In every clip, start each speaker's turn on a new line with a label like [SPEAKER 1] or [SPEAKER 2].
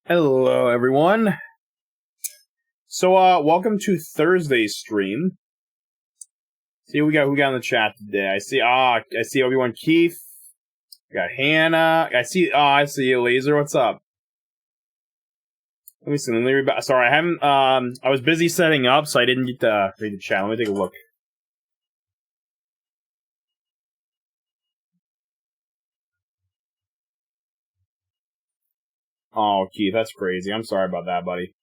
[SPEAKER 1] Hello, everyone. So, welcome to Thursday's stream. See what who we got in the chat today. I see Obi-Wan Keith. I got Hannah. I see you, Laser. What's up? Let me see. Sorry, I haven't. I was busy setting up, so I didn't get to read the chat. Let me take a look. Oh, Keith, that's crazy. I'm sorry about that, buddy.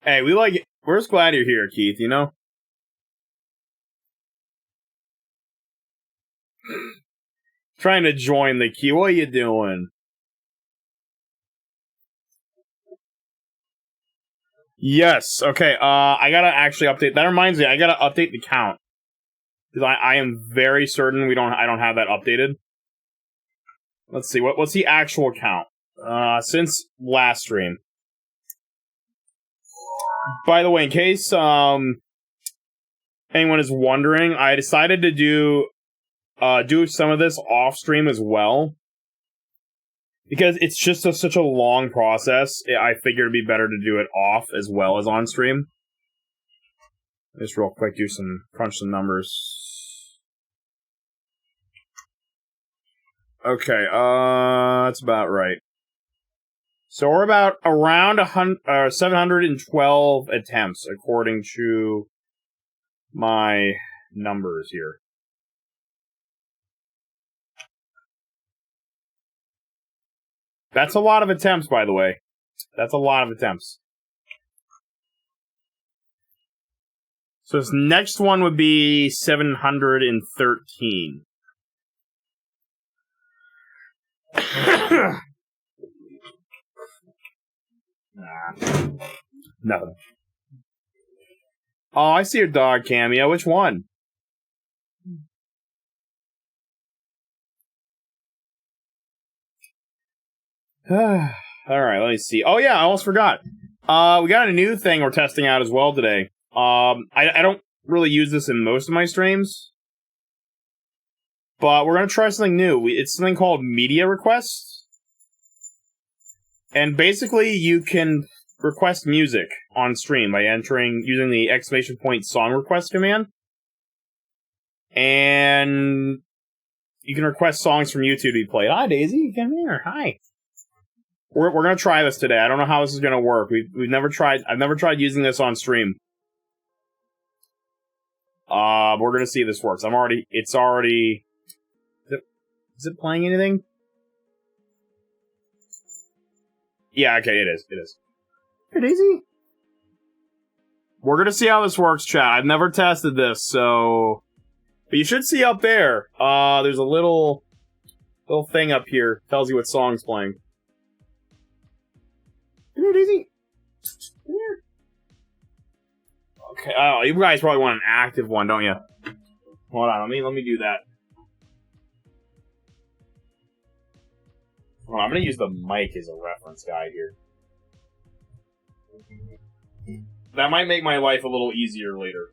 [SPEAKER 1] Hey, we're just glad you're here, Keith, you know? Trying to join the queue. What are you doing? Yes, okay, I gotta actually update. That reminds me, I gotta update the count. Because I am very certain I don't have that updated. Let's see, what's the actual count? Since last stream. By the way, in case anyone is wondering, I decided to do some of this off stream as well. Because it's just such a long process, I figured it'd be better to do it off as well as on stream. Just real quick, crunch some numbers. Okay, that's about right. So we're around 712 attempts, according to my numbers here. That's a lot of attempts, by the way. That's a lot of attempts. So this next one would be 713. Nothing. Oh, I see your dog cameo. Which one? Alright, let me see. Oh yeah, I almost forgot. We got a new thing we're testing out as well today. I don't really use this in most of my streams, but we're gonna try something new. It's something called media requests. And basically, you can request music on stream by using the !! song request command. And you can request songs from YouTube to be played. Hi, Daisy, come here. Hi. We're gonna try this today. I don't know how this is gonna work. I've never tried using this on stream. We're gonna see if this works. Is it playing anything? Yeah, okay, it is. Hey, Daisy. We're gonna see how this works, chat. I've never tested this, so... But you should see up there, there's a little thing up here. Tells you what song's playing. Come here, Daisy. Come here. Okay, oh, you guys probably want an active one, don't you? Hold on, let me do that. Hold on, I'm gonna use the mic as a reference guide here. That might make my life a little easier later.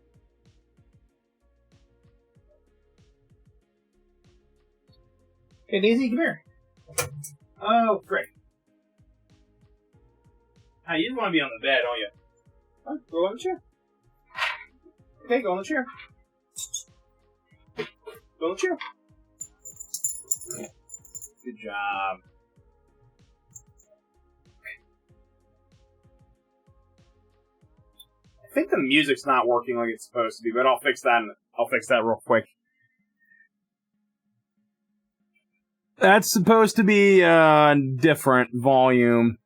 [SPEAKER 1] Hey, Daisy, come here. Oh, great. Hey, you just want to be on the bed, don't you? Huh? Go on the chair. Okay, go on the chair. Go on the chair. Good job. I think the music's not working like it's supposed to be, but I'll fix that real quick. That's supposed to be a different volume.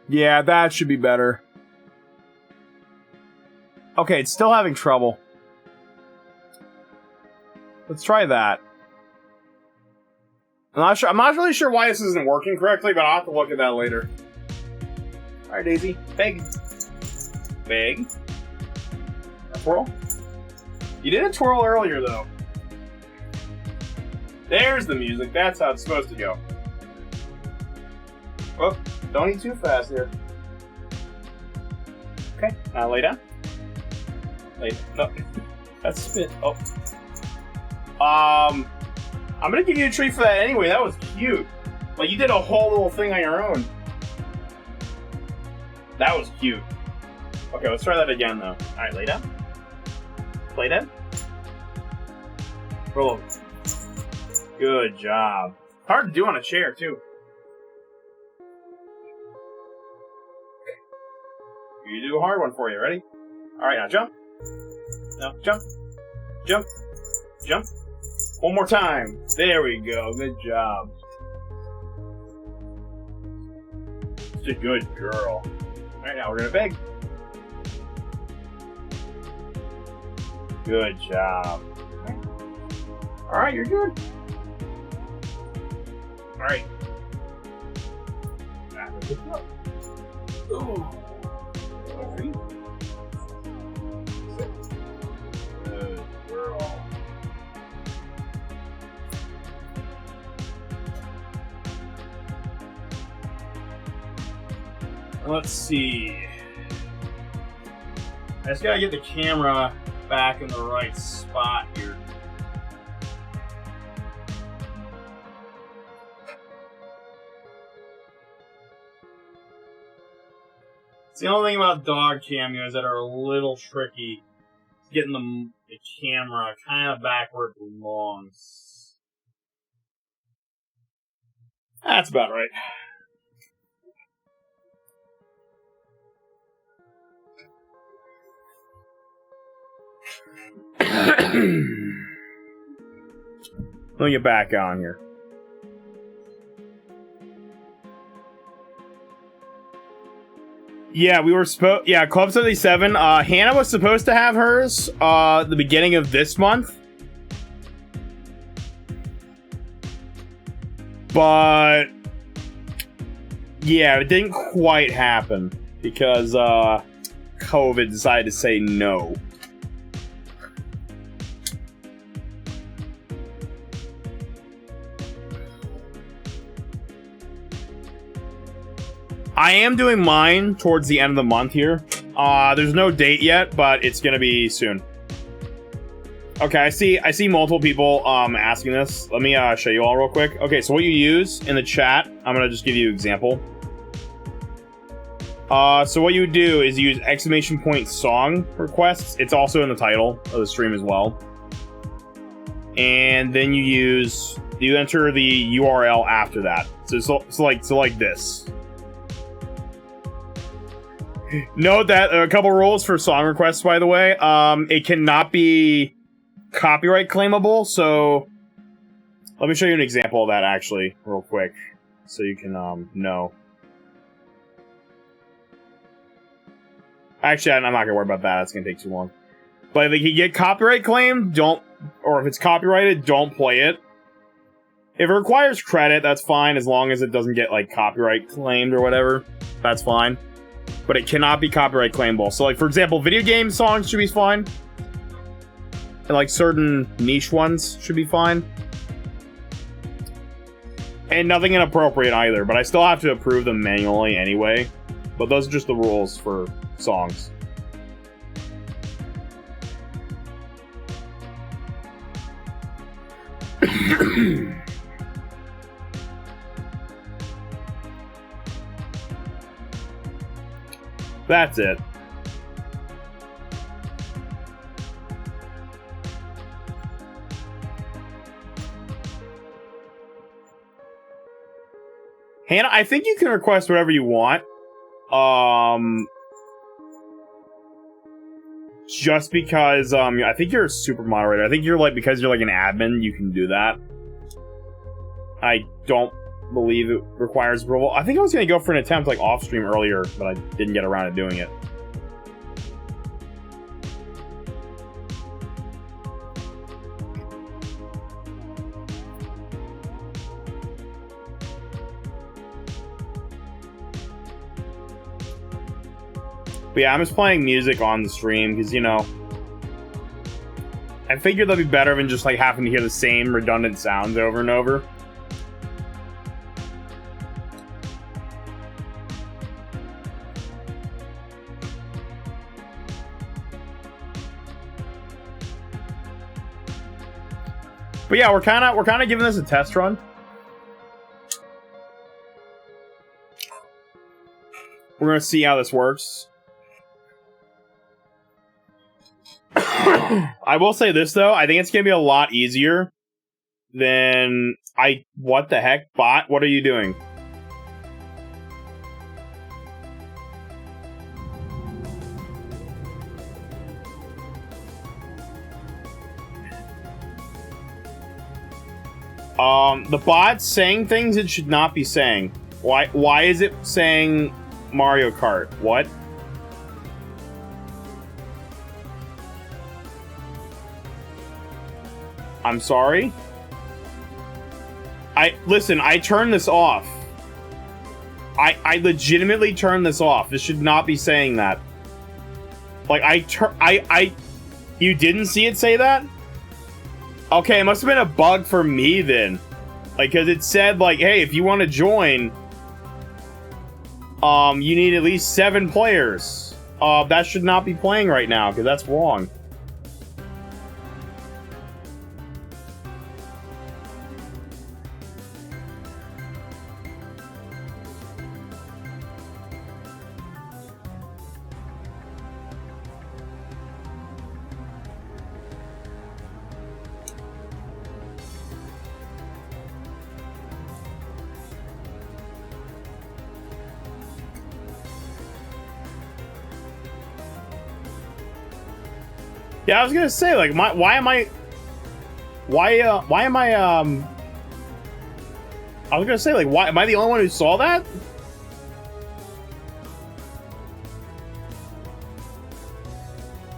[SPEAKER 1] Yeah, that should be better. Okay, it's still having trouble. Let's try that. I'm not really sure why this isn't working correctly, but I'll have to look at that later. Alright, Daisy. Big. A twirl? You did a twirl earlier, though. There's the music. That's how it's supposed to go. Oh, don't eat too fast here. Okay, now lay down. No, that's spit. Oh. I'm gonna give you a treat for that anyway. That was cute. Like, you did a whole little thing on your own. That was cute. Okay, let's try that again, though. Alright, lay down. Play dead. Roll over. Good job. Hard to do on a chair, too. You do a hard one for you. Ready? Alright, now jump. No, jump. Jump. Jump. One more time. There we go. Good job. Such a good girl. Alright, now we're gonna beg. Good job. Alright, you're good. Alright. Ooh. Good girl. Let's see. I just gotta get the camera back in the right spot here. It's the only thing about dog cameos that are a little tricky. Getting the camera kind of back where it belongs. That's about right. Let me get back on here. Yeah, we were supposed. Yeah, Club 77. Hannah was supposed to have hers the beginning of this month, but yeah, it didn't quite happen because COVID decided to say no. I am doing mine towards the end of the month here. There's no date yet, but it's gonna be soon. Okay, I see multiple people asking this. Let me show you all real quick. Okay, so what you use in the chat, I'm gonna just give you an example. So what you do is use ! song requests. It's also in the title of the stream as well. And then you enter the URL after that. So like this. Note that a couple rules for song requests, by the way. It cannot be copyright claimable, so let me show you an example of that actually, real quick, so you can know. Actually, I'm not gonna worry about that. That's gonna take too long. But if you get copyright claimed, or if it's copyrighted, don't play it. If it requires credit, that's fine, as long as it doesn't get like copyright claimed or whatever. That's fine. But it cannot be copyright claimable. So, like, for example, video game songs should be fine. And, like, certain niche ones should be fine. And nothing inappropriate either, but I still have to approve them manually anyway. But those are just the rules for songs. That's it. Hannah, I think you can request whatever you want. Just because, I think you're a super moderator. I think you're like, because you're like an admin, you can do that. I don't believe it requires approval. I think I was gonna go for an attempt like off stream earlier, but I didn't get around to doing it. But yeah, I'm just playing music on the stream because, you know, I figured that'd be better than just like having to hear the same redundant sounds over and over. But yeah, we're kind of giving this a test run. We're gonna see how this works. I will say this though, I think it's gonna be a lot easier than what the heck, bot? What are you doing? The bot's saying things it should not be saying. Why is it saying Mario Kart? What? I'm sorry? Listen, I turned this off. I legitimately turned this off. This should not be saying that. Like, you didn't see it say that? Okay, it must have been a bug for me then. Like, because it said, like, hey, if you want to join, you need at least 7 players. That should not be playing right now, because that's wrong. Yeah, I was gonna say, like, why am I was gonna say, like, why am I the only one who saw that?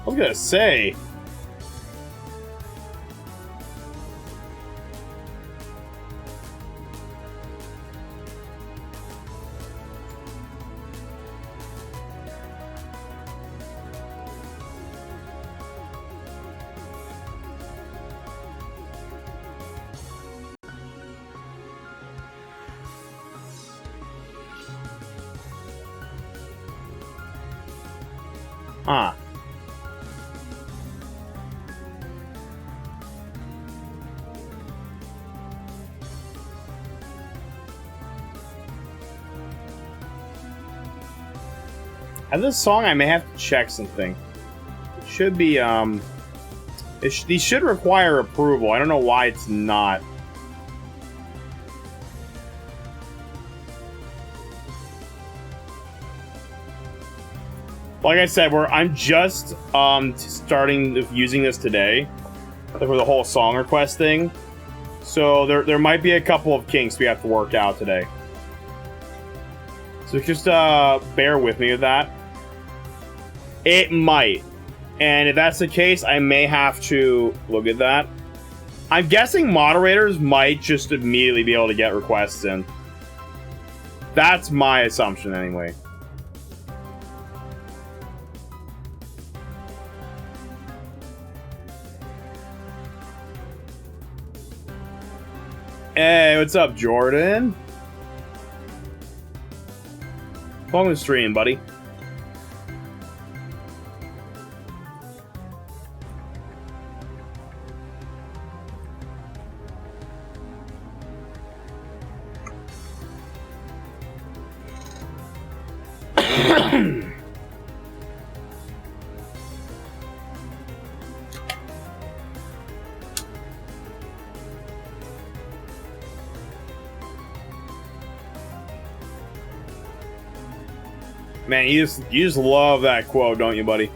[SPEAKER 1] I was gonna say. Huh. And this song, I may have to check something. It should be, these should require approval. I don't know why it's not. Like I said, I'm just starting using this today for the whole song request thing. So there might be a couple of kinks we have to work out today. So just bear with me with that. It might. And if that's the case, I may have to look at that. I'm guessing moderators might just immediately be able to get requests in. That's my assumption anyway. Hey, what's up, Jordan? Welcome to the stream, buddy. Man, you just love that quote, don't you, buddy?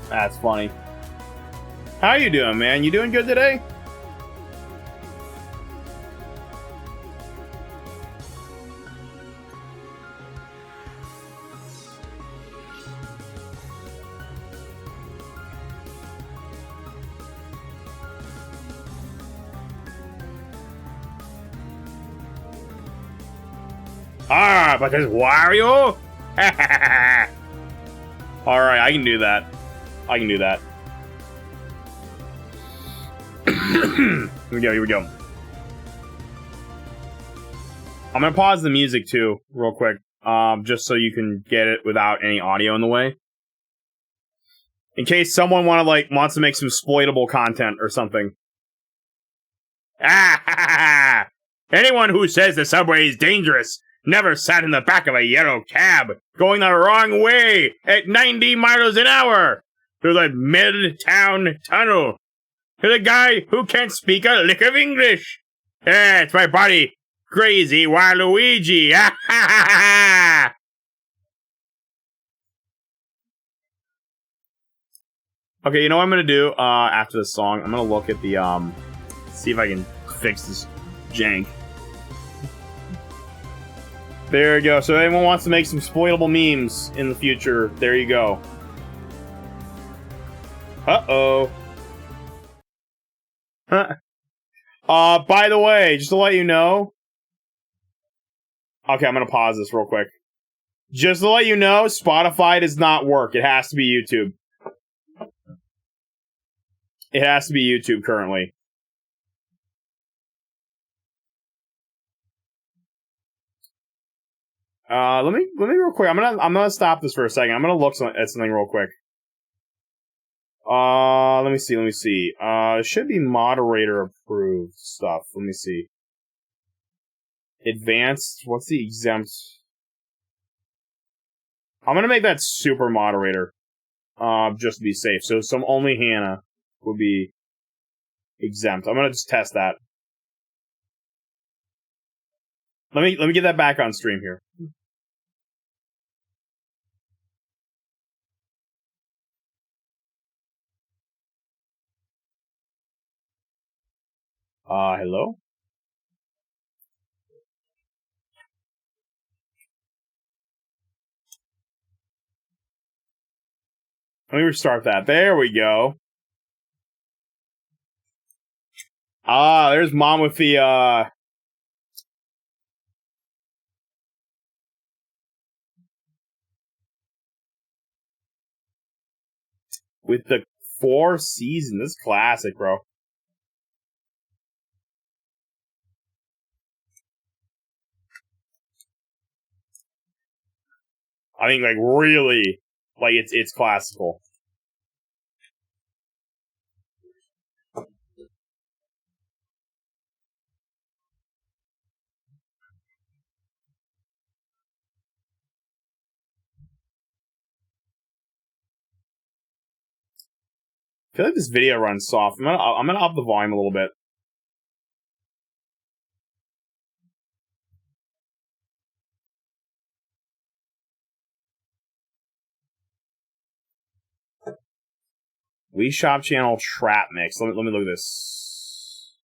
[SPEAKER 1] That's funny. How you doing, man? You doing good today? Ah, but there's Wario? Alright, I can do that. I can do that. Here we go. I'm gonna pause the music too, real quick, just so you can get it without any audio in the way. In case someone wants to make some exploitable content or something. Ah! Anyone who says the subway is dangerous never sat in the back of a yellow cab going the wrong way at 90 miles an hour through the Midtown Tunnel. To the guy who can't speak a lick of English. It's my buddy, Crazy Waluigi. Okay, you know what I'm gonna do after this song? I'm gonna look at the see if I can fix this jank. There you go. So anyone wants to make some exploitable memes in the future, there you go. Uh-oh. By the way, just to let you know. Okay, I'm gonna pause this real quick. Just to let you know, Spotify does not work. It has to be YouTube. It has to be YouTube currently. Let me real quick. I'm gonna stop this for a second. I'm gonna look at something real quick. Let me see. It should be moderator approved stuff. Let me see. Advanced. What's the exempt? I'm gonna make that super moderator. Just to be safe. So only Hannah will be exempt. I'm gonna just test that. Let me get that back on stream here. Hello? Let me restart that. There we go. There's Mom with the, with the 4 season. This is classic, bro. I think, really, it's classical. I feel like this video runs soft. I'm gonna up the volume a little bit. Wii Shop channel trap mix. Let me look at this.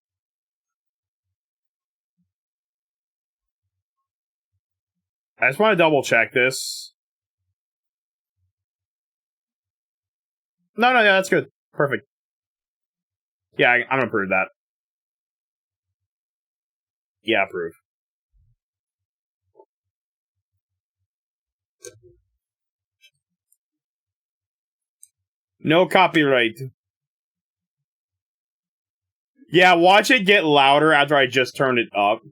[SPEAKER 1] I just want to double check this. No, yeah, that's good. Perfect. Yeah, I'm gonna approve that. Yeah, approve. No copyright. Yeah, watch it get louder after I just turned it up.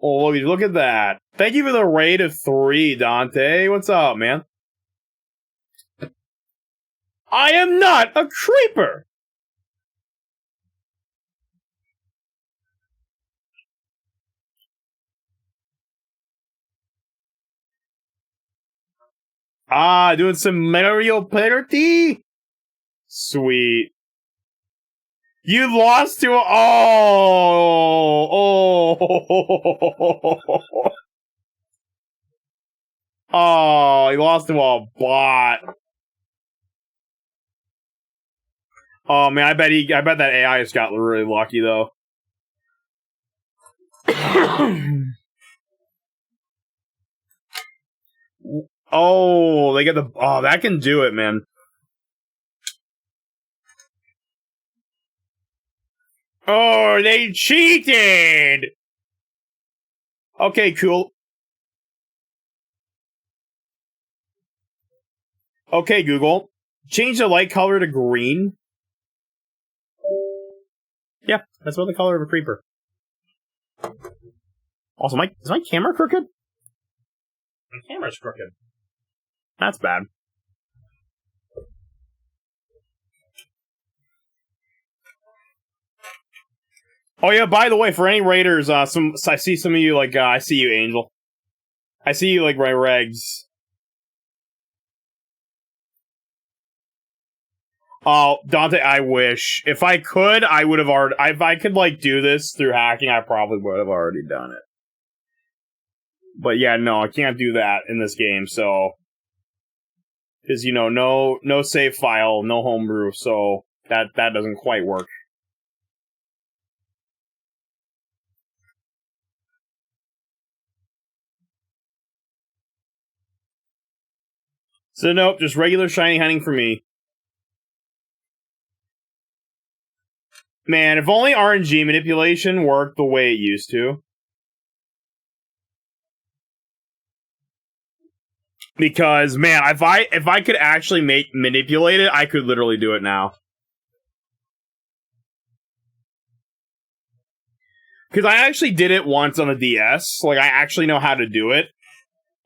[SPEAKER 1] Oh, look at that. Thank you for the raid of 3, Dante. What's up, man? I am not a creeper! Doing some Mario Party? Sweet. You lost to Oh, he lost to a bot. Oh man, I bet that AI just got really lucky though. Oh, they get the that can do it, man. Oh, they cheated! Okay, cool. Okay, Google. Change the light color to green. Yeah, that's about the color of a creeper. Also, is my camera crooked? My camera's crooked. That's bad. Oh yeah, by the way, for any raiders, I see some of you, like, I see you, Angel. I see you, like, my regs. Oh, Dante, I wish. If I could, I would have already... If I could, like, do this through hacking, I probably would have already done it. But yeah, no, I can't do that in this game, so... Because, you know, no save file, no homebrew, so that doesn't quite work. So nope, just regular shiny hunting for me. Man, if only RNG manipulation worked the way it used to. Because, man, if I could actually manipulate it, I could literally do it now. Because I actually did it once on the DS. Like, I actually know how to do it.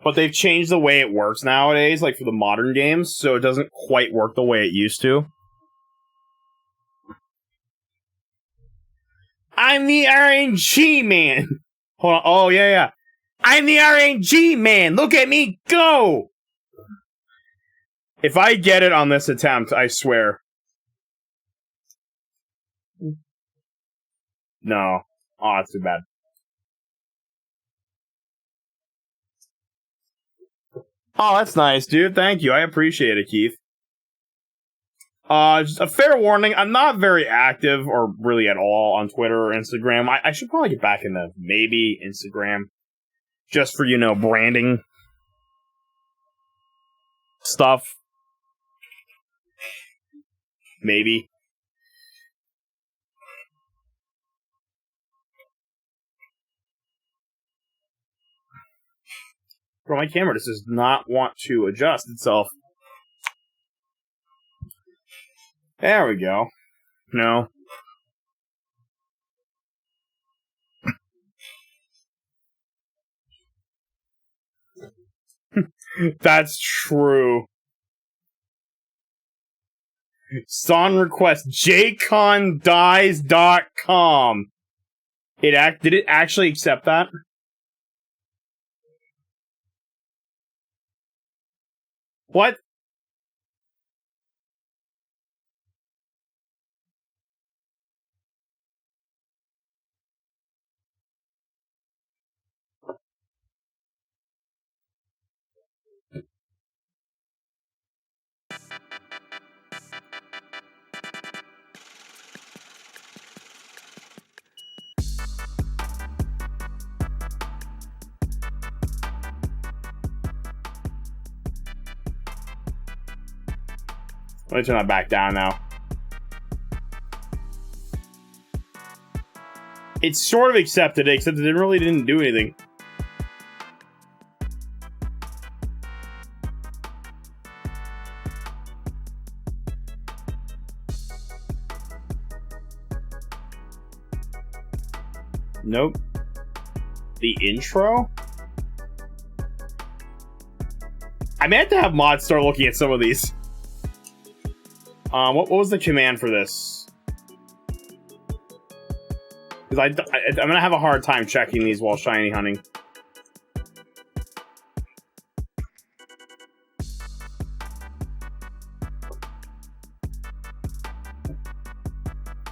[SPEAKER 1] But they've changed the way it works nowadays, like, for the modern games, so it doesn't quite work the way it used to. I'm the RNG man! Hold on. Oh, yeah. I'm the RNG man! Look at me go! If I get it on this attempt, I swear. No. Oh, that's too bad. Oh, that's nice, dude. Thank you. I appreciate it, Keith. Just a fair warning, I'm not very active, or really at all, on Twitter or Instagram. I should probably get back into maybe Instagram. Just for, you know, branding stuff. Maybe. Bro, my camera just does not want to adjust itself. There we go. No. That's true. Song request jcondies.com. Did it actually accept that? What? Let me turn that back down now. It sort of accepted it, except it really didn't do anything. Nope. The intro? I may have to have mods start looking at some of these. What was the command for this? Because I'm gonna have a hard time checking these while shiny hunting.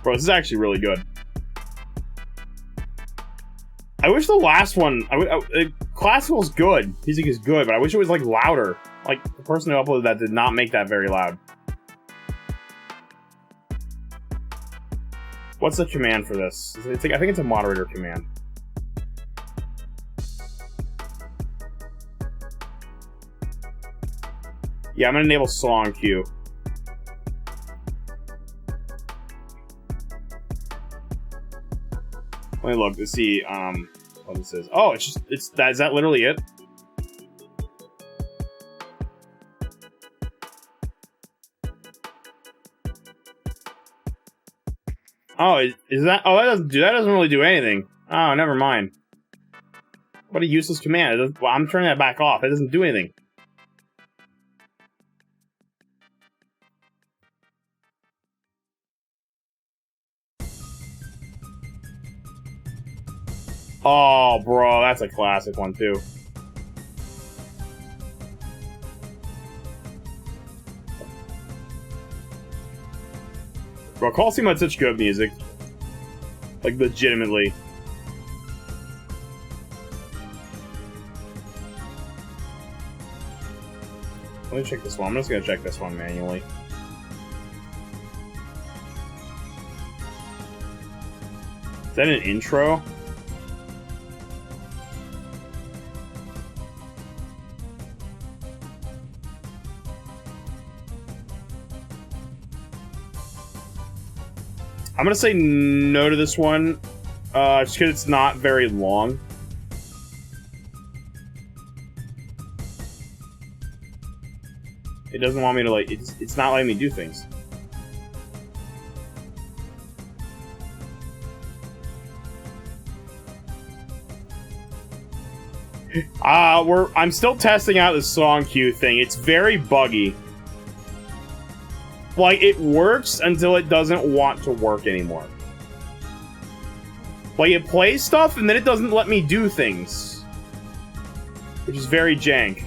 [SPEAKER 1] Bro, this is actually really good. I wish the last one... Classical's good. Music is good, but I wish it was, like, louder. Like, the person who uploaded that did not make that very loud. What's the command for this? I think it's a moderator command. Yeah, I'm gonna enable song queue. Let me look to see what this is. Oh, is that literally it? Oh, is that... Oh, that doesn't really do anything. Oh, never mind. What a useless command. Well, I'm turning that back off. It doesn't do anything. Oh, bro, that's a classic one, too. Bro, Call Seem had such good music. Like, legitimately. Let me check this one. I'm just gonna check this one manually. Is that an intro? I'm gonna say no to this one, just because it's not very long. It doesn't want me to, like, it's not letting me do things. I'm still testing out the song queue thing. It's very buggy. Like, it works until it doesn't want to work anymore. Like, it plays stuff, and then it doesn't let me do things. Which is very jank.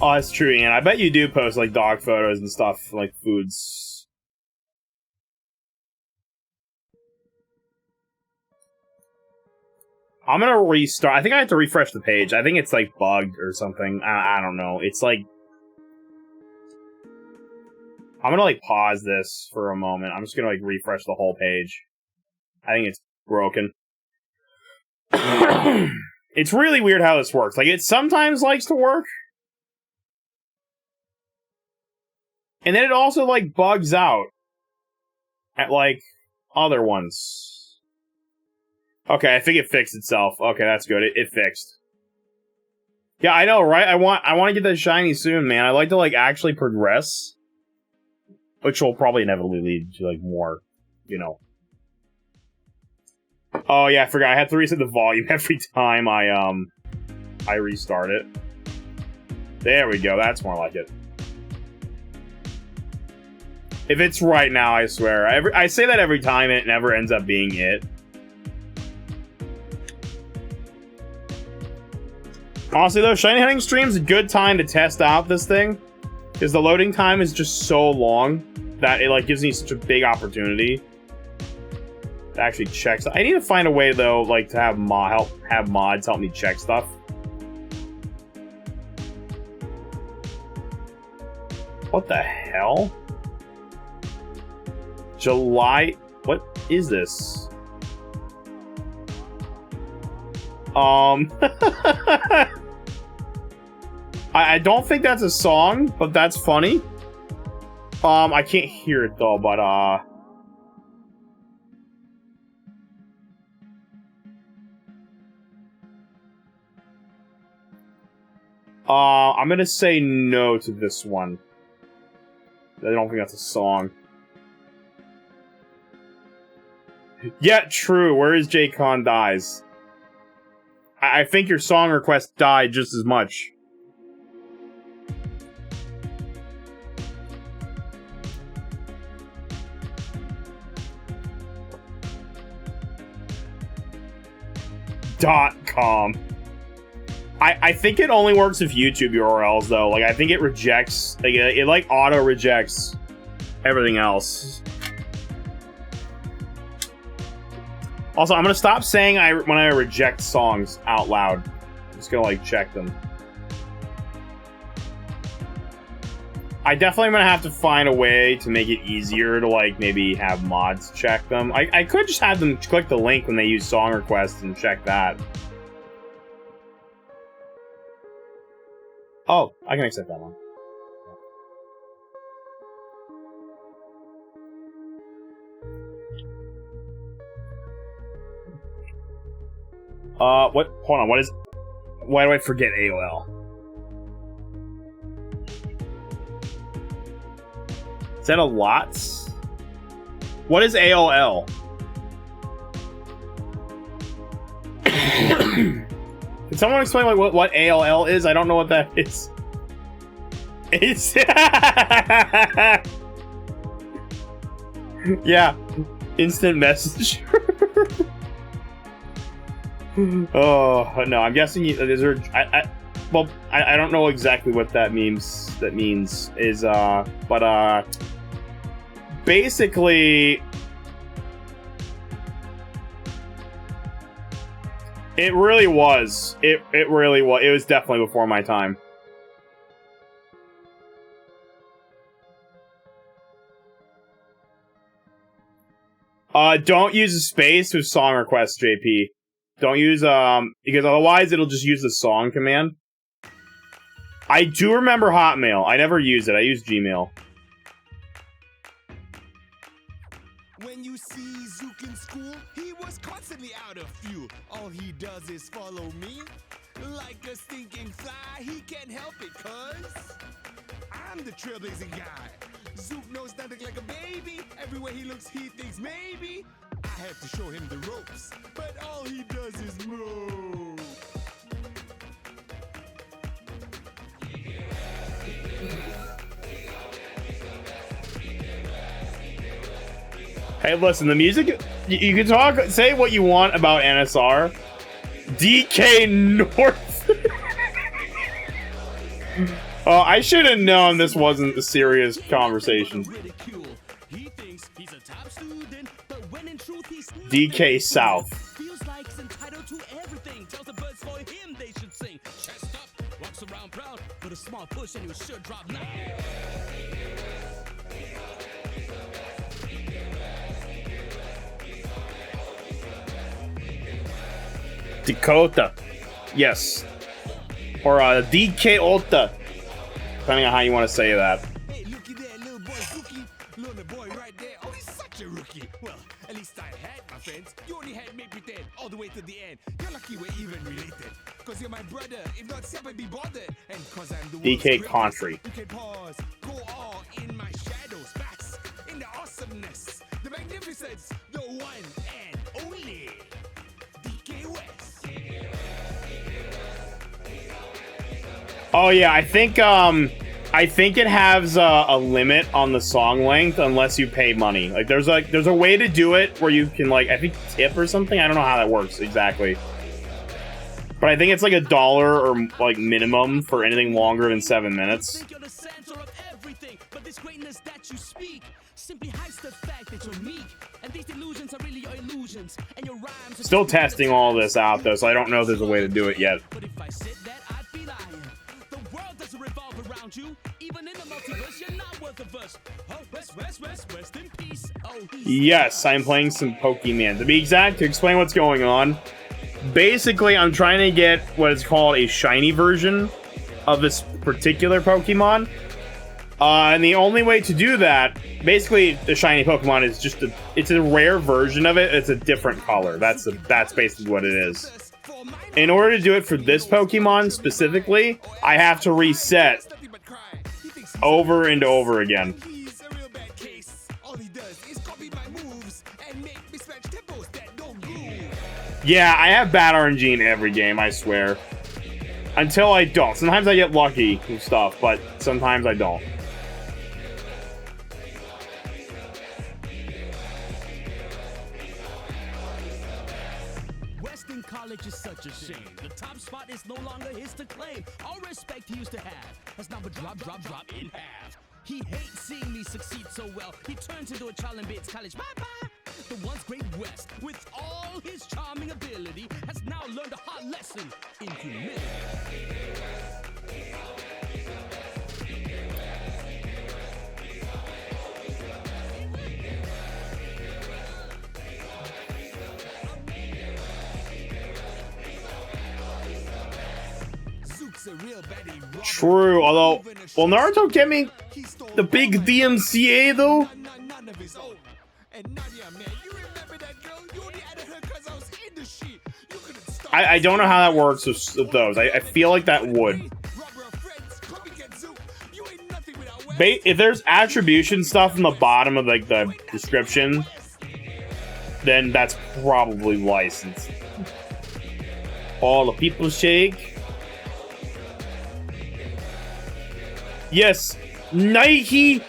[SPEAKER 1] Oh, that's true, Ian. I bet you do post, like, dog photos and stuff, like, foods. I'm gonna restart. I think I have to refresh the page. I think it's, like, bugged or something. I don't know. It's, like... I'm gonna, like, pause this for a moment. I'm just gonna, like, refresh the whole page. I think it's broken. It's really weird how this works. Like, it sometimes likes to work. And then it also, like, bugs out at, like, other ones. Okay, I think it fixed itself. Okay, that's good. It fixed. Yeah, I know, right? I want to get that shiny soon, man. I'd like to, like, actually progress. Which will probably inevitably lead to, like, more, you know. Oh, yeah, I forgot. I have to reset the volume every time I restart it. There we go. That's more like it. If it's right now, I swear. I say that every time, and it never ends up being it. Honestly, though, Shiny Hunting Stream's a good time to test out this thing. Because the loading time is just so long that it, like, gives me such a big opportunity to actually check stuff. I need to find a way, though, like, to have mods help me check stuff. What the hell? July... What is this? I don't think that's a song, but that's funny. I can't hear it, though, but, I'm gonna say no to this one. I don't think that's a song. Yeah, true. Where is J-Con dies? I think your song request died just as much. .com. I think it only works with YouTube URLs, though. Like, I think it rejects... Like, it like, auto-rejects everything else. Also, I'm gonna stop saying when I reject songs out loud. I'm just gonna like check them. I definitely am gonna have to find a way to make it easier to like maybe have mods check them. I could just have them click the link when they use song requests and check that. Oh, I can accept that one. What? Hold on, what is... Why do I forget AOL? Is that a lot? What is AOL? Can someone explain like what AOL is? I don't know what that is. It's... Yeah. Instant messenger. Oh no! I'm guessing is there. Well, I don't know exactly what that means. But basically, it really was. It really was. It was definitely before my time. Don't use a space with song requests, JP. Don't use, because otherwise it'll just use the song command. I do remember Hotmail. I never used it. I used Gmail.
[SPEAKER 2] When you see Zook in school, he was constantly out of fuel. All he does is follow me. Like a stinking fly, he can't help it, cuz I'm the trailblazing guy. Zook knows nothing like a baby. Everywhere he looks, he thinks maybe I have to show him the ropes, but all he does is move.
[SPEAKER 1] Hey, listen, the music, you can talk, say what you want about NSR. DK North. Oh, I should have known this wasn't a serious conversation. DK South.
[SPEAKER 2] Feels like he's entitled to everything. Tells the birds for him they should sing. Chest up, walks around proud, with a small push and he was sure drop now.
[SPEAKER 1] Dakota. Yes. Or DK Ota. Depending on how you want to say that.
[SPEAKER 2] Hey, looky there, little boy Zuki. Little boy right there. Oh, he's such a rookie. Well, at least I had my friends. You only had me pretend all the way to the end. You're lucky we're even related. Cause you're my brother. If not, separate be bothered. And cause I'm the
[SPEAKER 1] DK Country.
[SPEAKER 2] You can pause. Go all in my shadows. Bask in the awesomeness. The magnificence. The one and only. DK West.
[SPEAKER 1] Oh yeah, I think it has a limit on the song length unless you pay money. Like there's a way to do it where you can like I think tip or something. I don't know how that works exactly. But I think it's like $1 or like minimum for anything longer than 7 minutes. Still testing all this out though, so I don't know if there's a way to do it yet. Yes, I'm playing some Pokemon. To be exact, to explain what's going on, basically I'm trying to get what is called a shiny version of this particular Pokemon. And the only way to do that, basically the shiny Pokemon is just it's a rare version of it, it's a different color. That's basically what it is. In order to do it for this Pokemon specifically, I have to reset over and over again. Yeah, I have bad RNG in every game, I swear. Until I don't. Sometimes I get lucky and stuff, but sometimes I don't.
[SPEAKER 2] Weston College is such a shame. The top spot is no longer his to claim. All respect he used to have has now been drop in half. He hates seeing me succeed so well. He turns into a child in Bates College. Bye-bye. The once great West, with all his charming ability, has now learned a hard lesson in humility.
[SPEAKER 1] True, although, will Naruto get me the big DMCA though? I don't know how that works with those. I feel like that would. If there's attribution stuff in the bottom of like the description, then that's probably licensed. All the people shake. Yes, Nike.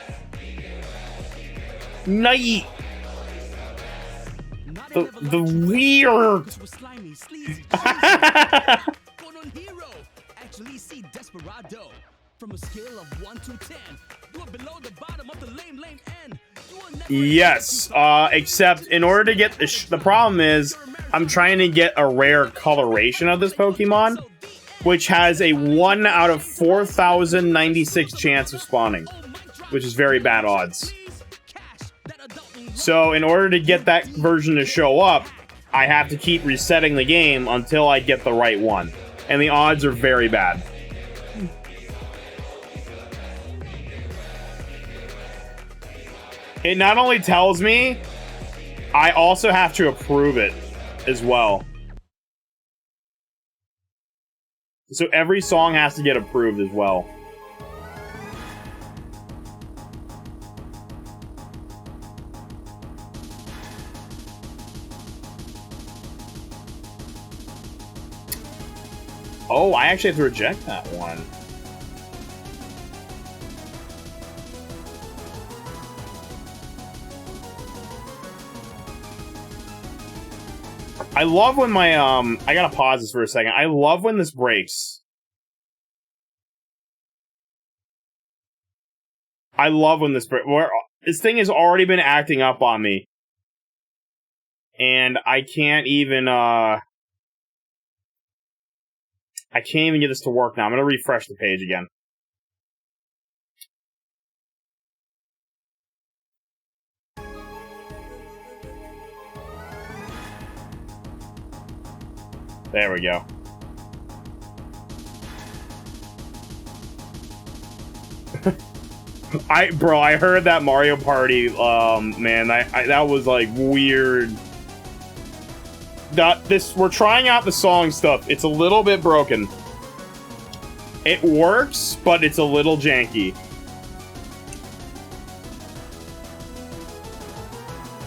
[SPEAKER 1] Nike. The weird.
[SPEAKER 2] Actually see Desperado from a scale of 1 to 10. You are below the bottom of the lame end.
[SPEAKER 1] Yes, except in order to get the problem is I'm trying to get a rare coloration of this Pokemon, which has a 1 out of 4,096 chance of spawning, which is very bad odds. So in order to get that version to show up, I have to keep resetting the game until I get the right one. And the odds are very bad. It not only tells me, I also have to approve it as well. So every song has to get approved as well. Oh, I actually have to reject that one. I love when my, I gotta pause this for a second. I love when this breaks. I love when this breaks. This thing has already been acting up on me. And I can't even, I can't even get this to work now. I'm gonna refresh the page again. There we go. I heard that Mario Party, man, that was like weird. We're trying out the song stuff. It's a little bit broken. It works, but it's a little janky.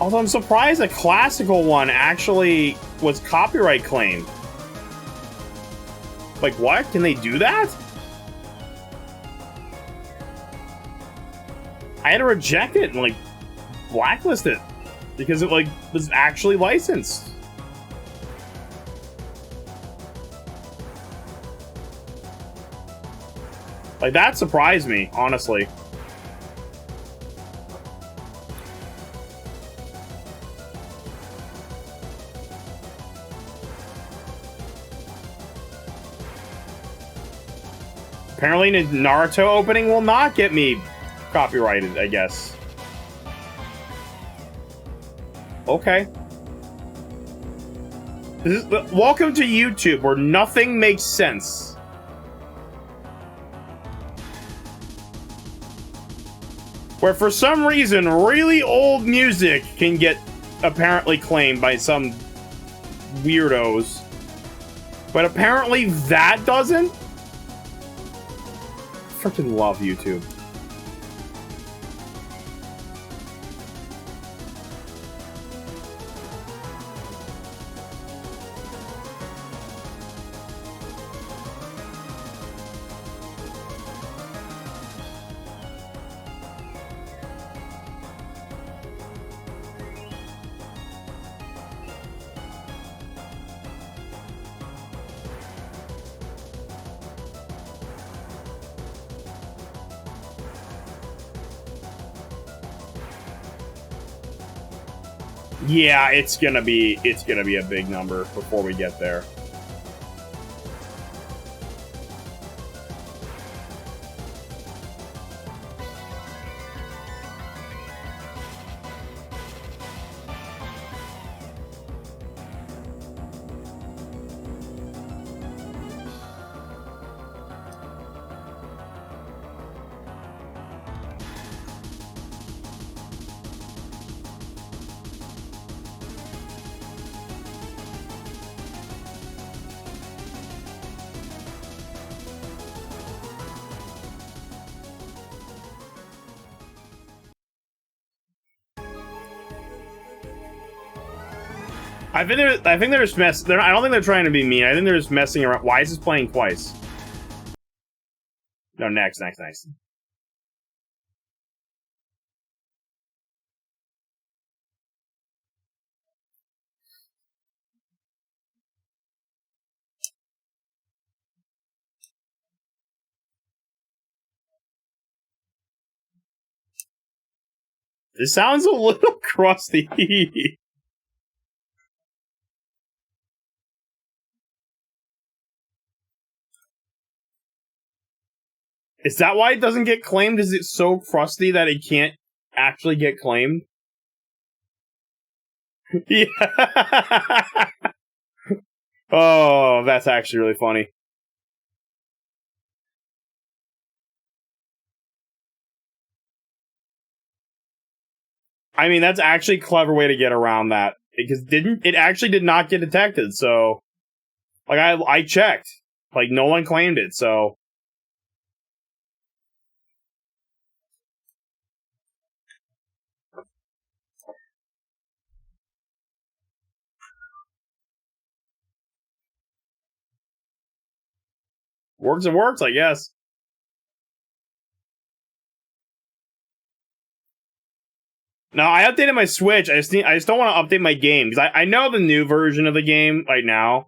[SPEAKER 1] Although I'm surprised a classical one actually was copyright claimed. Like, what? Can they do that? I had to reject it and, like, blacklist it. Because it, like, was actually licensed. Like, that surprised me, honestly. Apparently, the Naruto opening will not get me copyrighted, I guess. Okay. Welcome to YouTube, where nothing makes sense. Where for some reason, really old music can get apparently claimed by some weirdos. But apparently that doesn't? Freaking love YouTube. Yeah, it's gonna be a big number before we get there. I think they're just I don't think they're trying to be mean. I think they're just messing around. Why is this playing twice? No, next. This sounds a little crusty. Is that why it doesn't get claimed? Is it so crusty that it can't actually get claimed? Yeah. Oh, that's actually really funny. I mean, that's actually a clever way to get around that. Because it actually did not get detected, so... Like, I checked. Like, no one claimed it, so... Works, it works, I guess. No, I updated my Switch. I just don't want to update my game because I know the new version of the game right now.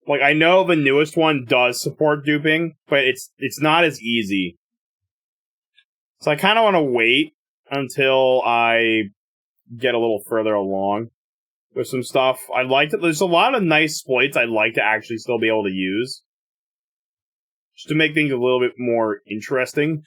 [SPEAKER 1] Like I know the newest one does support duping, but it's not as easy. So I kind of want to wait until I get a little further along with some stuff. I'd like to. There's a lot of nice exploits I'd like to actually still be able to use, just to make things a little bit more interesting.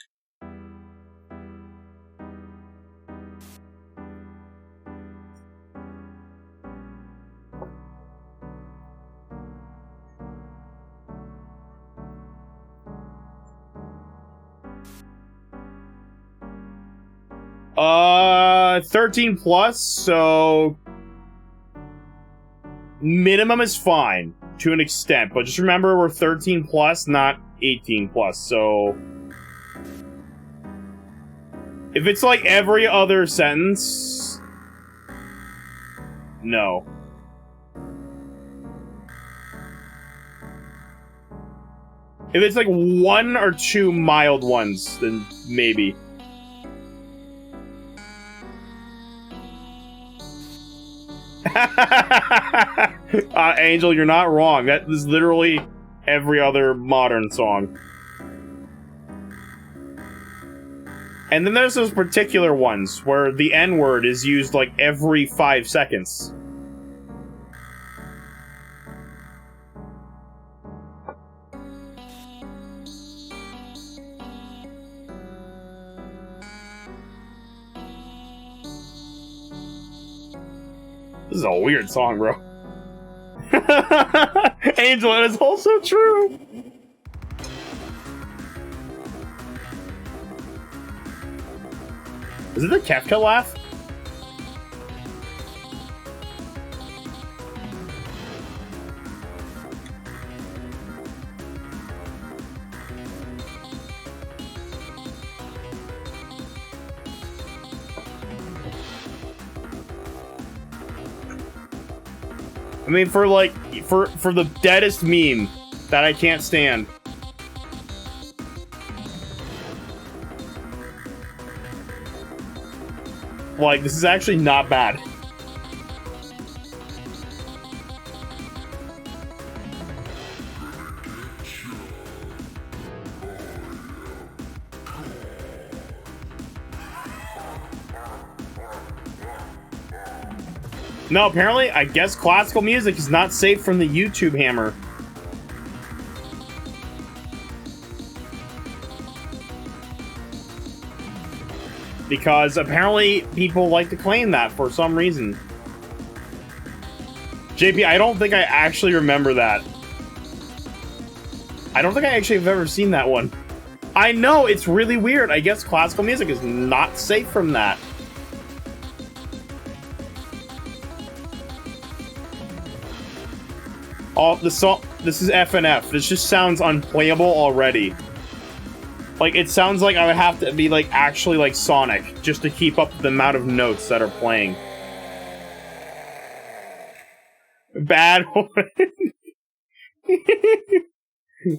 [SPEAKER 1] Uh, 13 plus, so minimum is fine to an extent, but just remember we're 13 plus, not 18 plus, so if it's like every other sentence, no. If it's like one or two mild ones, then maybe. Angel, you're not wrong. That is literally every other modern song. And then there's those particular ones where the N-word is used like every 5 seconds. This is a weird song, bro. Angel, it is also true. Is it the Kefka laugh? I mean, for the deadest meme that I can't stand. Like, this is actually not bad. No, apparently, I guess classical music is not safe from the YouTube hammer. Because apparently people like to claim that for some reason. JP, I don't think I actually remember that. I don't think I actually have ever seen that one. I know, it's really weird. I guess classical music is not safe from that. Oh, the song. This is FNF. This just sounds unplayable already. Like, it sounds like I would have to be, like, actually, like, Sonic, just to keep up the amount of notes that are playing. Bad one.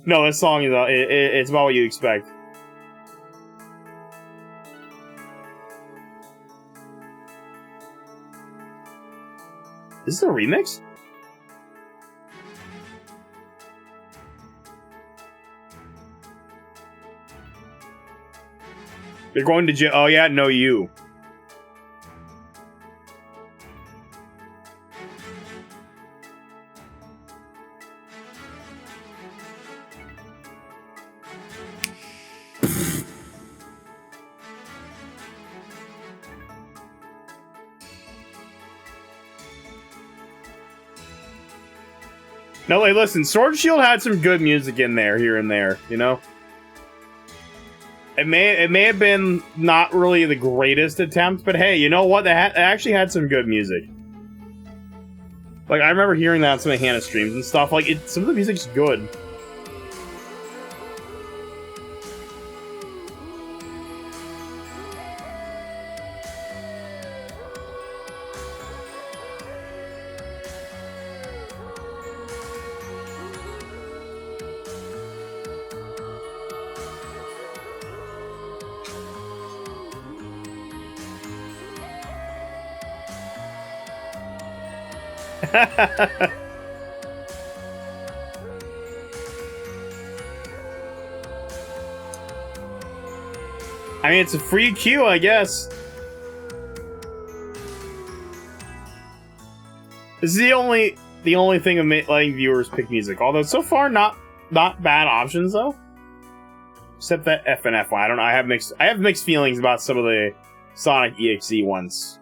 [SPEAKER 1] No, this song is, it's about what you expect. Is this a remix? They're going to jail. Oh, yeah, no, you. No, hey, listen, Sword and Shield had some good music in there, here and there, you know? It may have been not really the greatest attempt, but hey, you know what? It actually had some good music. Like, I remember hearing that on some of Hannah's streams and stuff. Like, some of the music's good. I mean, it's a free queue, I guess. This is the only thing of letting viewers pick music. Although so far, not bad options though. Except that FNF one. I don't know. I have mixed feelings about some of the Sonic EXE ones.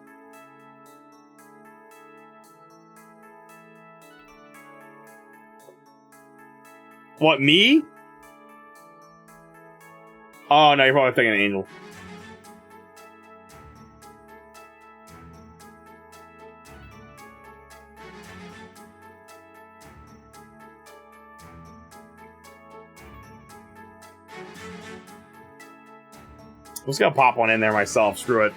[SPEAKER 1] What, me? Oh, no, you're probably thinking of Angel. I'm just gonna pop one in there myself. Screw it.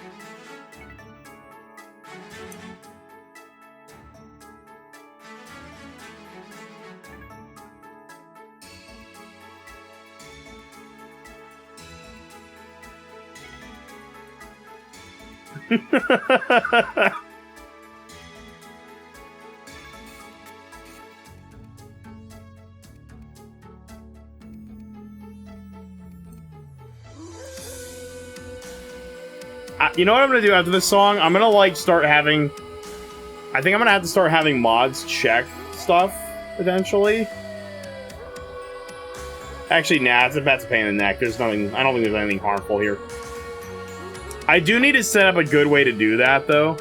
[SPEAKER 1] You know what I'm gonna do after this song? I'm gonna like start having. I think I'm gonna have to start having mods check stuff eventually. Actually, nah, that's a pain in the neck. There's nothing. I don't think there's anything harmful here. I do need to set up a good way to do that, though.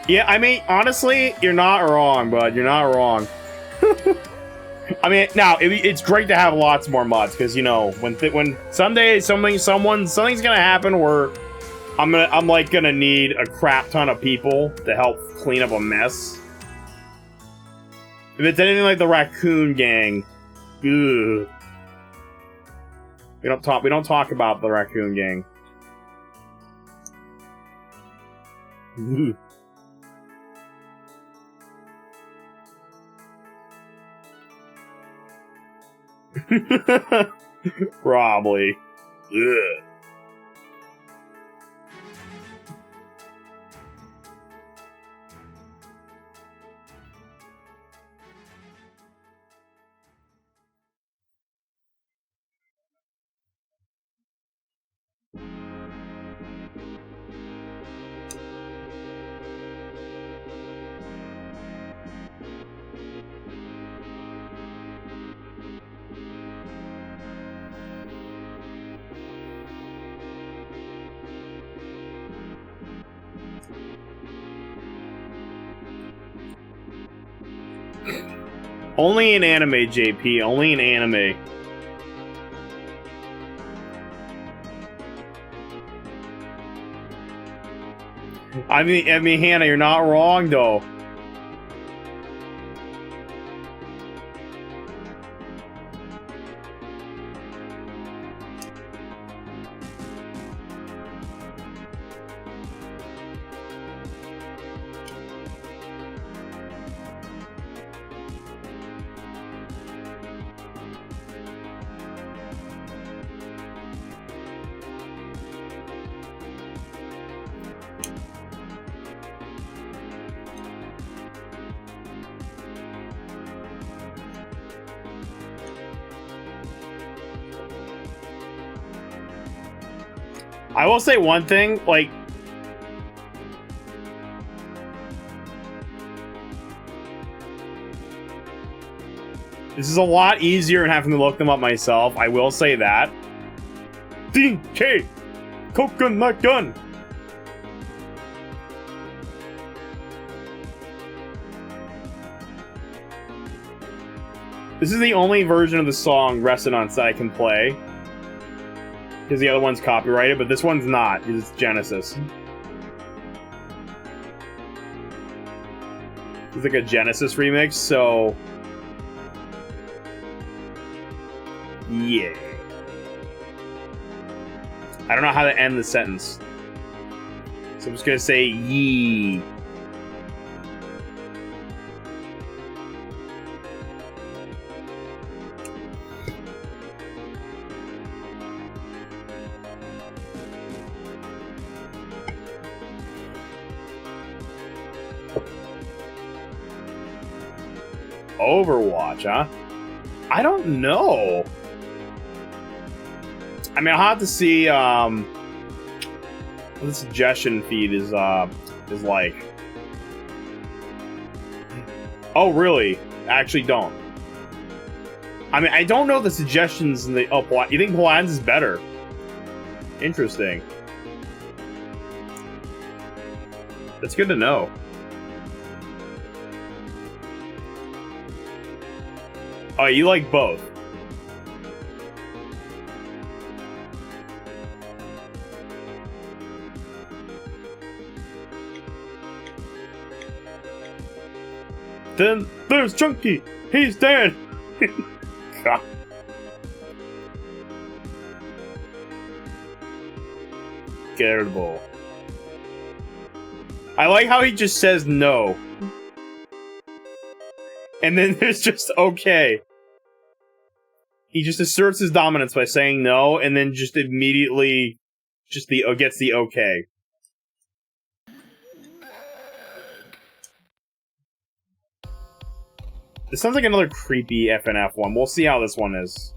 [SPEAKER 1] Yeah, I mean, honestly, you're not wrong, bud. You're not wrong. I mean, now it's great to have lots more mods because you know when someday something's gonna happen where I'm like gonna need a crap ton of people to help clean up a mess. If it's anything like the Raccoon Gang, ugh. We don't talk about the Raccoon Gang. Ugh. Probably. Ugh. Only in anime, JP. Only in anime. I mean, Hannah, you're not wrong, though. I will say one thing, like... This is a lot easier than having to look them up myself, I will say that. DK! Coconut gun! This is the only version of the song Resonance that I can play. Because the other one's copyrighted, but this one's not, because it's Genesis. It's like a Genesis remix, so... Yeah. I don't know how to end the sentence. So I'm just gonna say, yee. Overwatch, huh? I don't know. I mean, I'll have to see what the suggestion feed is like. Oh, really? I actually don't. I mean, I don't know the suggestions in the... Oh, you think Paladins is better? Interesting. That's good to know. Oh, you like both? Then there's Chunky. He's dead. Terrible. I like how he just says no. And then there's just okay. He just asserts his dominance by saying no, and then just immediately just gets the okay. This sounds like another creepy FNF one. We'll see how this one is.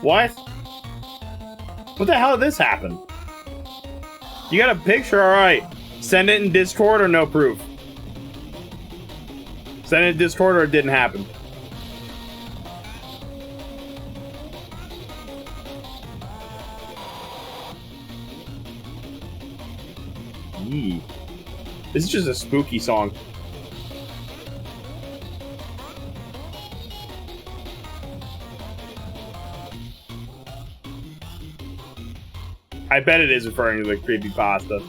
[SPEAKER 1] What? What the hell did this happen? You got a picture? Alright. Send it in Discord or no proof? Send it in Discord or it didn't happen? Yee. This is just a spooky song. I bet it is referring to the creepypasta.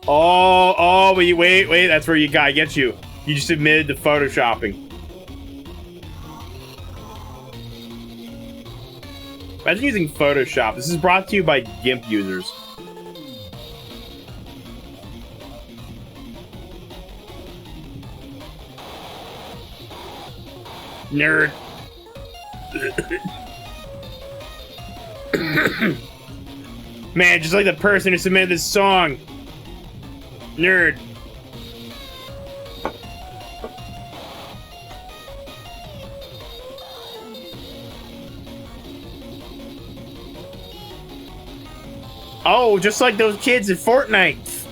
[SPEAKER 1] oh, wait, that's where I get you. You just admitted to photoshopping. Imagine using Photoshop. This is brought to you by GIMP users. Nerd. Man, just like the person who submitted this song. Nerd. Oh, just like those kids in Fortnite.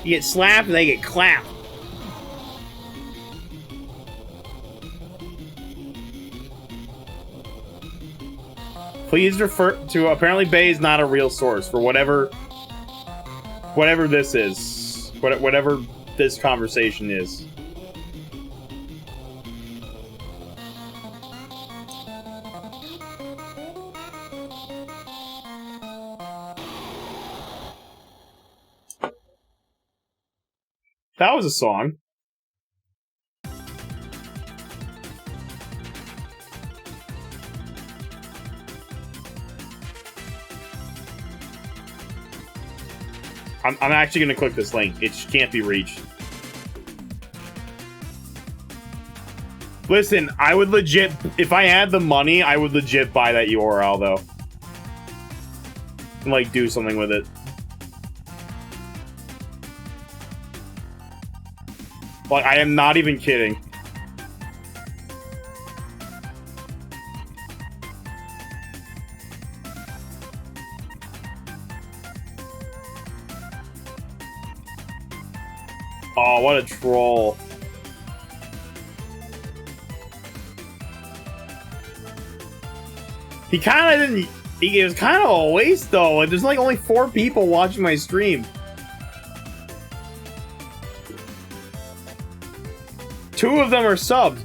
[SPEAKER 1] You get slapped and they get clapped. Please refer to apparently Bay is not a real source for whatever this is. Whatever this conversation is. That was a song. I'm actually gonna click this link. It can't be reached. Listen, I would legit, if I had the money, I would legit buy that URL though. And like do something with it. Like, I am not even kidding. Oh, what a troll. He kind of didn't... It was kind of a waste, though. Like, there's like only 4 people watching my stream. 2 of them are subbed.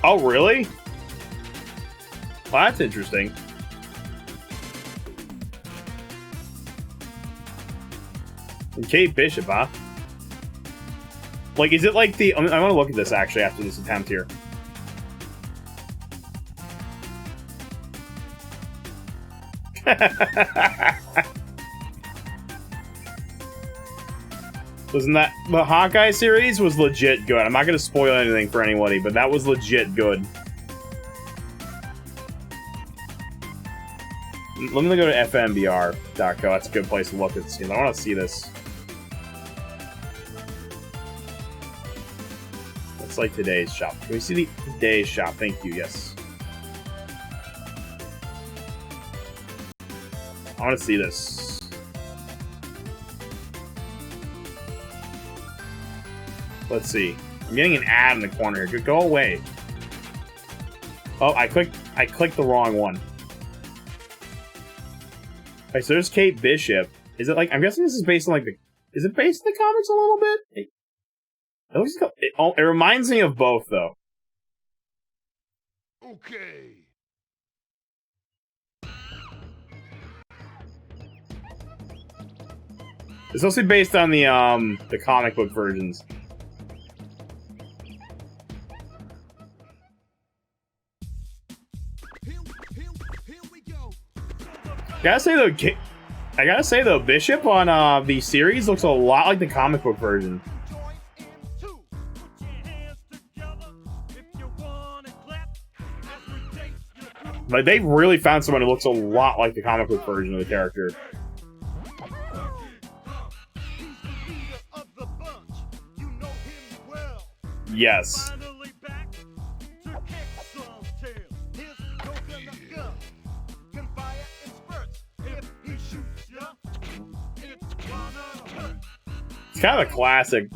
[SPEAKER 1] Oh, really? Well, that's interesting. And Kate Bishop, huh? Like, is it like the... I want to look at this, actually, after this attempt here. Wasn't that... The Hawkeye series was legit good. I'm not going to spoil anything for anybody, but that was legit good. Let me go to fmbr.co. That's a good place to look at this. I want to see this. That's like today's shop. Can we see the today's shop? Thank you, yes. I want to see this. Let's see. I'm getting an ad in the corner here. Go away. Oh, I clicked the wrong one. Okay, so there's Kate Bishop. Is it like... I'm guessing this is based on like the... Is it based on the comics a little bit? It looks... It reminds me of both, though.
[SPEAKER 2] Okay.
[SPEAKER 1] It's mostly based on the comic book versions.
[SPEAKER 2] Here we go.
[SPEAKER 1] I gotta say though, Bishop on the series looks a lot like the comic book version. Like, they've really found someone who looks a lot like the comic book version of the character. Yes. It's kind of a classic.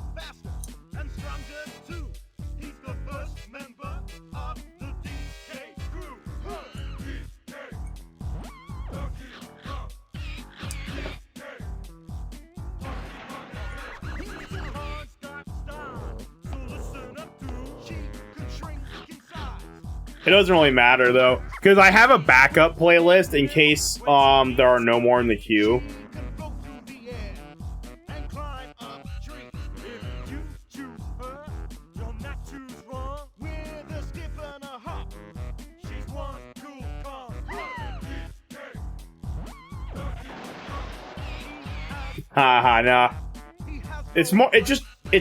[SPEAKER 1] It doesn't really matter though, because I have a backup playlist in case there are no more in the queue. Haha, nah. It's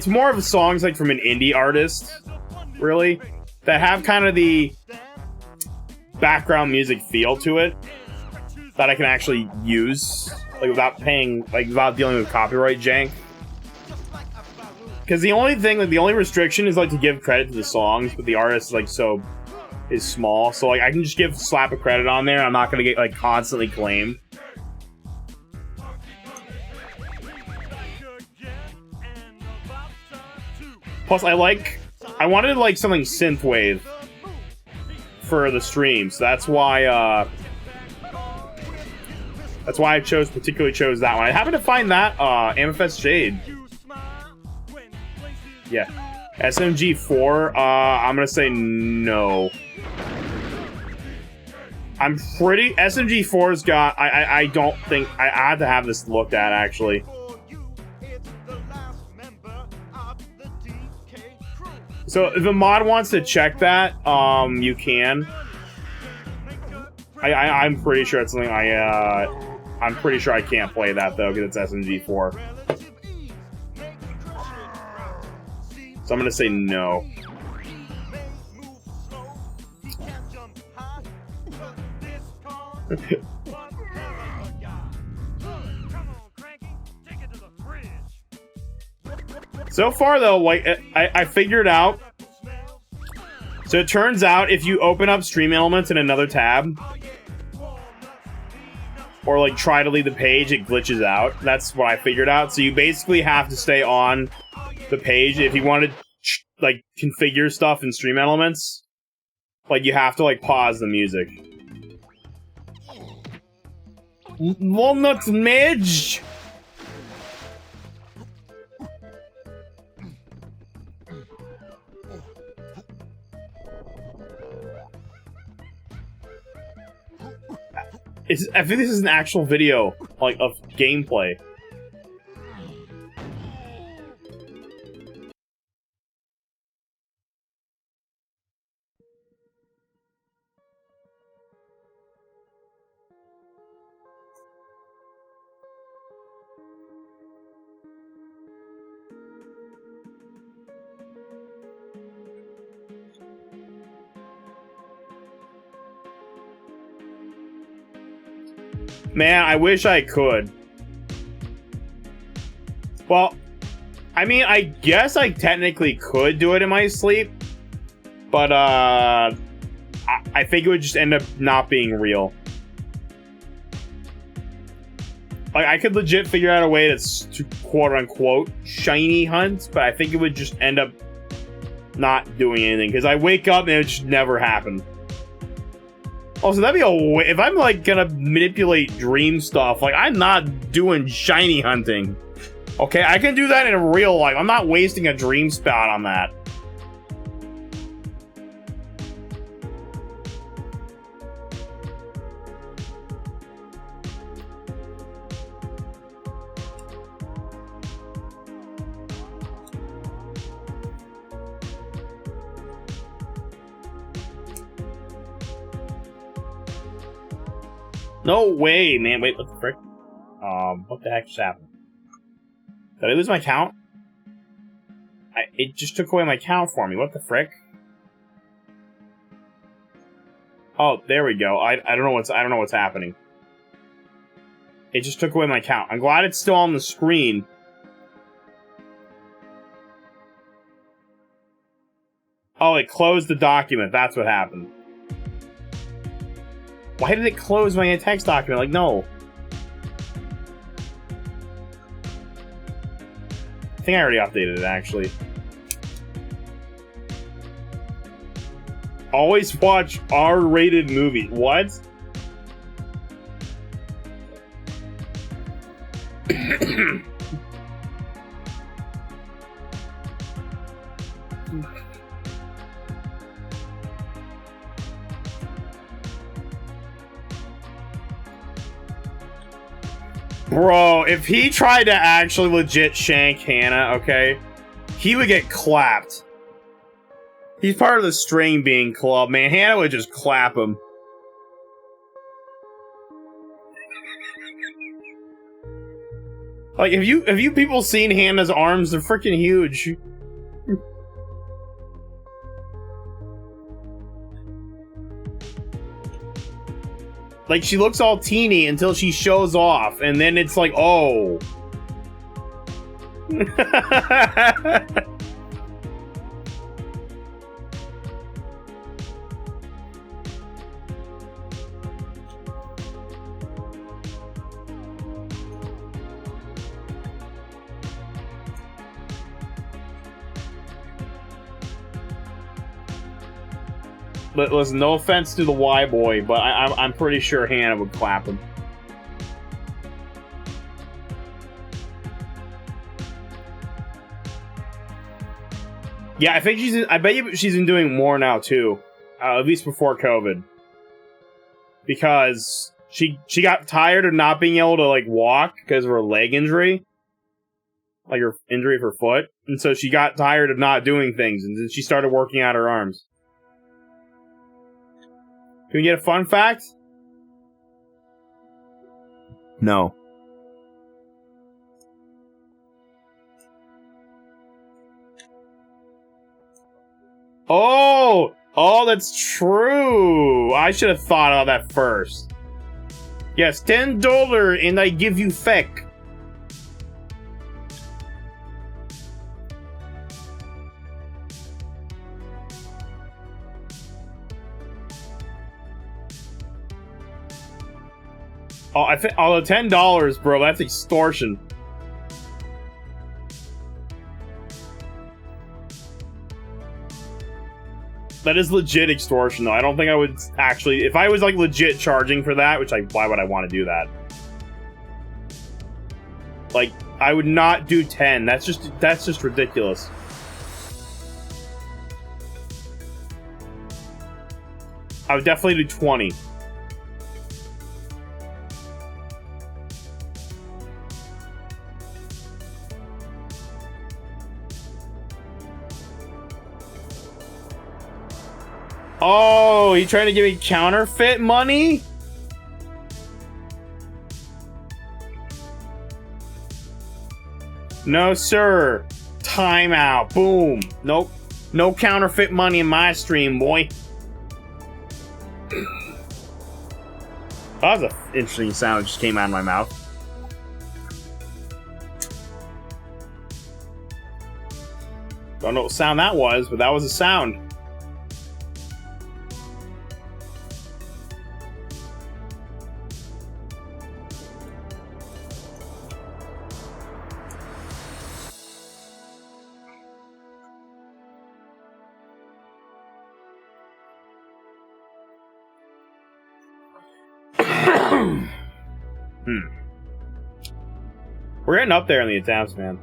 [SPEAKER 1] more of songs like from an indie artist, really, that have kind of the background music feel to it that I can actually use, like without paying, like without dealing with copyright jank. Because the only restriction is like to give credit to the songs, but the artist is small, so like I can just slap a credit on there. I'm not gonna get like constantly claimed. Plus, I wanted like something synthwave for the stream, so that's why I particularly chose that one. I happened to find that Amethyst Shade. Yeah, SMG4. I'm gonna say no. I'm pretty SMG4's got. I don't think I had to have this looked at actually. So if a mod wants to check that, you can. I'm pretty sure it's something I'm pretty sure I can't play that though because it's SMG4. So I'm gonna say no. So far, though, like I figured out. So it turns out if you open up Stream Elements in another tab, or like try to leave the page, it glitches out. That's what I figured out. So you basically have to stay on the page if you want to like configure stuff in Stream Elements. Like you have to like pause the music. Walnut Midge. I think this is an actual video, like, of gameplay. Man, I wish I could. Well, I mean, I guess I technically could do it in my sleep, but I think it would just end up not being real. Like, I could legit figure out a way to quote-unquote shiny hunt, but I think it would just end up not doing anything, because I wake up and it would just never happen. Also, that'd be if I'm, like, gonna manipulate dream stuff, like, I'm not doing shiny hunting. Okay, I can do that in real life. I'm not wasting a dream spout on that. No way, man. Wait, what the frick? What the heck just happened? Did I lose my count? It just took away my count for me. What the frick? Oh, there we go. I don't know what's happening. It just took away my count. I'm glad it's still on the screen. Oh, it closed the document. That's what happened. Why did it close my text document? Like, no. I think I already updated it, actually. Always watch R-rated movies. What? Bro, if he tried to actually legit shank Hannah, okay, he would get clapped. He's part of the string being club, man. Hannah would just clap him. Like, have you people seen Hannah's arms? They're freaking huge. Like, she looks all teeny until she shows off, and then it's like, oh. But listen, no offense to the Y boy, but I'm pretty sure Hannah would clap him. Yeah, I think I bet you she's been doing more now too, at least before COVID, because she got tired of not being able to like walk because of her leg injury, like her injury of her foot, and so she got tired of not doing things, and then she started working out her arms. Can we get a fun fact? No. Oh! Oh, that's true! I should have thought of that first. Yes, $10 and I give you feck. Oh, I think $10, bro. That's extortion. That is legit extortion, though. I don't think I would actually, if I was like legit charging for that, which why would I want to do that? Like, I would not do 10. That's just ridiculous. I would definitely do 20. Oh, you trying to give me counterfeit money? No, sir. Time out. Boom. Nope. No counterfeit money in my stream, boy. That was an interesting sound that just came out of my mouth. Don't know what sound that was, but that was a sound. We're getting up there in the attempts, man.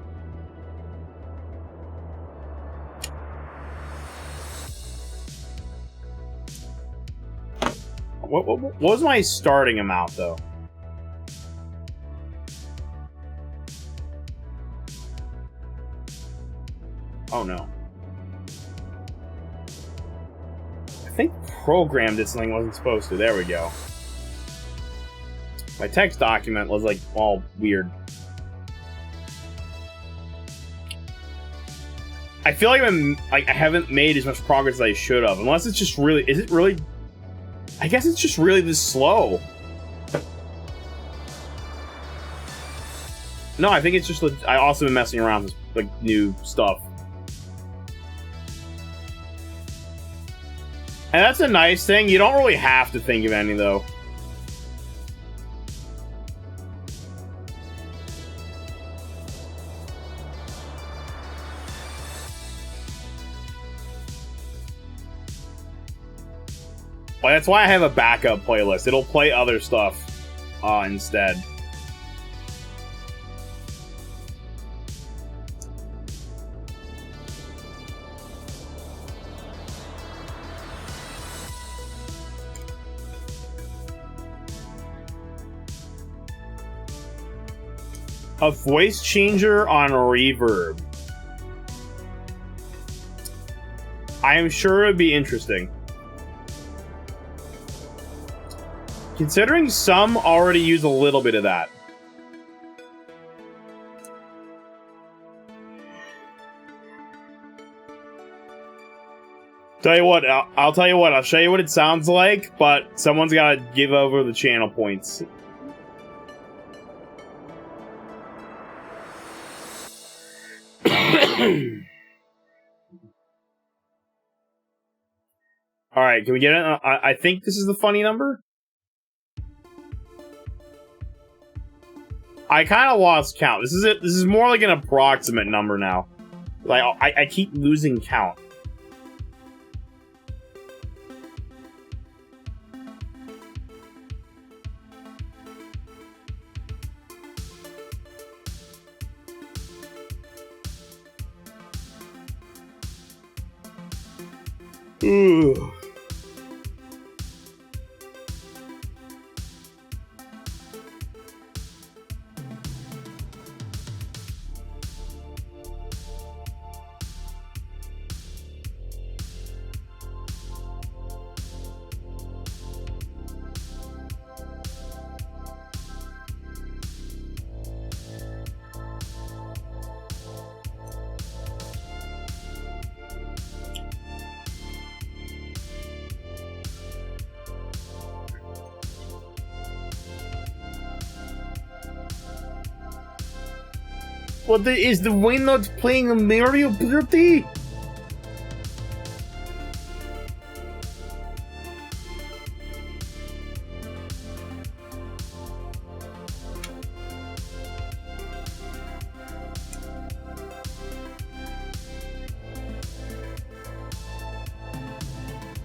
[SPEAKER 1] What was my starting amount, though? Oh, no. I think program did something I wasn't supposed to. There we go. My text document was, like, all weird. I feel like I haven't made as much progress as I should have. Unless it's just really... Is it really... I guess it's just really this slow. No, I think it's just... I also been messing around with, like, new stuff. And that's a nice thing. You don't really have to think of any, though. Well, that's why I have a backup playlist. It'll play other stuff instead. A voice changer on Reverb. I am sure it'd be interesting. Considering some already use a little bit of that. Tell you what, I'll tell you what, I'll show you what it sounds like, but someone's gotta give over the channel points. Alright, can we get it? I think this is the funny number? I kind of lost count. This is it. This is more like an approximate number now. Like, I keep losing count. Ooh. What is the Wayne not playing a Mario Party?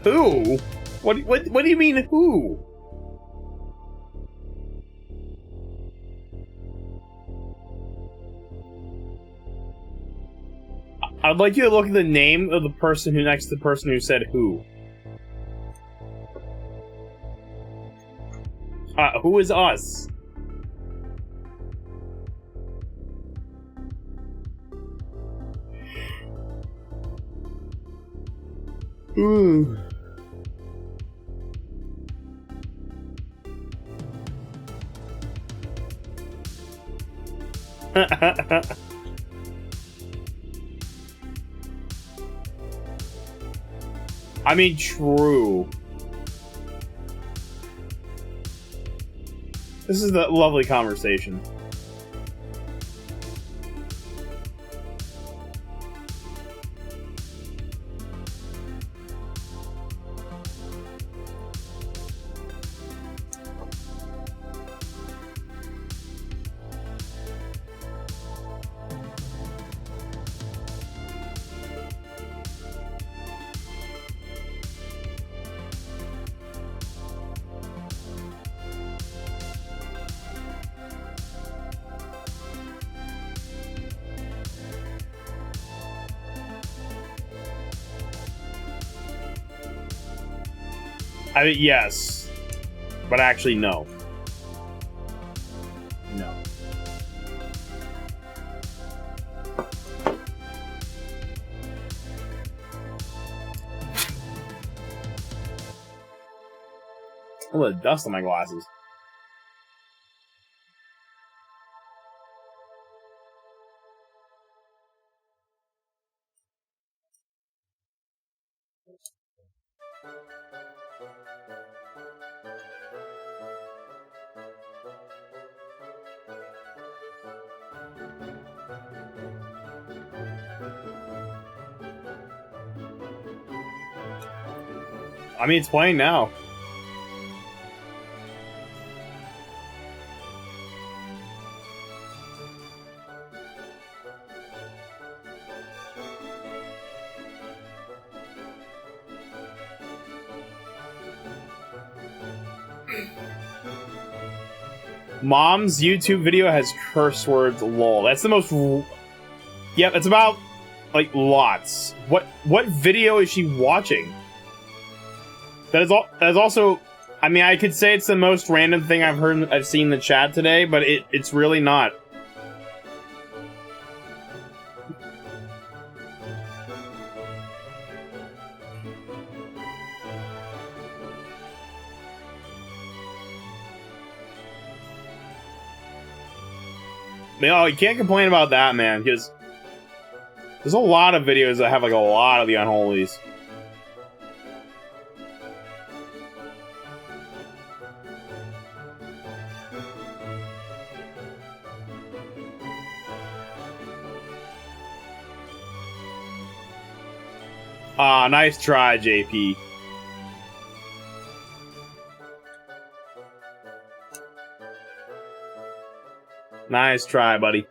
[SPEAKER 1] Who? What do you mean who? I'd like you to look at the name of the person who next to the person who said who. Who is us? Ooh. I mean, true. This is the lovely conversation. I mean, yes. But actually, no. No. A little dust on my glasses. I mean, it's playing now. Mom's YouTube video has curse words, lol. That's the most... Yep, it's about, like, lots. What video is she watching? That is also... I mean, I could say it's the most random thing I've seen in the chat today, but it's really not. No, you can't complain about that, man, because there's a lot of videos that have, like, a lot of the unholies. Ah, nice try, JP. Nice try, buddy.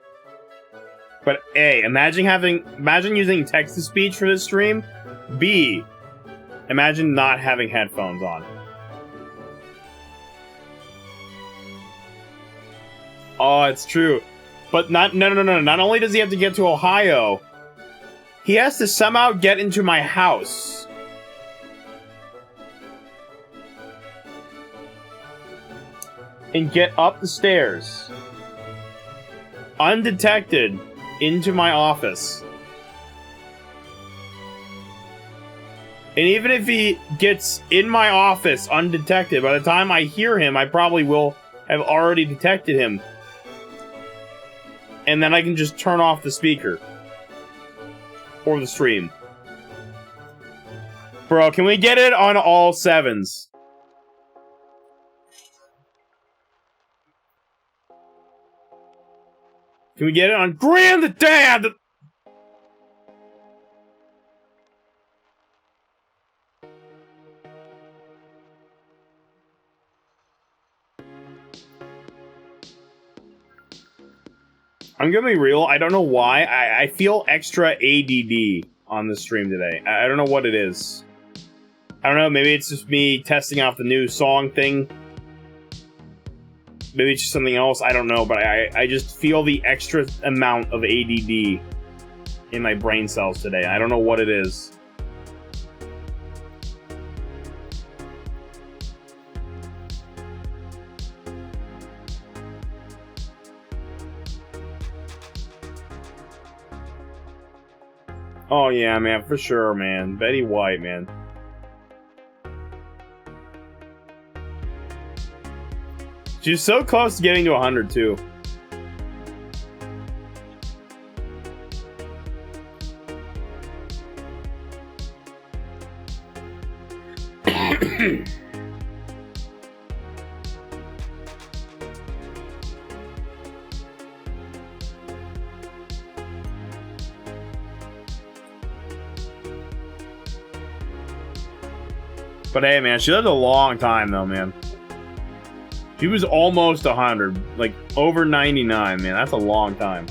[SPEAKER 1] But A, imagine using text-to-speech for this stream. B, imagine not having headphones on. Oh, it's true. But no. Not only does he have to get to Ohio, he has to somehow get into my house. And get up the stairs. Undetected into my office. And even if he gets in my office undetected, by the time I hear him, I probably will have already detected him. And then I can just turn off the speaker. Or the stream. Bro, can we get it on all 7s? Can we get it on Granddad? I'm gonna be real, I don't know why. I feel extra ADD on the stream today. I don't know what it is. I don't know, maybe it's just me testing out the new song thing. Maybe it's just something else, I don't know, but I just feel the extra amount of ADD in my brain cells today. I don't know what it is. Oh yeah, man, for sure, man. Betty White, man. She was so close to getting to 100, too. But hey, man, she lived a long time, though, man. She was almost 100, like over 99, man. That's a long time.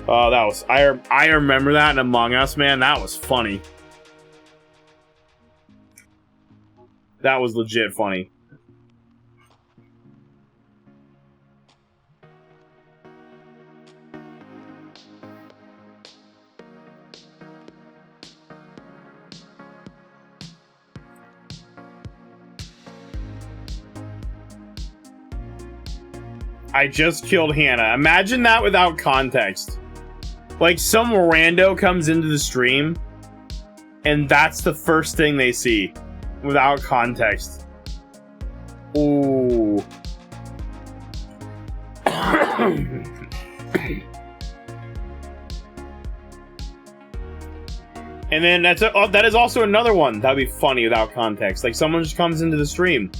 [SPEAKER 1] Oh, that was I remember that in Among Us, man. That was funny. That was legit funny. I just killed Hannah. Imagine that without context. Like, some rando comes into the stream, and that's the first thing they see. Without context. Ooh. And then that is also another one that'd be funny without context. Like, someone just comes into the stream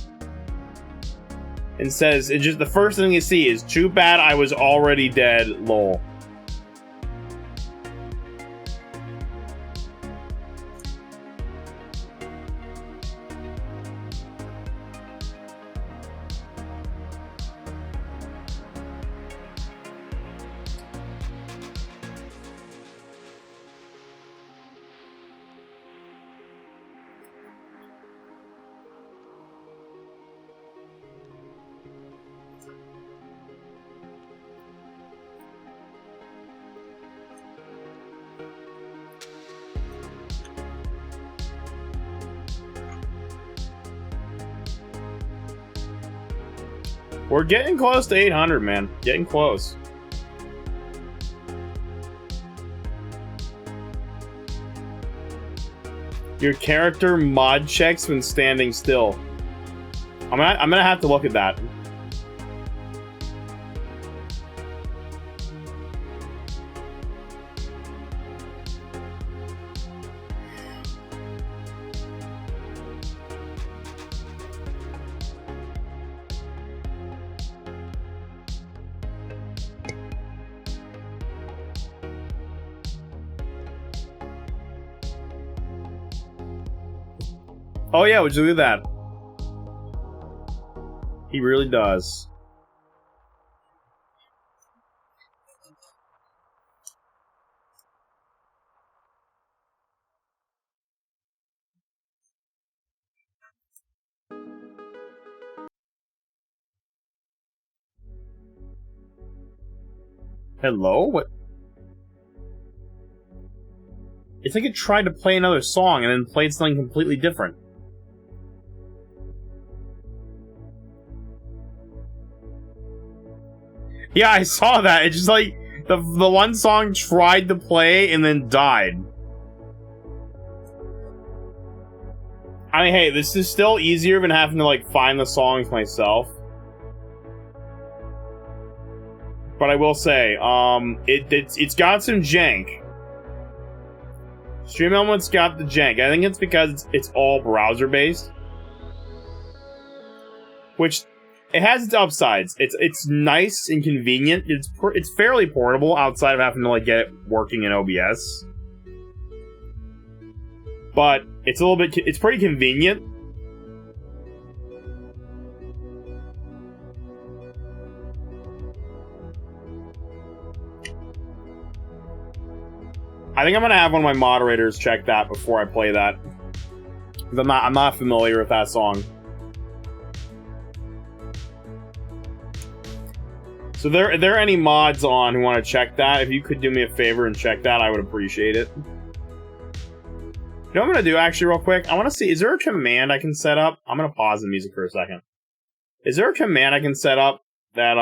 [SPEAKER 1] and says, it's just the first thing you see is, too bad I was already dead, lol. We're getting close to 800, man. Getting close. Your character mod checks when standing still. I'm gonna have to look at that. Oh yeah, would you do that? He really does. Hello? What? It's like it tried to play another song and then played something completely different. Yeah, I saw that. It's just like the one song tried to play and then died. I mean, hey, this is still easier than having to like find the songs myself. But I will say, it's got some jank. Stream Element's got the jank. I think it's because it's all browser based, which it has its upsides. It's nice and convenient. It's fairly portable outside of having to like get it working in OBS. But it's a little bit. It's pretty convenient. I think I'm gonna have one of my moderators check that before I play that. Because I'm not familiar with that song. So are there any mods on who want to check that? If you could do me a favor and check that, I would appreciate it. You know what I'm gonna do actually real quick? I wanna see, is there a command I can set up? I'm gonna pause the music for a second. Is there a command I can set up that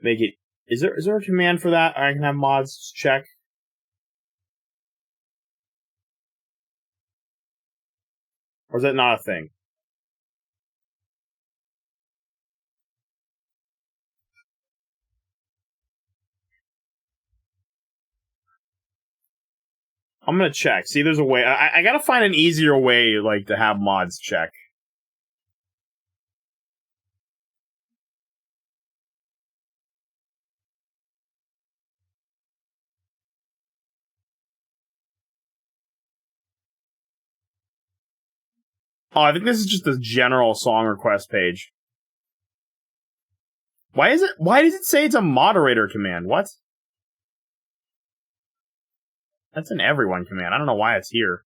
[SPEAKER 1] make it, is there a command for that I can have mods check? Or is that not a thing? I'm gonna check. See, there's a way. I gotta find an easier way, like, to have mods check. Oh, I think this is just the general song request page. Why does it say it's a moderator command? What? That's an everyone command. I don't know why it's here.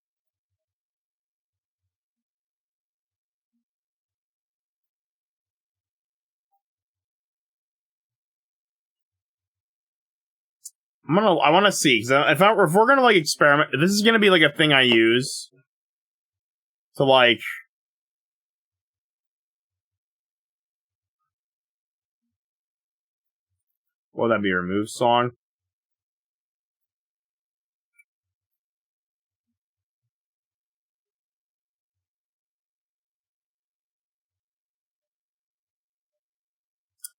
[SPEAKER 1] I want to see, because if we're gonna, like, experiment, this is gonna be, like, a thing I use to, like, what would that be, remove song?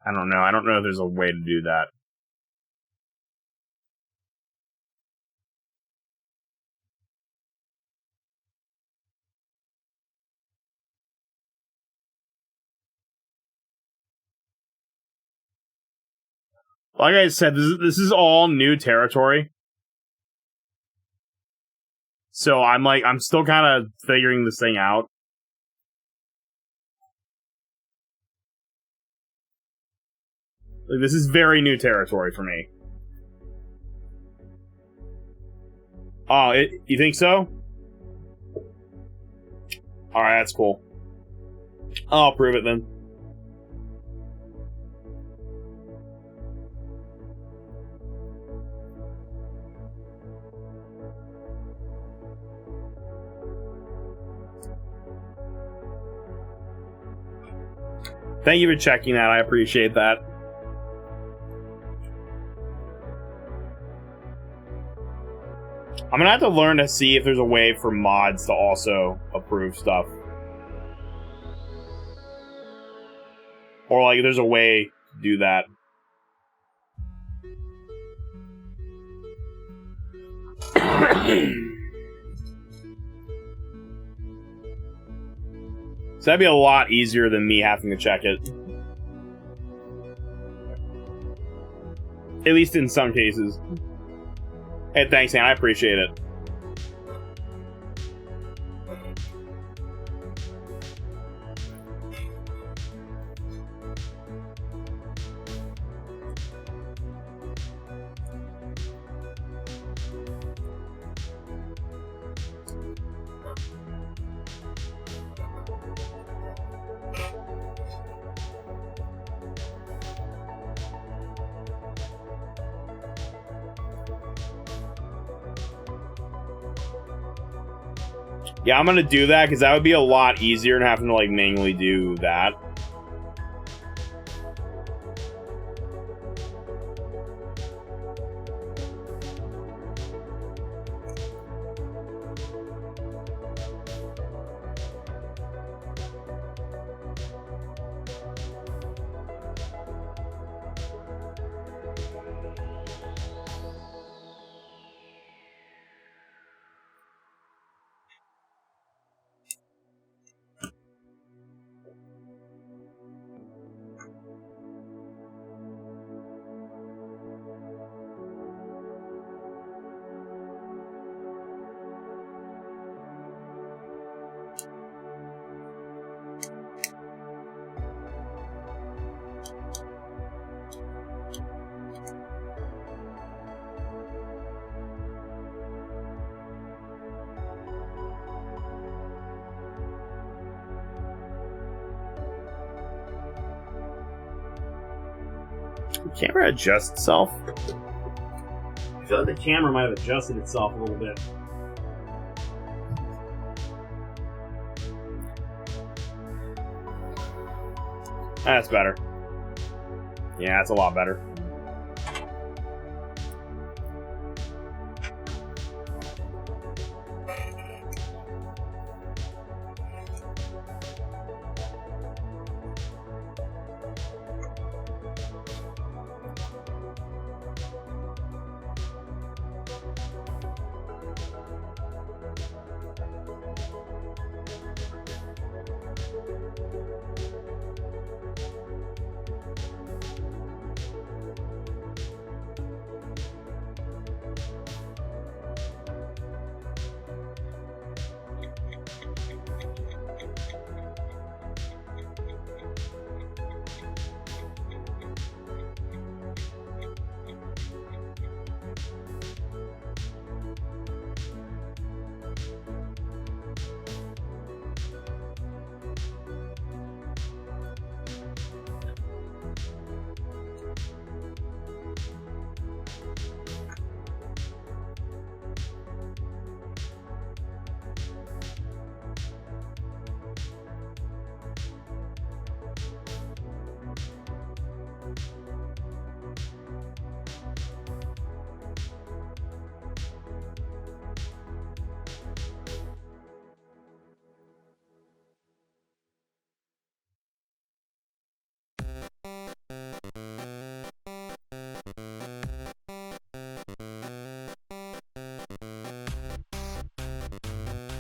[SPEAKER 1] I don't know. I don't know if there's a way to do that. Like I said, this is all new territory. So I'm still kind of figuring this thing out. Like, this is very new territory for me. Oh, you think so? Alright, that's cool. I'll prove it then. Thank you for checking that. I appreciate that. I'm gonna have to learn to see if there's a way for mods to also approve stuff. Or, like, there's a way to do that. So that'd be a lot easier than me having to check it. At least in some cases. Hey, thanks, man. I appreciate it. Yeah, I'm gonna do that because that would be a lot easier than having to like manually do that. The camera adjust itself? I feel like the camera might have adjusted itself a little bit. That's better. Yeah, that's a lot better.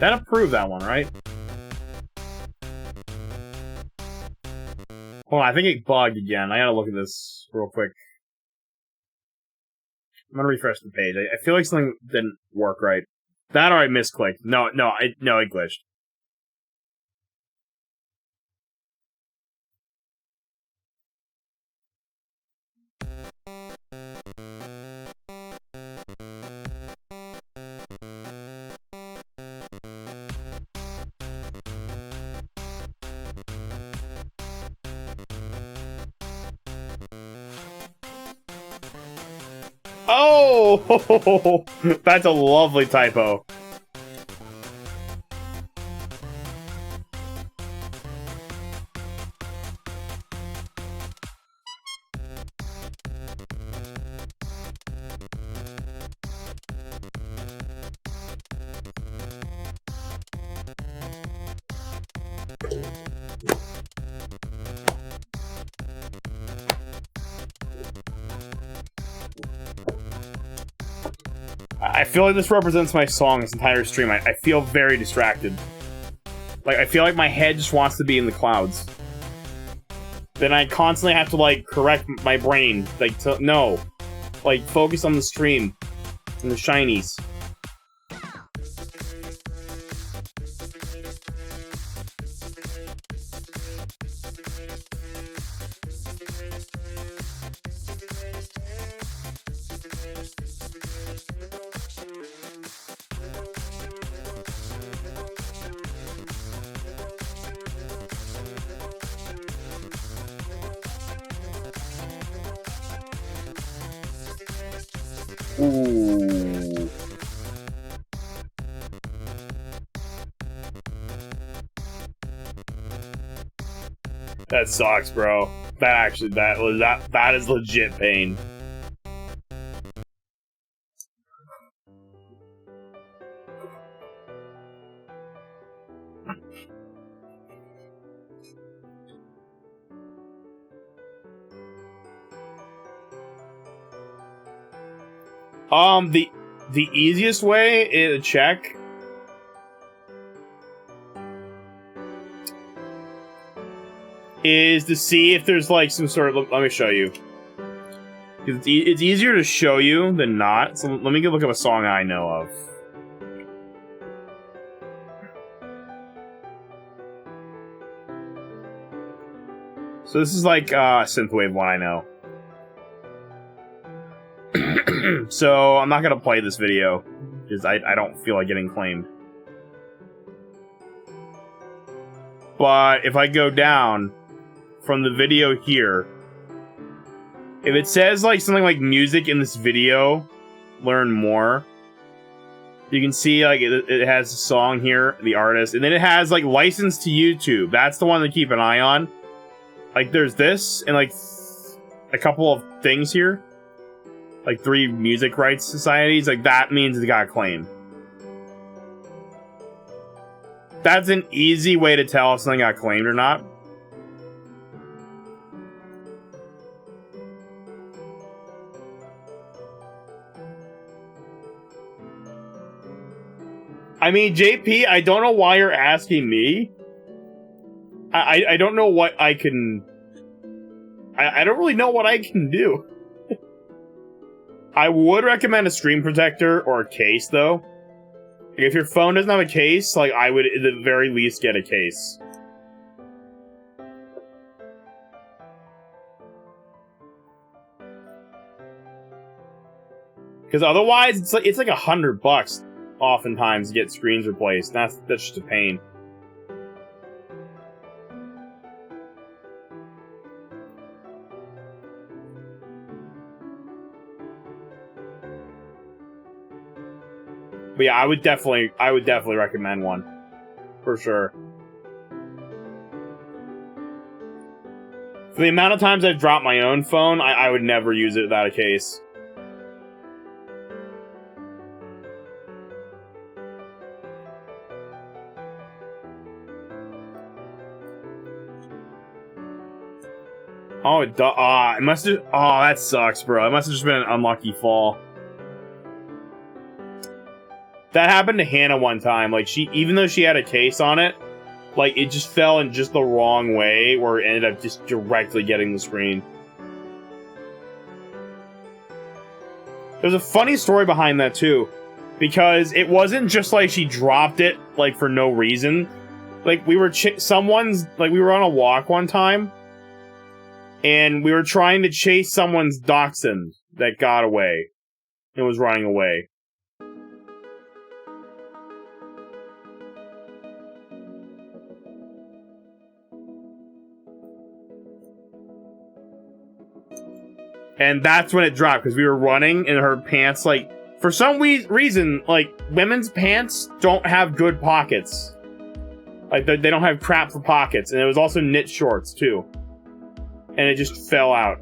[SPEAKER 1] That approved that one, right? Hold on, I think it bugged again. I gotta look at this real quick. I'm gonna refresh the page. I feel like something didn't work right. That or I misclicked. No, it glitched. Oh, that's a lovely typo. I feel like this represents my song this entire stream. I feel very distracted. Like, I feel like my head just wants to be in the clouds. Then I constantly have to, like, correct my brain. Like, no. Like, focus on the stream. And the shinies. Ooh. That sucks, bro. That is legit pain. The easiest way to check is to see if there's like some sort of. Let me show you. It's easier to show you than not. So let me go look up a song I know of. So this is like synthwave one I know. So I'm not gonna play this video because I don't feel like getting claimed. But if I go down from the video here, if it says like something like music in this video, learn more, you can see like it has a song here, the artist, and then it has like license to YouTube. That's the one to keep an eye on. Like there's this and like a couple of things here. Like 3 music rights societies, like that means it got claimed. That's an easy way to tell if something got claimed or not. I mean, JP, I don't know why you're asking me. I don't know what I can... I don't really know what I can do. I would recommend a screen protector or a case, though. Like, if your phone doesn't have a case, like, I would at the very least get a case. Because otherwise, it's like $100 oftentimes to get screens replaced. That's just a pain. But yeah, I would definitely recommend one. For sure. For the amount of times I've dropped my own phone, I would never use it without a case. Oh, it must have... Oh, that sucks, bro. It must have just been an unlucky fall. That happened to Hannah one time. Like, even though she had a case on it, like, it just fell in just the wrong way, where it ended up just directly getting the screen. There's a funny story behind that, too. Because it wasn't just, like, she dropped it, like, for no reason. Like, we were we were on a walk one time, and we were trying to chase someone's dachshund that got away. It was running away. And that's when it dropped, because we were running, and her pants, like... For some reason, like, women's pants don't have good pockets. Like, they don't have crap for pockets. And it was also knit shorts, too. And it just fell out.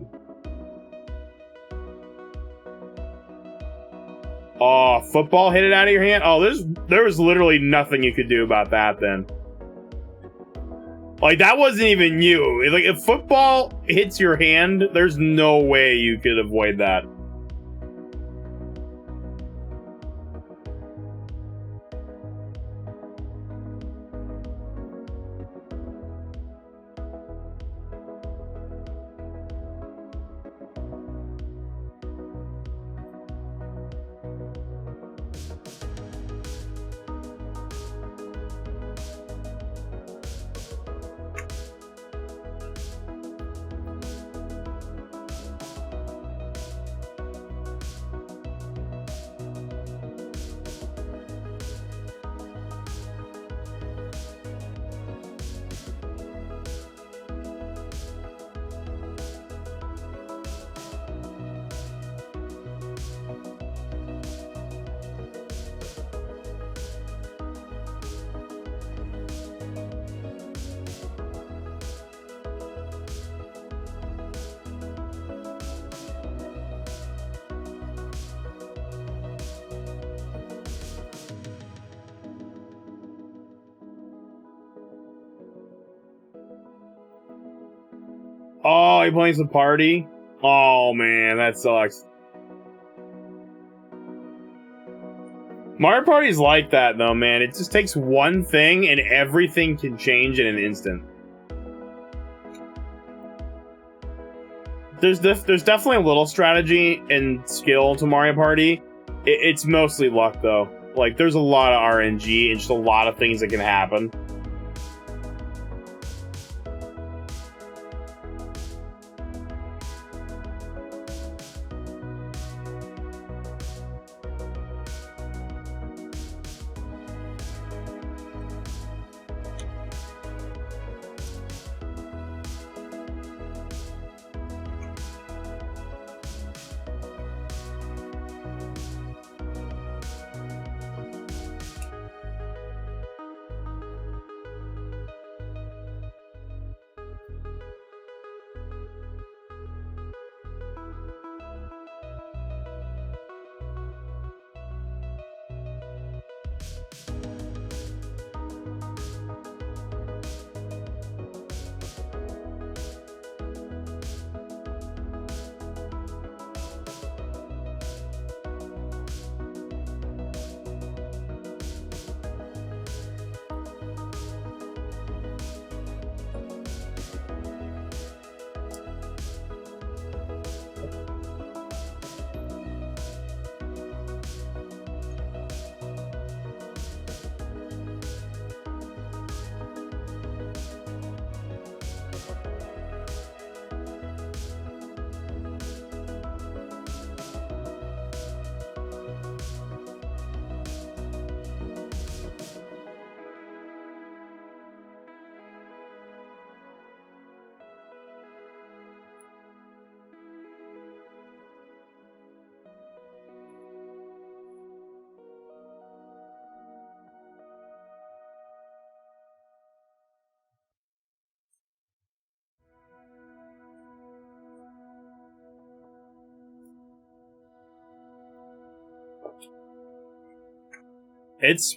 [SPEAKER 1] Oh, football hit it out of your hand? Oh, there was literally nothing you could do about that, then. Like, that wasn't even you. Like, if football hits your hand, there's no way you could avoid that. Oh, he plays the party? Oh, man, that sucks. Mario Party's like that, though, man. It just takes one thing, and everything can change in an instant. There's definitely a little strategy and skill to Mario Party. It's mostly luck, though. Like, there's a lot of RNG and just a lot of things that can happen.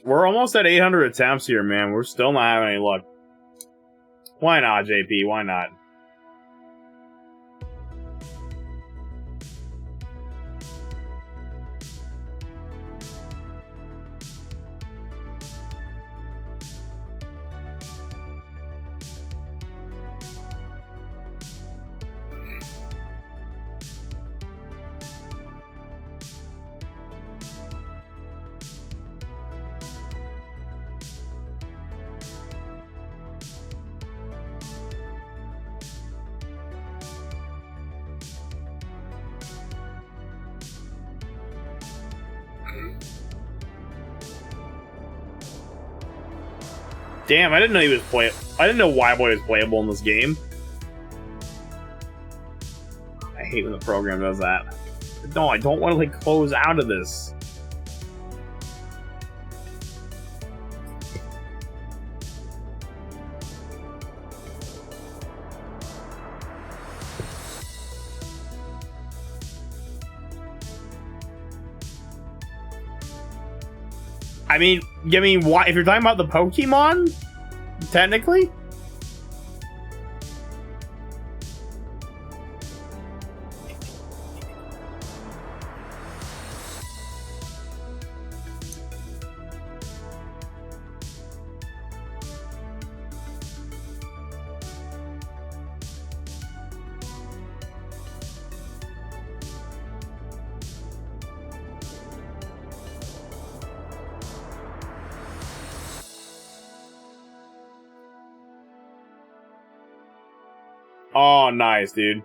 [SPEAKER 1] We're almost at 800 attempts here, man. We're still not having any luck. Why not, JP? Why not? Damn, I didn't know he was I didn't know Y-Boy was playable in this game. I hate when the program does that. No, I don't want to like close out of this. I mean, why? If you're talking about the Pokemon, technically. Oh, nice, dude.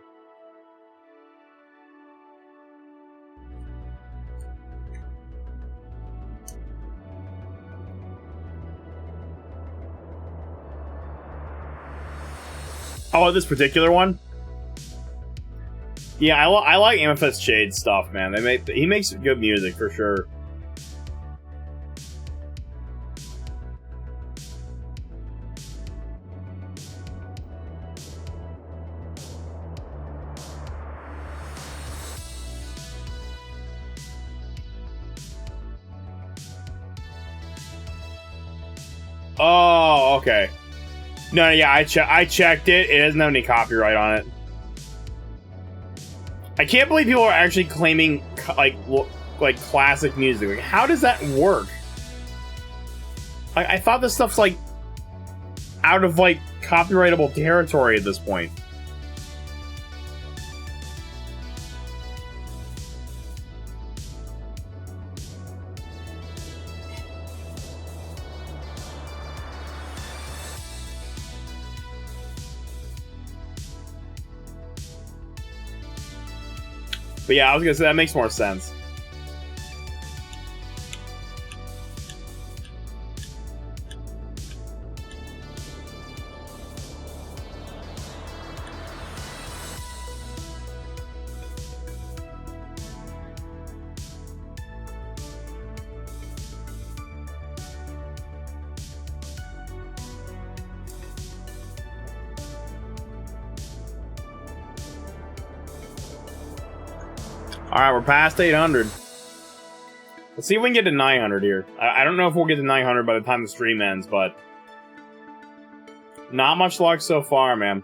[SPEAKER 1] Oh, this particular one? Yeah, I like Amethyst Shade stuff, man. He makes good music for sure. Oh, okay. No, yeah, I checked it. It doesn't have any copyright on it. I can't believe people are actually claiming like classic music. Like, how does that work? I thought this stuff's like out of like copyrightable territory at this point. But yeah, I was gonna say that makes more sense. Alright, we're past 800. Let's see if we can get to 900 here. I don't know if we'll get to 900 by the time the stream ends, but... not much luck so far, man.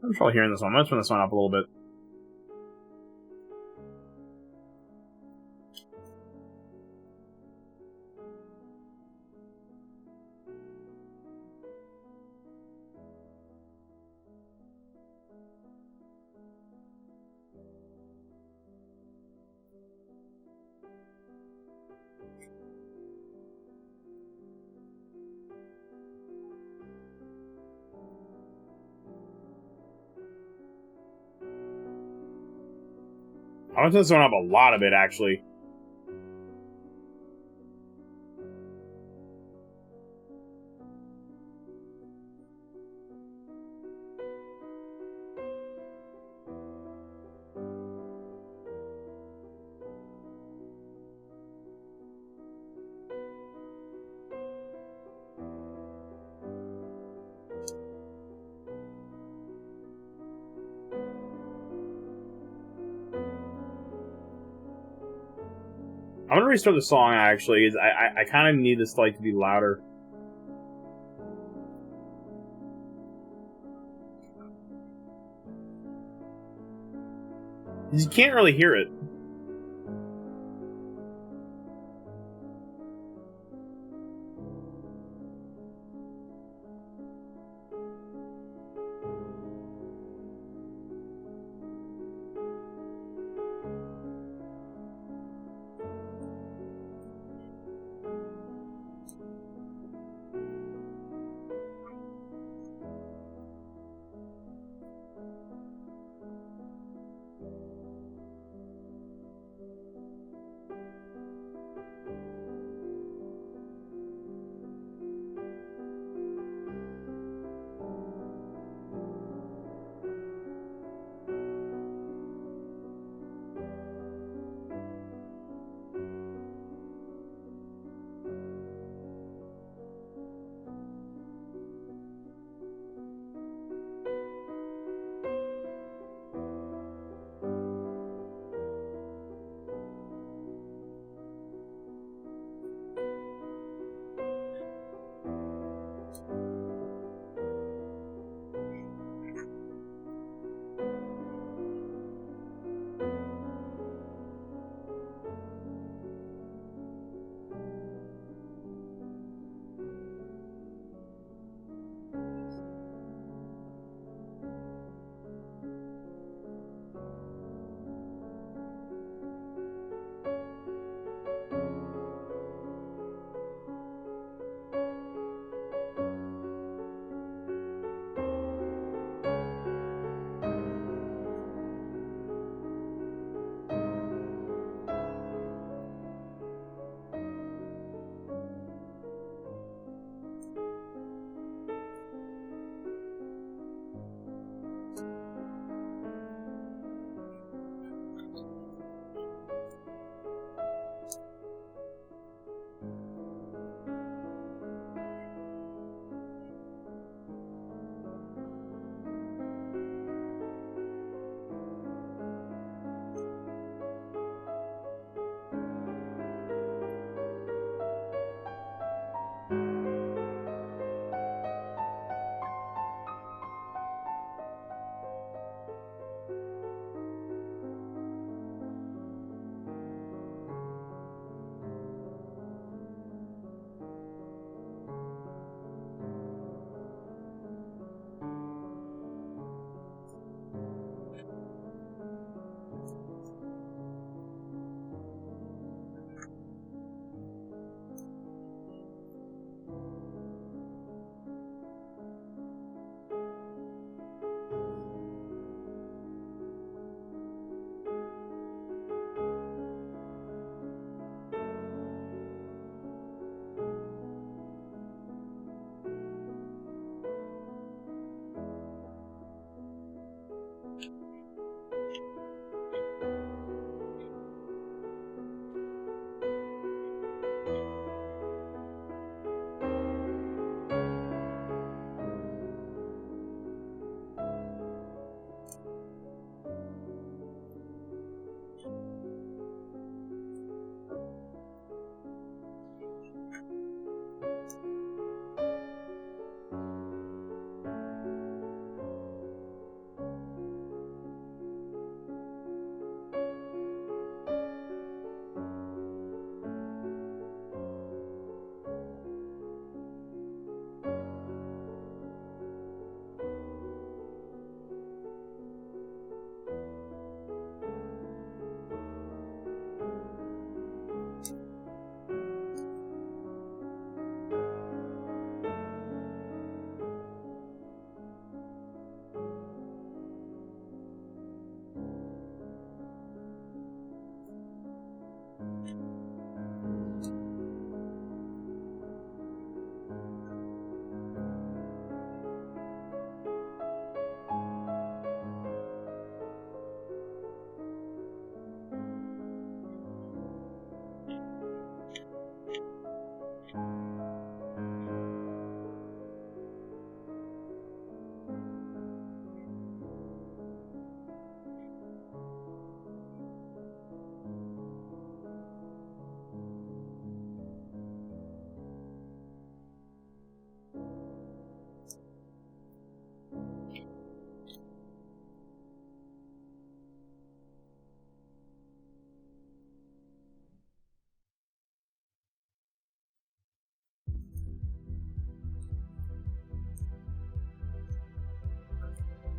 [SPEAKER 1] I'm probably hearing this one. Let's turn this one up a little bit. I want to turn this one up a lot of it, actually. I'm gonna restart the song, actually. I kind of need this like to be louder. You can't really hear it.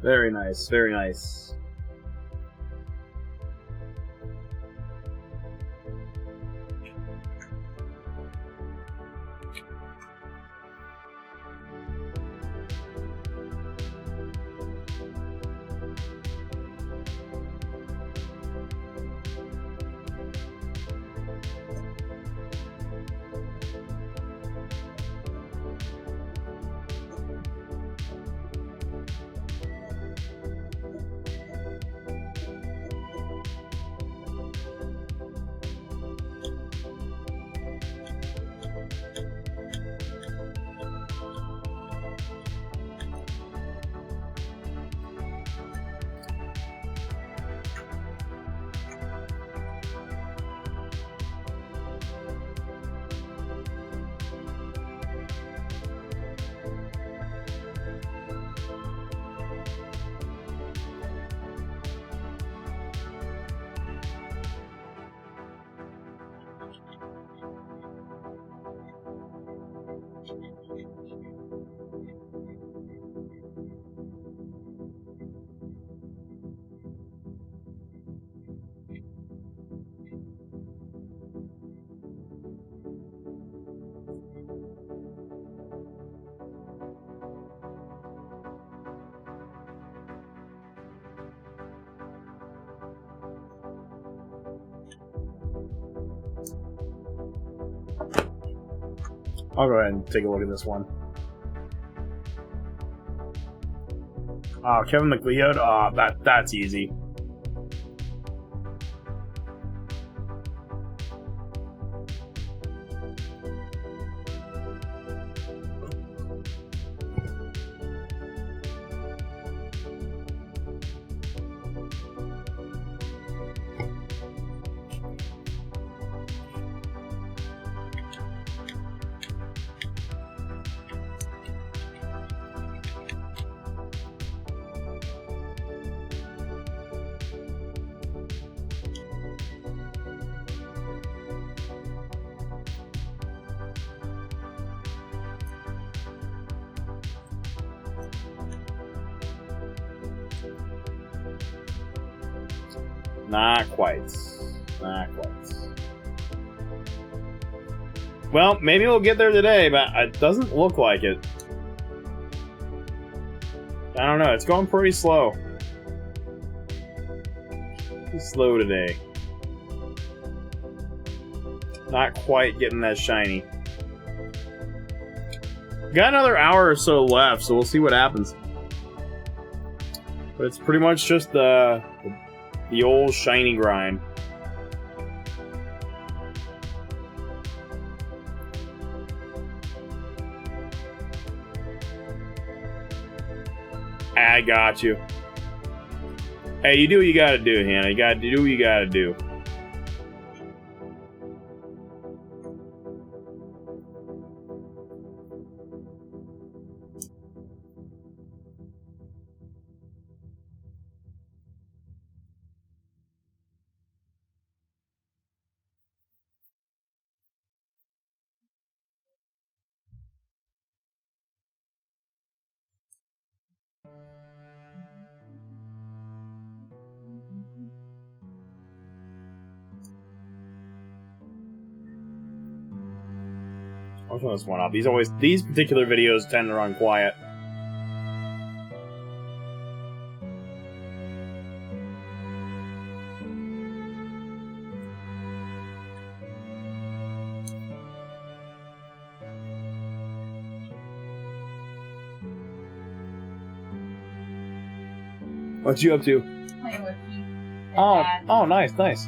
[SPEAKER 1] Very nice, very nice. I'll go ahead and take a look at this one. Oh, Kevin McLeod? Oh, that's easy. Not quite. Not quite. Well, maybe we'll get there today, but it doesn't look like it. I don't know, it's going pretty slow. Pretty slow today. Not quite getting that shiny. Got another hour or so left, so we'll see what happens. But it's pretty much just the old shiny grind. I got you. Hey, you do what you gotta do, Hannah. You gotta do what you gotta do. I'll turn this one off. These particular videos tend to run quiet. What you up to?
[SPEAKER 3] Playing with Keith.
[SPEAKER 1] Oh, nice, nice.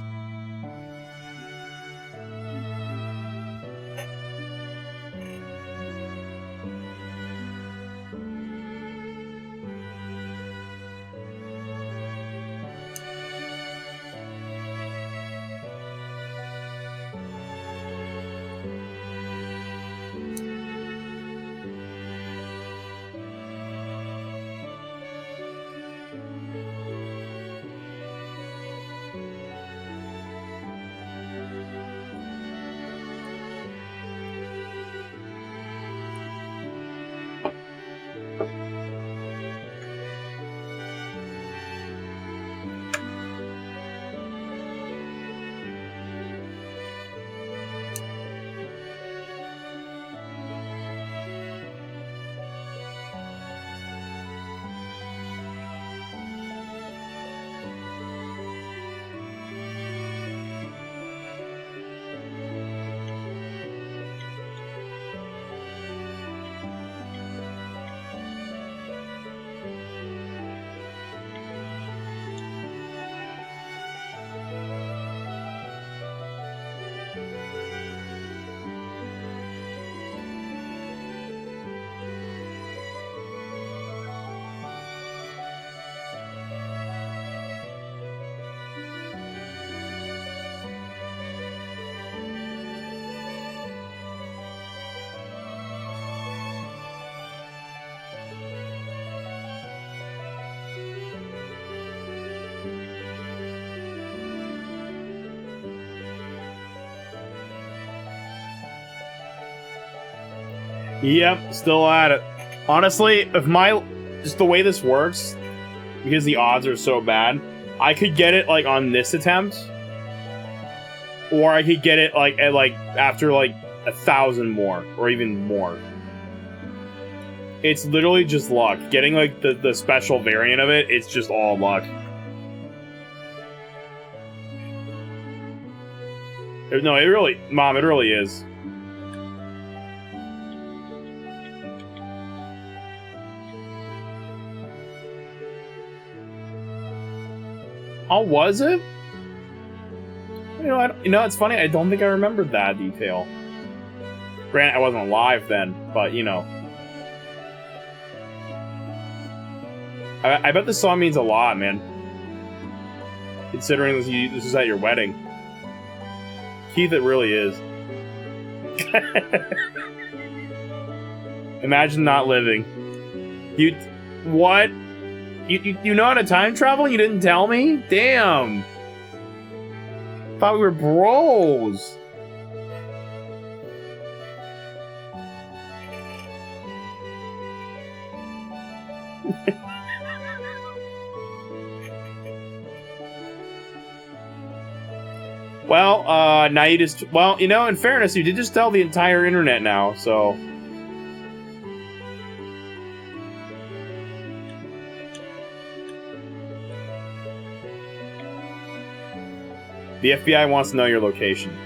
[SPEAKER 1] Yep, still at it. Honestly, if just the way this works, because the odds are so bad, I could get it like on this attempt, or I could get it like after like 1,000 more, or even more. It's literally just luck. Getting like the special variant of it, it's just all luck. No, it really, Mom, it really is. Oh, was it? You know, it's funny. I don't think I remembered that detail. Granted, I wasn't alive then, but you know, I bet this song means a lot, man. Considering this is at your wedding, Keith, it really is. Imagine not living. What? You know how to time travel? You didn't tell me? Damn. Thought we were bros. Well, now you just... Well, you know, in fairness, you did just tell the entire internet now, so... The FBI wants to know your location.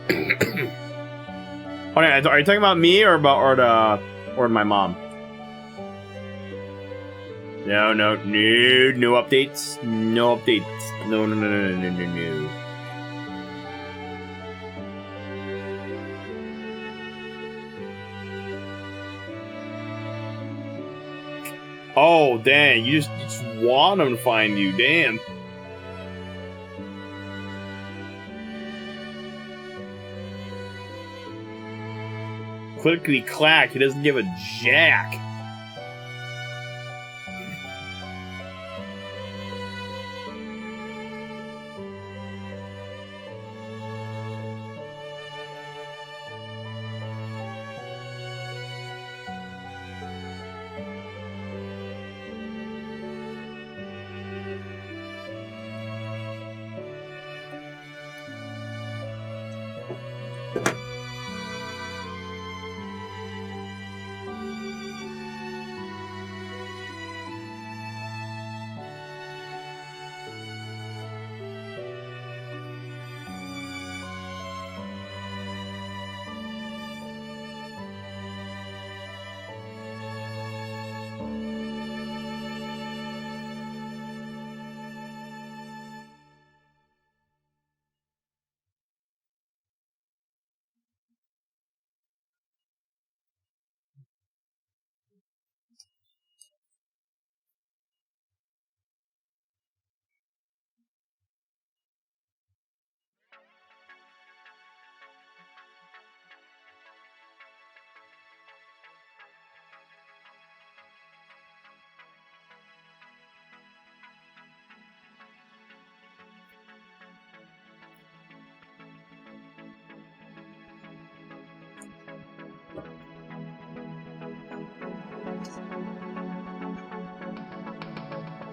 [SPEAKER 1] Okay, are you talking about me or or my mom? No updates. No updates. No. Oh, dang. You just want them to find you. Damn. Clickety clack. He doesn't give a jack.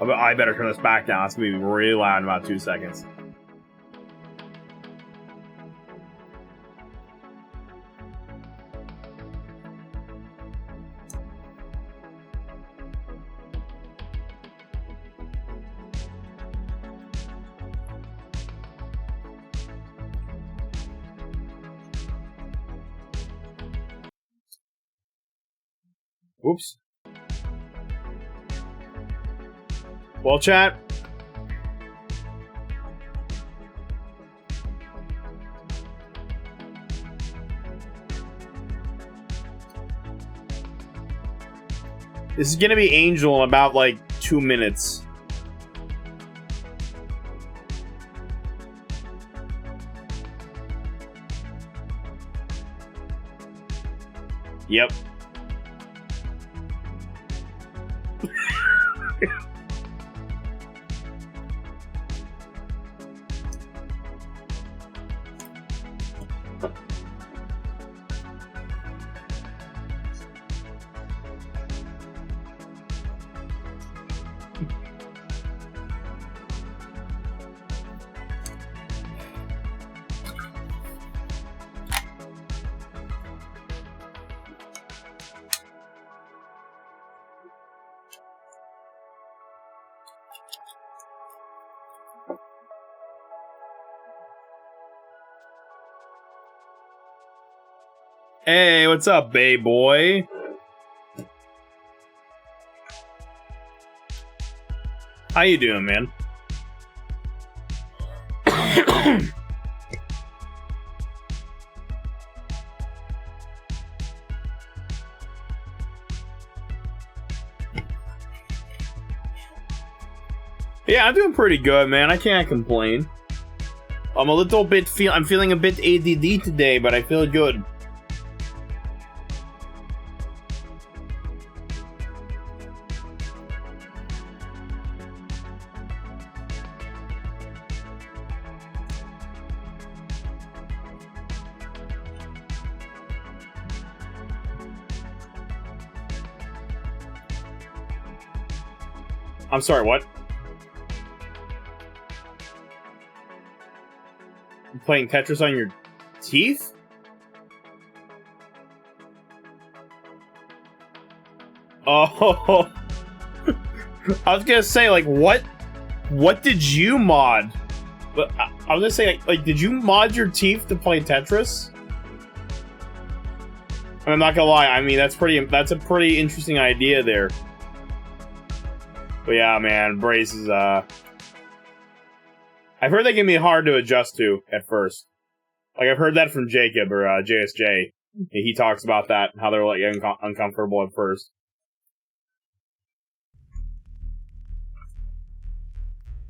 [SPEAKER 1] I better turn this back down. It's gonna be really loud in about 2 seconds. Oops. Well, chat. This is gonna be Angel in about like 2 minutes. Yep. Hey, what's up, bae boy? How you doing, man? Yeah, I'm doing pretty good, man. I can't complain. I'm a little bit I'm feeling a bit ADD today, but I feel good. I'm sorry, what? You playing Tetris on your teeth? Oh, I was gonna say, like, what did you mod? But I was gonna say, like, did you mod your teeth to play Tetris? I'm not gonna lie. I mean, that's a pretty interesting idea there. But yeah, man, braces. I've heard they can be hard to adjust to at first. Like, I've heard that from Jacob or JSJ. He talks about that, how they're like uncomfortable at first.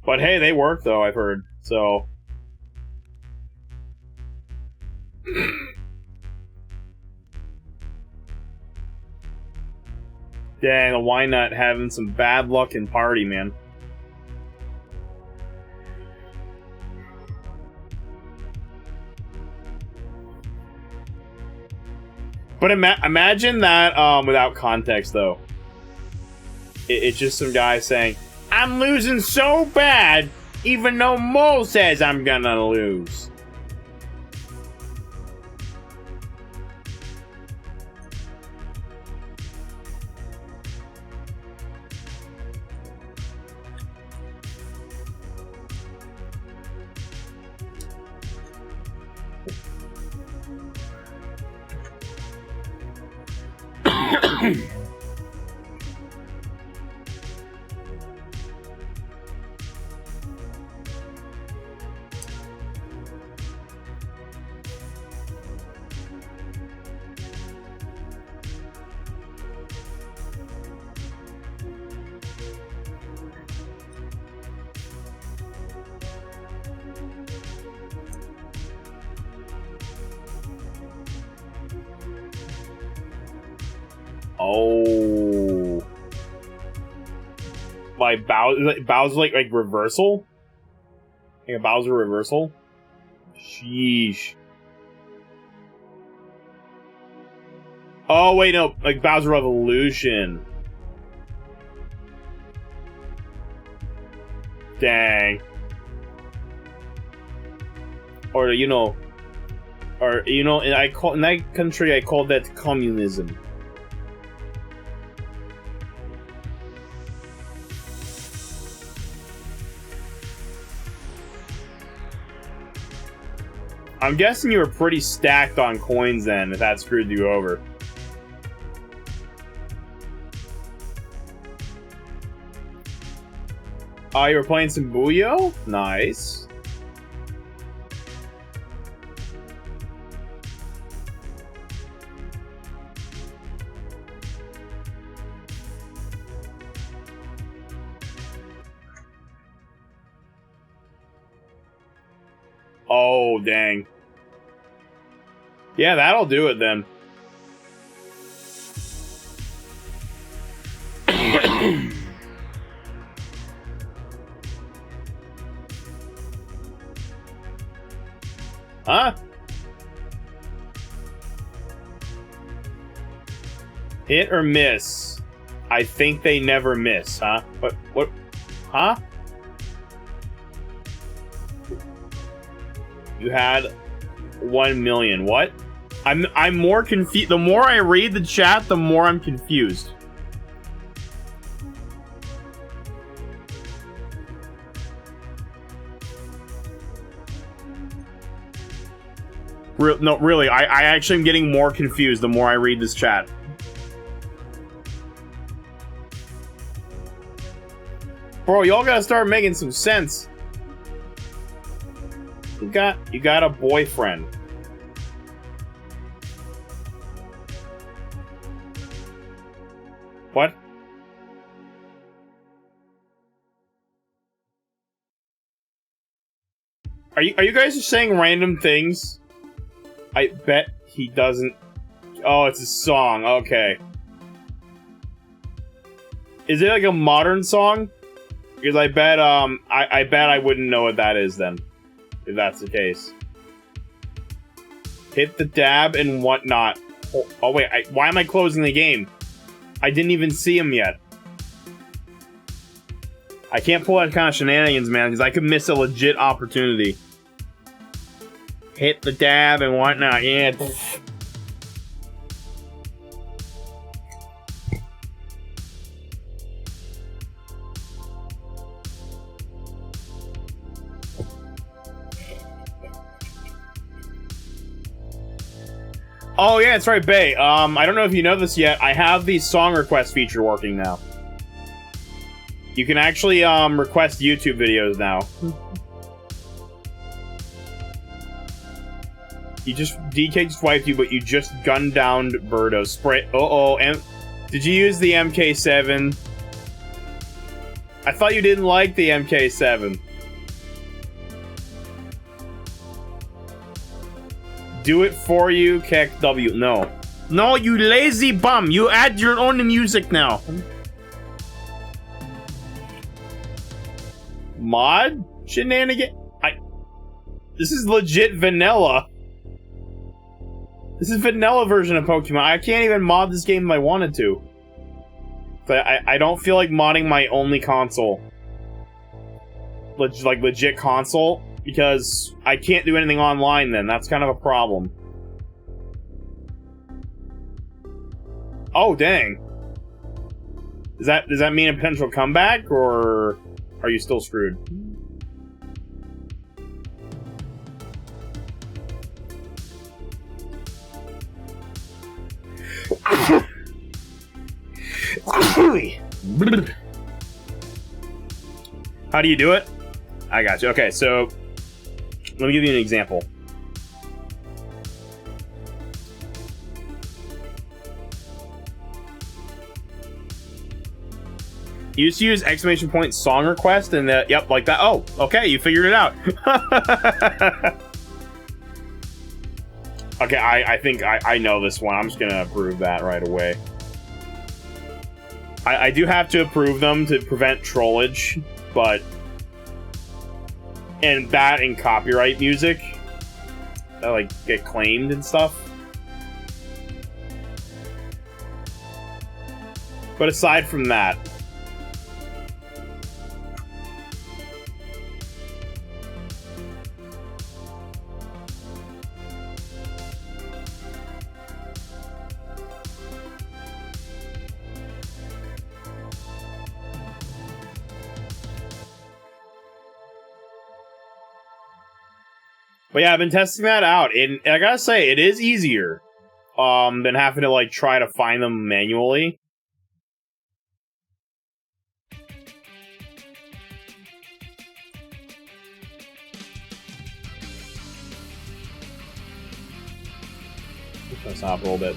[SPEAKER 1] But hey, they work though, I've heard. So dang, why not having some bad luck in party, man? But imagine that without context, though. It's just some guy saying, "I'm losing so bad, even though Mo says I'm gonna lose." Oh, like Bowser like reversal, like a Bowser reversal. Sheesh. Oh wait, no, like Bowser Revolution. Dang. Or in that country I call that communism. I'm guessing you were pretty stacked on coins then, if that screwed you over. Oh, you were playing some Booyo? Nice. Oh, dang. Yeah, that'll do it then. Huh? Hit or miss? I think they never miss, huh? What? Huh? You had 1 million. What? I'm more confused. The more I read the chat, the more I'm confused. No, really, I actually am getting more confused the more I read this chat. Bro, y'all gotta start making some sense. You got a boyfriend. What? Are you guys just saying random things? I bet he doesn't. Oh, it's a song. Okay. Is it like a modern song? Because I bet I bet I wouldn't know what that is then, if that's the case. Hit the dab and whatnot. Oh wait, why am I closing the game? I didn't even see him yet. I can't pull that kind of shenanigans, man, because I could miss a legit opportunity. Hit the dab and whatnot, yeah. Oh yeah, that's right, Bay. I don't know if you know this yet. I have the song request feature working now. You can actually request YouTube videos now. You just DK just wiped you, but you just gunned down Birdo. Spray. Did you use the MK7? I thought you didn't like the MK7. Do it for you, Keck W. No. No, you lazy bum. You add your own music now. Mod? Shenanigan? This is legit vanilla. This is vanilla version of Pokemon. I can't even mod this game if I wanted to. I don't feel like modding my only console. Like, legit console. Because I can't do anything online then. That's kind of a problem. Oh, dang. Does that mean a potential comeback, or are you still screwed? How do you do it? I got you. Okay, so let me give you an example. You just use exclamation point song request and yep, like that. Oh, okay, you figured it out. Okay, I think I know this one. I'm just gonna approve that right away. I do have to approve them to prevent trollage, but... And that and copyright music that, like, get claimed and stuff. But aside from that... But yeah, I've been testing that out, and I gotta say, it is easier than having to, like, try to find them manually. Let's stop a little bit.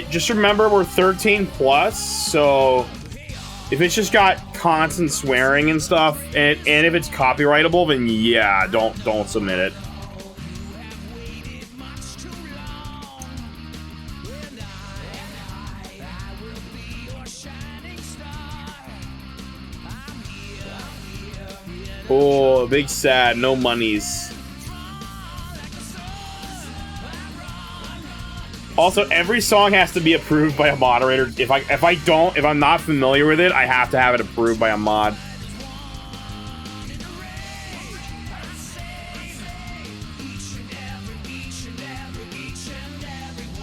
[SPEAKER 1] Just remember we're 13 plus, so if it's just got constant swearing and stuff, and if it's copyrightable, then yeah, don't submit it. Oh, big sad, no monies. Also, every song has to be approved by a moderator. If I'm not familiar with it, I have to have it approved by a mod.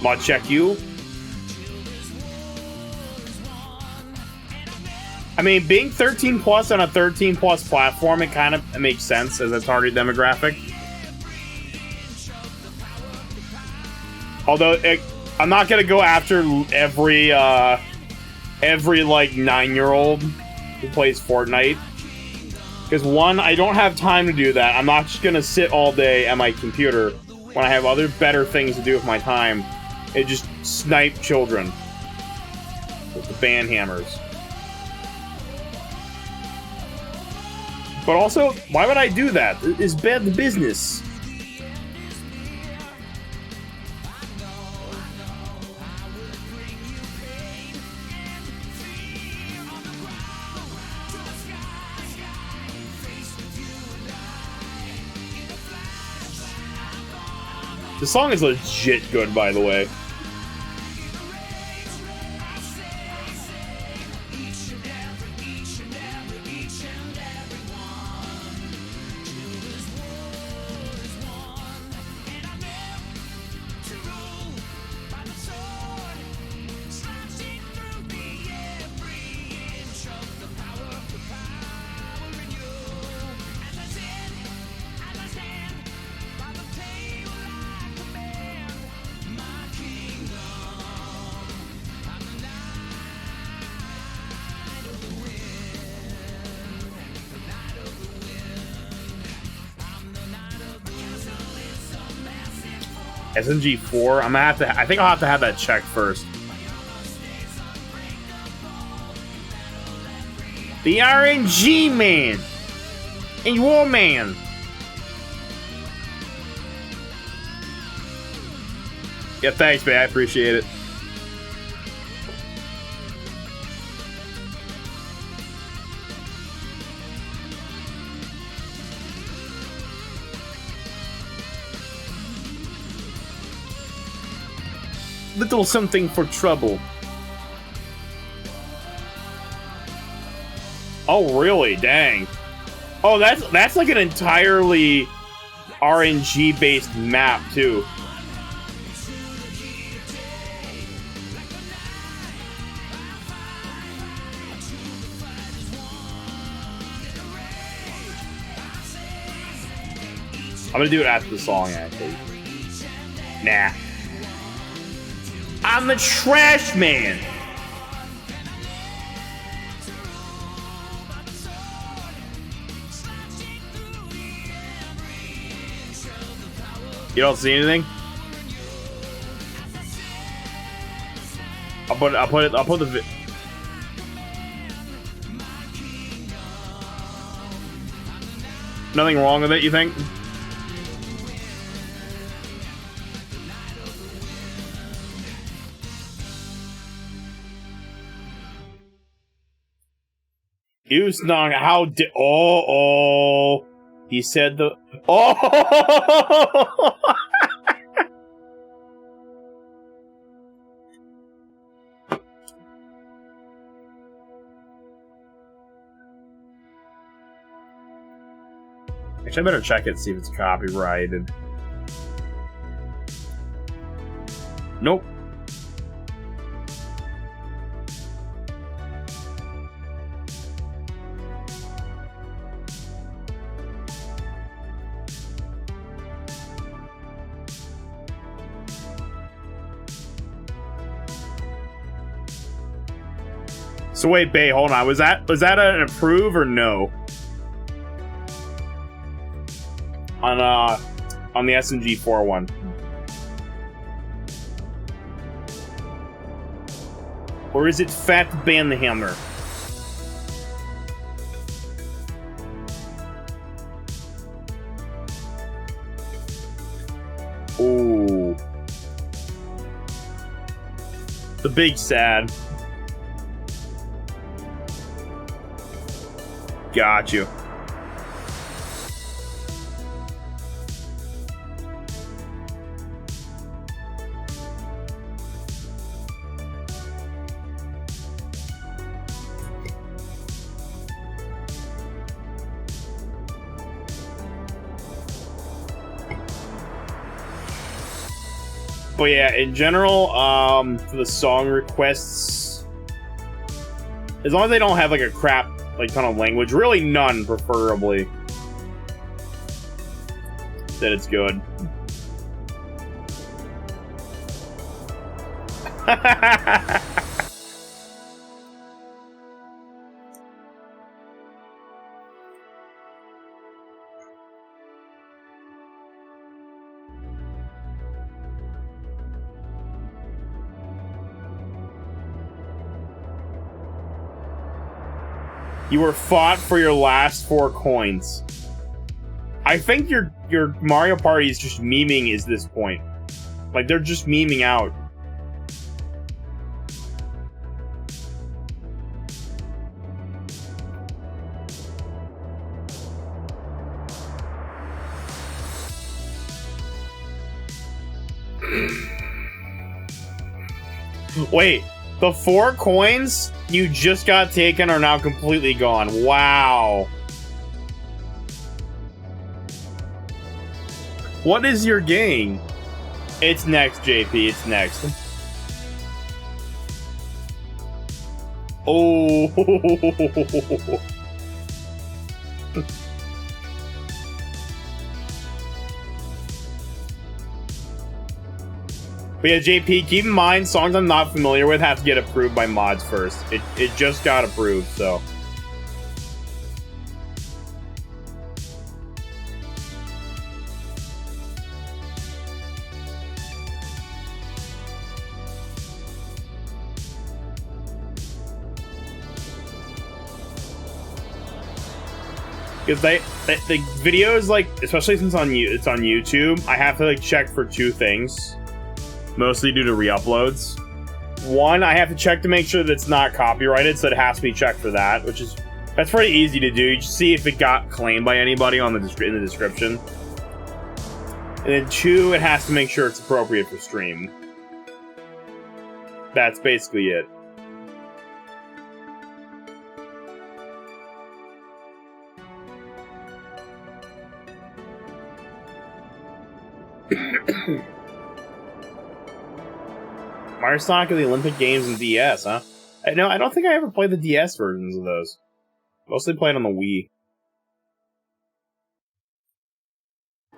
[SPEAKER 1] I'll check you. I mean, being 13 plus on a 13 plus platform, it kind of makes sense as a target demographic. Although, I'm not gonna go after every like 9-year-old who plays Fortnite. Because one, I don't have time to do that. I'm not just gonna sit all day at my computer when I have other better things to do with my time. And just snipe children with the band hammers. But also, why would I do that? It's bad business. The song is legit good, by the way. SNG4? I'm gonna have to. I think I'll have to have that checked first. The RNG man and your man. Yeah, thanks, man. I appreciate it. Little something for trouble. Oh, really? Dang. Oh, that's like an entirely RNG-based map, too. I'm gonna do it after the song, actually. Nah. I'm the trash man. You don't see anything? I'll put the nothing wrong with it, you think? Usnong, how did? Oh, he said the. Oh, actually, I better check it, see if it's copyrighted. Nope. So wait, Bay, hold on. Was that an approve or no? On the SNG4 one. Or is it Fat Banhammer? Ooh. The big sad. Got you. But yeah, in general, for the song requests, as long as they don't have like a crap like ton of language, really none, preferably, then it's good. You were fought for your last 4 coins. I think your Mario Party is just memeing at this point. Like, they're just memeing out. Wait, the 4 coins you just got taken are now completely gone. Wow. What is your game? It's next, JP. It's next. Oh. But yeah, JP, keep in mind, songs I'm not familiar with have to get approved by mods first. It just got approved, so. Because the videos, like, especially since it's on YouTube, I have to like check for 2 things. Mostly due to re-uploads. 1, I have to check to make sure that it's not copyrighted, so it has to be checked for that, that's pretty easy to do. You just see if it got claimed by anybody in the description. And then 2, it has to make sure it's appropriate for stream. That's basically it. Mario Sonic of the Olympic Games and DS, huh? No, I don't think I ever played the DS versions of those. Mostly played on the Wii.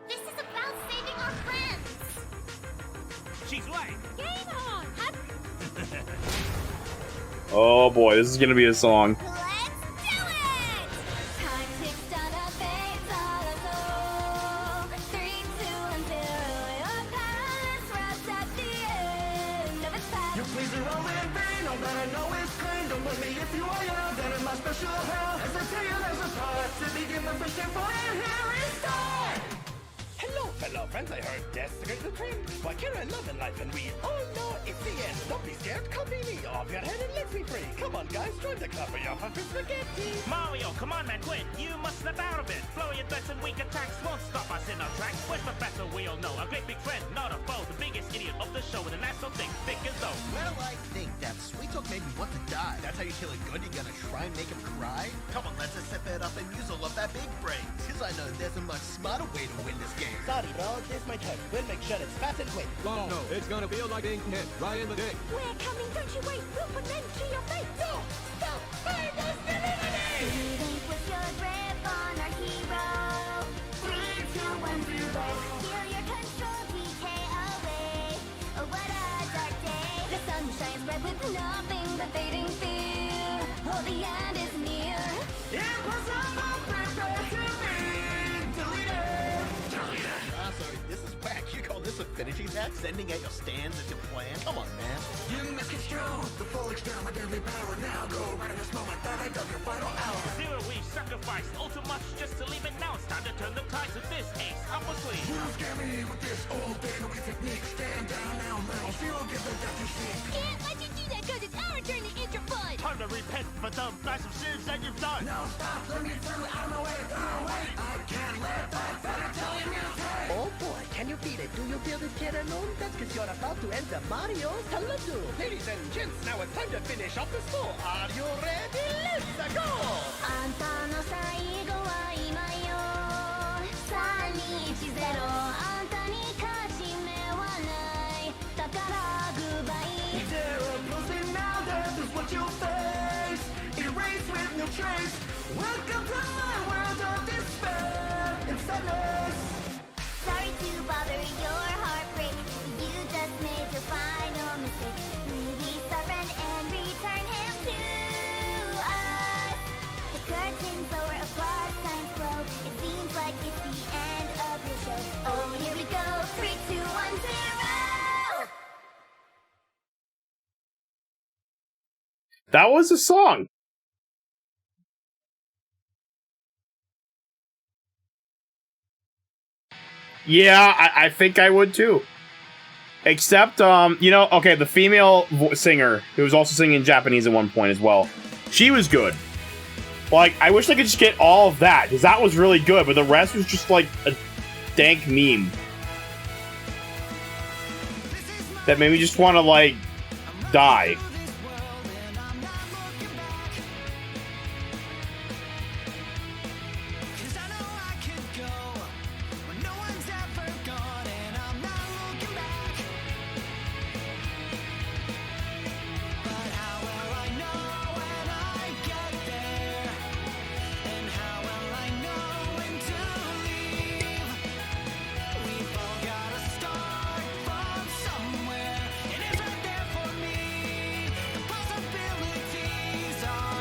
[SPEAKER 3] This is about saving our friends.
[SPEAKER 2] She's right.
[SPEAKER 3] Game on.
[SPEAKER 1] Oh boy, this is gonna be a song.
[SPEAKER 3] Let's do it. Time ticks down a face all alone. 3, 2, and 0. Your palace runs at the end of its path.
[SPEAKER 4] You please are all in vain, all that I know is pain. Don't believe me if you are young, then in my special hell. As I tell you, there's a part to begin the fishing for, and here is start.
[SPEAKER 5] Hello, fellow friends, I heard death's the greatest trend. Why can't I love in life and we all know it's the end. Don't be scared, copy me, off your head and let's be free. Come on, guys, join the club for your hungry spaghetti.
[SPEAKER 6] Mario, come on, man, quit. You must snap out of it. Flurry of threats and weak attacks won't stop us in our tracks. Where's Professor? We all know. A great big friend, not a foe. The biggest idiot of the show with an ass so thick as though.
[SPEAKER 7] Well, I think that sweet talk made me want to die. That's how you kill a good, you gotta try and make him cry? Come on, let's just step it up and use all of that big brain. Cause I know there's a much smarter way to win this game.
[SPEAKER 5] Sorry, bro, this might hurt. We'll make sure it's fast and quick.
[SPEAKER 4] Oh, no, it's gonna feel like being hit right in the dick.
[SPEAKER 3] We're coming, don't you wait. We'll put an end to your fate. Stop! Find us divinity! Relinquish your grip on our hero. 3, 2, 1, 0. Feel your control PK away. Oh, what a dark day. The sun shines bright with nothing but fading fear. Oh, the end is near.
[SPEAKER 4] Impossible, prepare to be deleted.
[SPEAKER 7] Sorry, this is whack. You call this affinity attack? Sending out your stands as your plan? Come on, man.
[SPEAKER 4] You misconstrue the full extent of my deadly power. Now go right in this moment that I dug your final hour.
[SPEAKER 6] Zero, we've sacrificed all too much just to leave it now. It's time to turn the tides with this ace up our sleeve.
[SPEAKER 4] You scare me with this old baby technique. Stand down now, metal. Zero, get the death you seek.
[SPEAKER 3] Can't let you do that cause it's our turn to injure fun.
[SPEAKER 6] Time to repent for the massive sins that you've done.
[SPEAKER 4] Now stop, let me through, out of my way, I can't let that better tell you mutate.
[SPEAKER 5] Oh boy, can you beat it? Do you feel this get alone? That's cause you're about to enter Mario's Talado. Ladies and gents, now it's time to finish off the score. Are you ready? Let's go!
[SPEAKER 3] あんたの最後は今よ。3、2、1、0。あんたに勝ち目はない。戦
[SPEAKER 4] your face, erase with no trace. Welcome to my world of despair and sadness.
[SPEAKER 3] Sorry to bother your heartbreak. You just made your final mistake. Release our friend and return him to us. The curtains lower, applause signs flow. It seems like it's the end of your show. Oh, here we go. 3, 2, 1, 0.
[SPEAKER 1] That was a song. Yeah, I think I would too. Except, you know, okay, the female singer, who was also singing in Japanese at one point as well, she was good. Like, I wish I could just get all of that, because that was really good, but the rest was just like a dank meme. That made me just want to, like, die.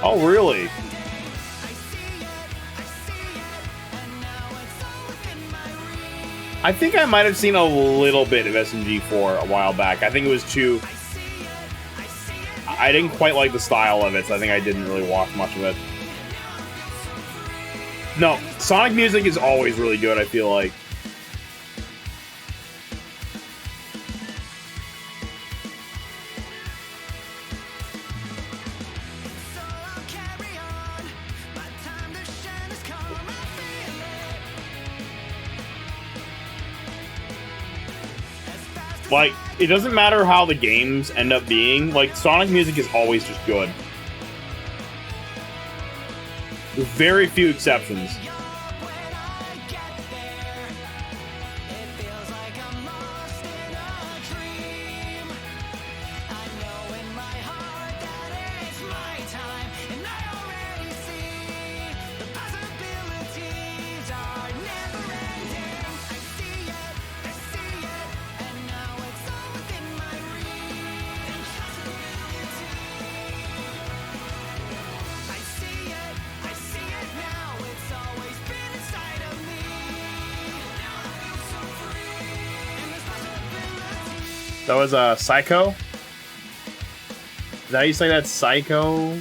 [SPEAKER 1] Oh, really? I think I might have seen a little bit of SMG4 a while back. I think it was too... I didn't quite like the style of it, so I think I didn't really watch much of it. No, Sonic music is always really good, I feel like. Like, it doesn't matter how the games end up being, like, Sonic music is always just good. With very few exceptions. That was Psycho? Is that how you say that? Psycho?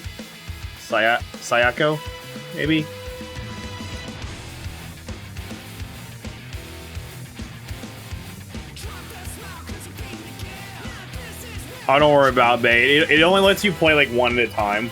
[SPEAKER 1] Sayako? Maybe? Oh, don't worry about it, babe. It only lets you play like one at a time.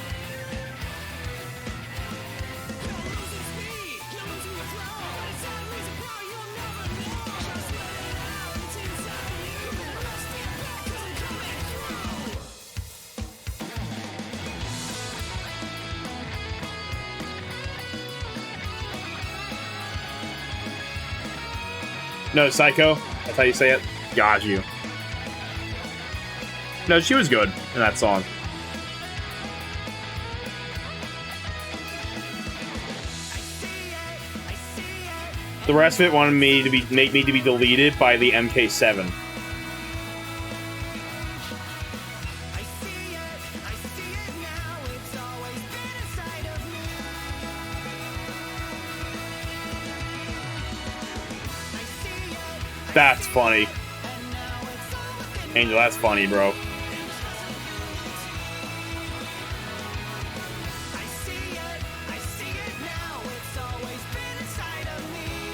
[SPEAKER 1] No, Psycho. That's how you say it. Got you. No, she was good in that song. The rest of it wanted me to make me to be deleted by the MK7. That's funny. Angel, that's funny, bro.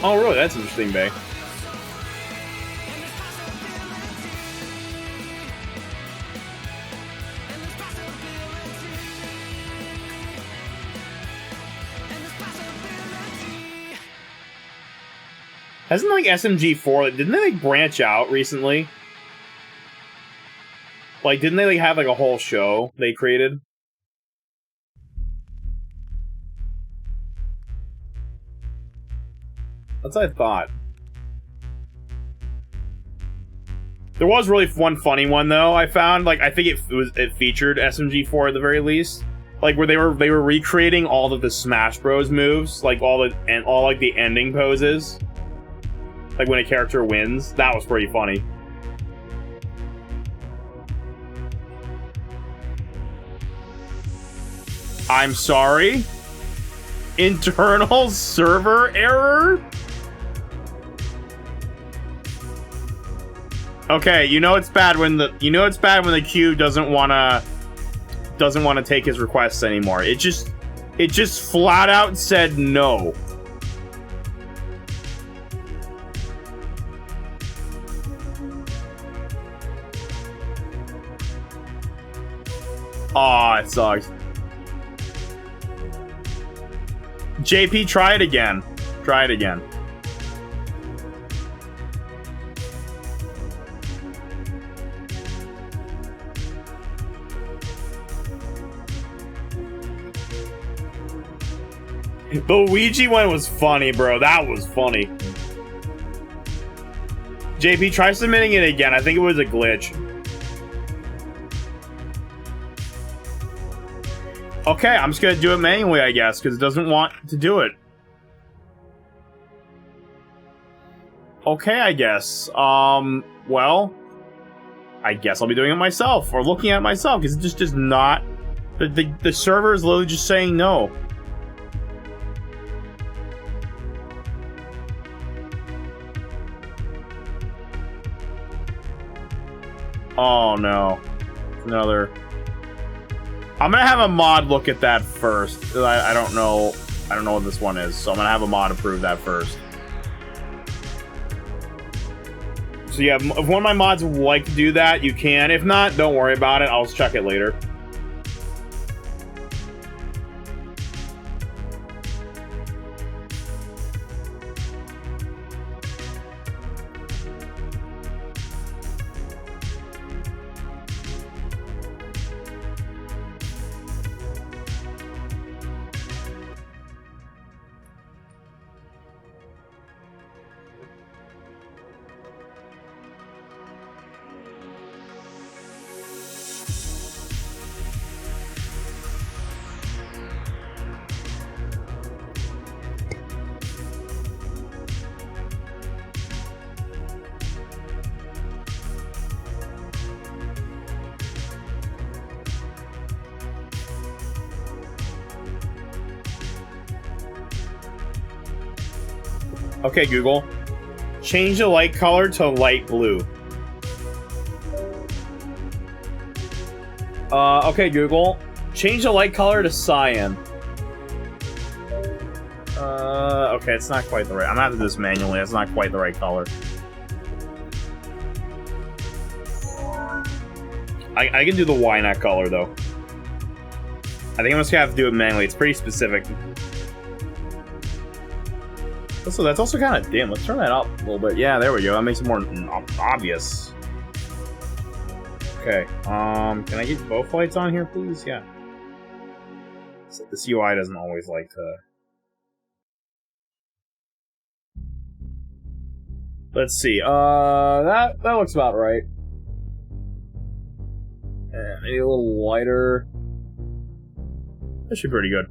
[SPEAKER 1] Oh, really? That's interesting, babe. Hasn't, like, SMG4, didn't they, like, branch out recently? Like, didn't they, like, have, like, a whole show they created? That's what I thought. There was really one funny one though. I found like I think it featured SMG4 at the very least, like where they were recreating all of the Smash Bros moves, like all like the ending poses, like when a character wins. That was pretty funny. I'm sorry. Internal server error? Okay, you know it's bad when the queue doesn't wanna take his requests anymore. It just flat out said no. Aw, it sucks. JP, try it again. Try it again. The Luigi one was funny, bro. That was funny. JP, try submitting it again. I think it was a glitch. Okay, I'm just gonna do it manually, I guess, because it doesn't want to do it. Okay, I guess. Well, I guess I'll be doing it myself, or looking at it myself, because it's just not... The server is literally just saying no. Oh, no. Another... I'm gonna have a mod look at that first. I don't know what this one is, so I'm gonna have a mod approve that first. So yeah, if one of my mods would like to do that, you can. If not, don't worry about it. I'll just check it later. Okay, Google. Change the light color to light blue. Okay, Google. Change the light color to cyan. Okay, it's not quite the right... I'm gonna have to do this manually. It's not quite the right color. I can do the Y-Net color, though. I think I'm just gonna have to do it manually. It's pretty specific. So that's also kind of dim. Let's turn that up a little bit. Yeah, there we go. That makes it more obvious. Okay. Can I get both lights on here, please? Yeah. So this UI doesn't always like to... Let's see. That looks about right. Yeah, maybe a little lighter. That should be pretty good.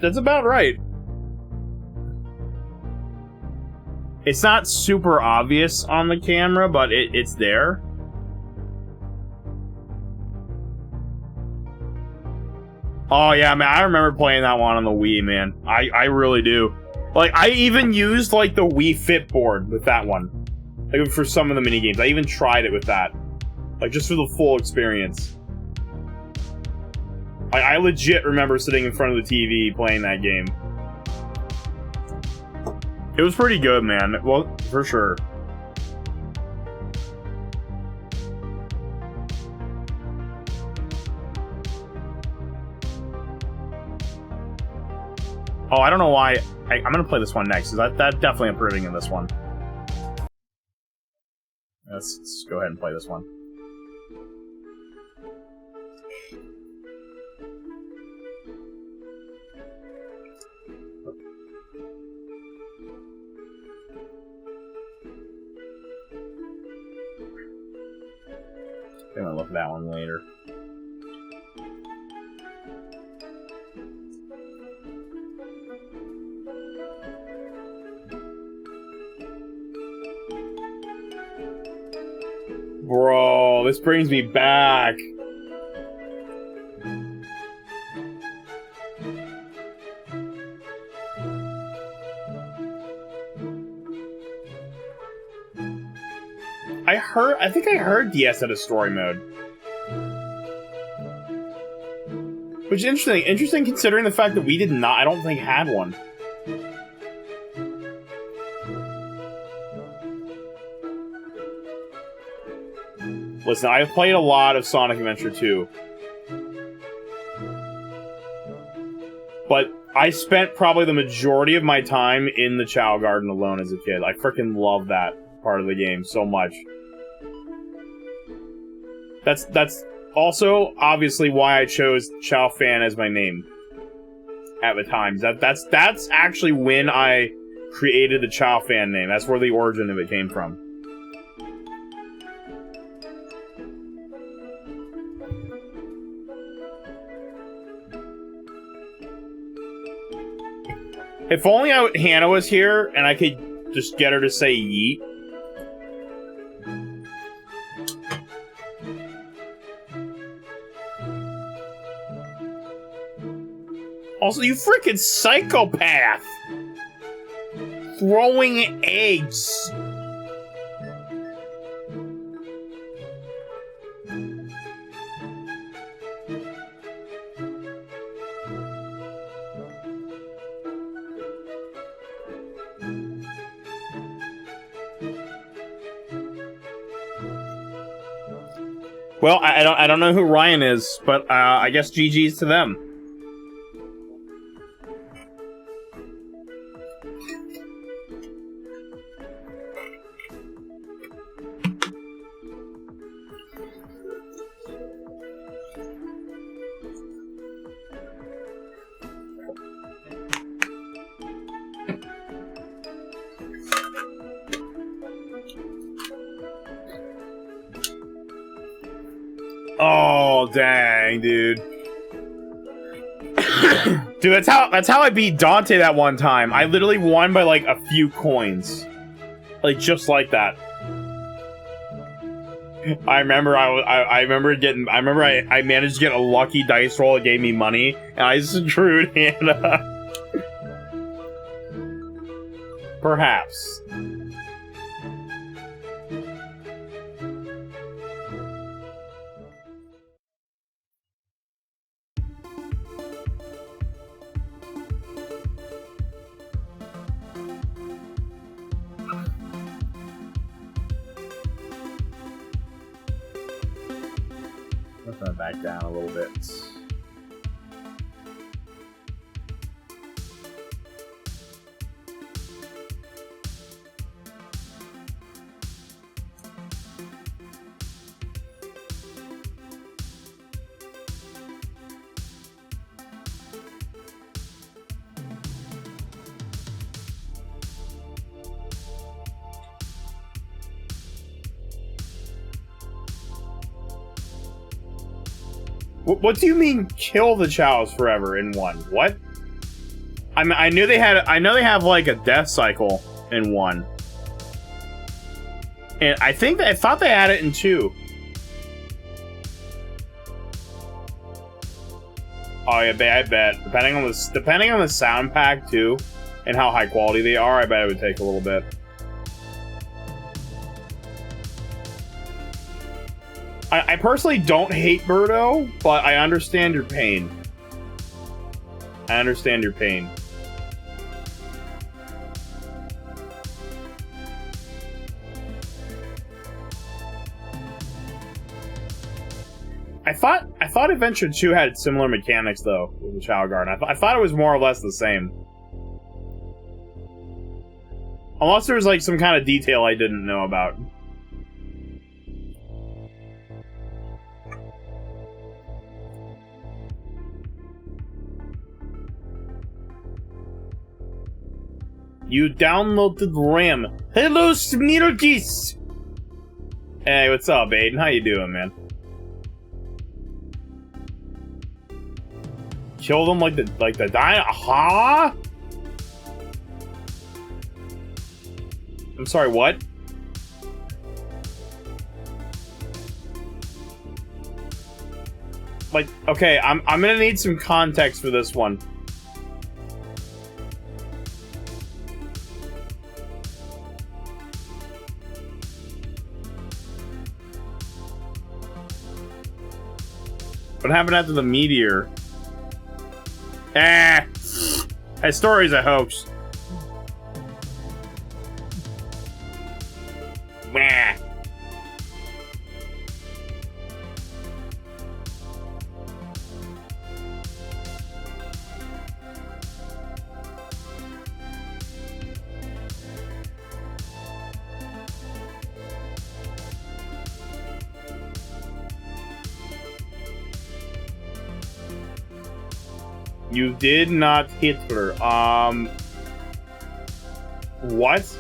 [SPEAKER 1] That's about right. It's not super obvious on the camera, but it's there. Oh yeah, man, I remember playing that one on the Wii, man. I really do. Like, I even used, like, the Wii Fit board with that one. Like, for some of the minigames. I even tried it with that. Like, just for the full experience. I legit remember sitting in front of the TV playing that game. It was pretty good, man. Well, for sure. Oh, I don't know why. I'm gonna play this one next, because that's definitely improving in this one. Let's go ahead and play this one. I'm gonna look at that one later. Bro, this brings me back. I think I heard DS had a story mode. Which is interesting. Interesting considering the fact that we did not, I don't think, had one. Listen, I've played a lot of Sonic Adventure 2. But I spent probably the majority of my time in the Chao Garden alone as a kid. I freaking love that part of the game so much. That's also obviously why I chose ChaoFan as my name at the time. That's actually when I created the ChaoFan name. That's where the origin of it came from. If only Hannah was here and I could just get her to say yeet. Also, you freaking psychopath! Throwing eggs. Well, I don't know who Ryan is, but I guess GG's to them. Oh, dang, dude. Dude, that's how I beat Dante that one time. I literally won by like a few coins. Like just like that. I remember I managed to get a lucky dice roll that gave me money, and I screwed Hannah. Perhaps. Back down a little bit. What do you mean kill the Chows forever in one? What? I knew they have like a death cycle in one. And I thought they had it in 2. Oh yeah, I bet. Depending on the sound pack too, and how high quality they are, I bet it would take a little bit. I personally don't hate Birdo, but I understand your pain. I understand your pain. I thought Adventure 2 had similar mechanics though with the Chao Garden. I thought it was more or less the same. Unless there was like some kind of detail I didn't know about. You downloaded RAM. Hello, Smirkis! Hey, what's up, Aiden? How you doing, man? Kill them like the dino. Huh? I'm sorry, what? Like, okay, I'm gonna need some context for this one. What happened after the meteor? That story's a hoax. Meh. You did not hit her. What?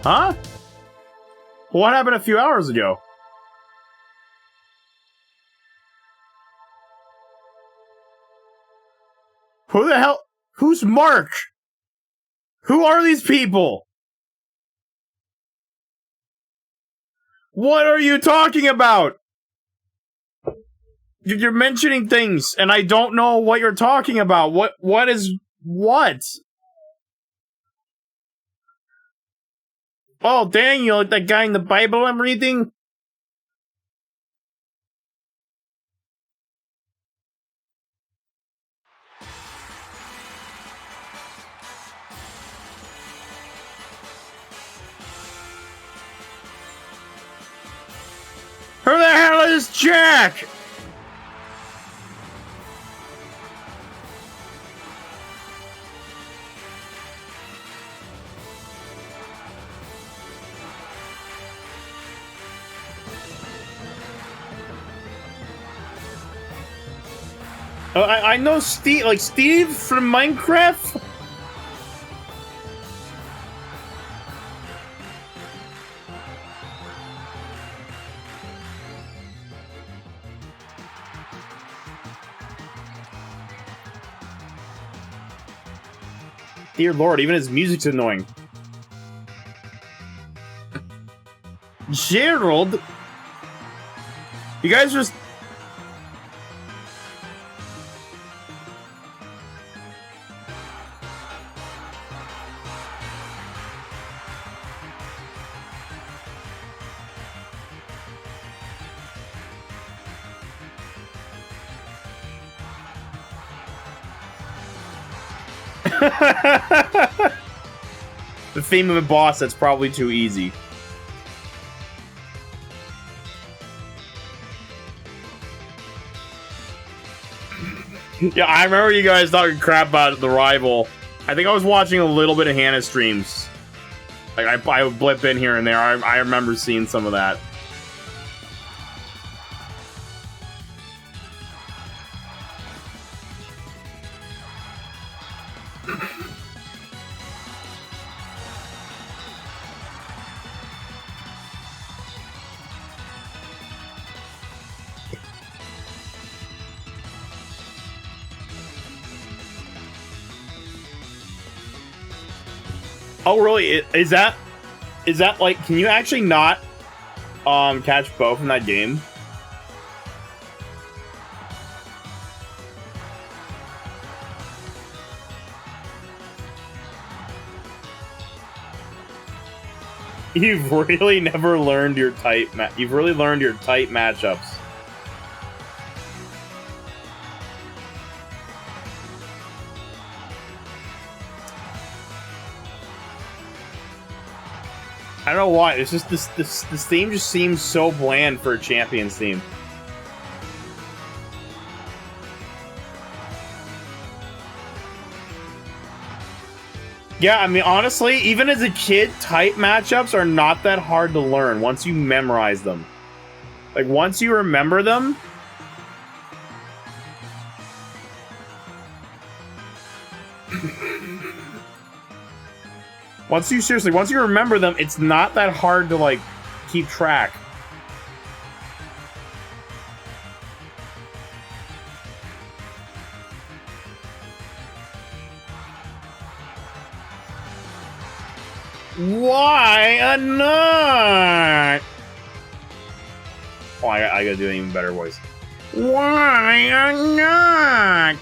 [SPEAKER 1] Huh? What happened a few hours ago? Who the hell? Who's Mark? Who are these people? What are you talking about? You're mentioning things, and I don't know what you're talking about. What is what? Oh, dang, you like that guy in the Bible I'm reading? Who the hell is Jack? I know Steve, like Steve from Minecraft. Dear Lord, even his music's annoying. Gerald? You guys just... The theme of a boss that's probably too easy. Yeah, I remember you guys talking crap about the rival. I think I was watching a little bit of Hannah's streams. Like, I would blip in here and there. I remember seeing some of that. Oh, really? Is that like, can you actually not catch both in that game? You've really never learned your type you've really learned your type matchups. I don't know why. It's just this theme just seems so bland for a Champions theme. Yeah, I mean, honestly, even as a kid, type matchups are not that hard to learn once you memorize them. Like, once you remember them... Once you remember them, it's not that hard to, like, keep track. Why not? Oh, I gotta do an even better voice. Why not?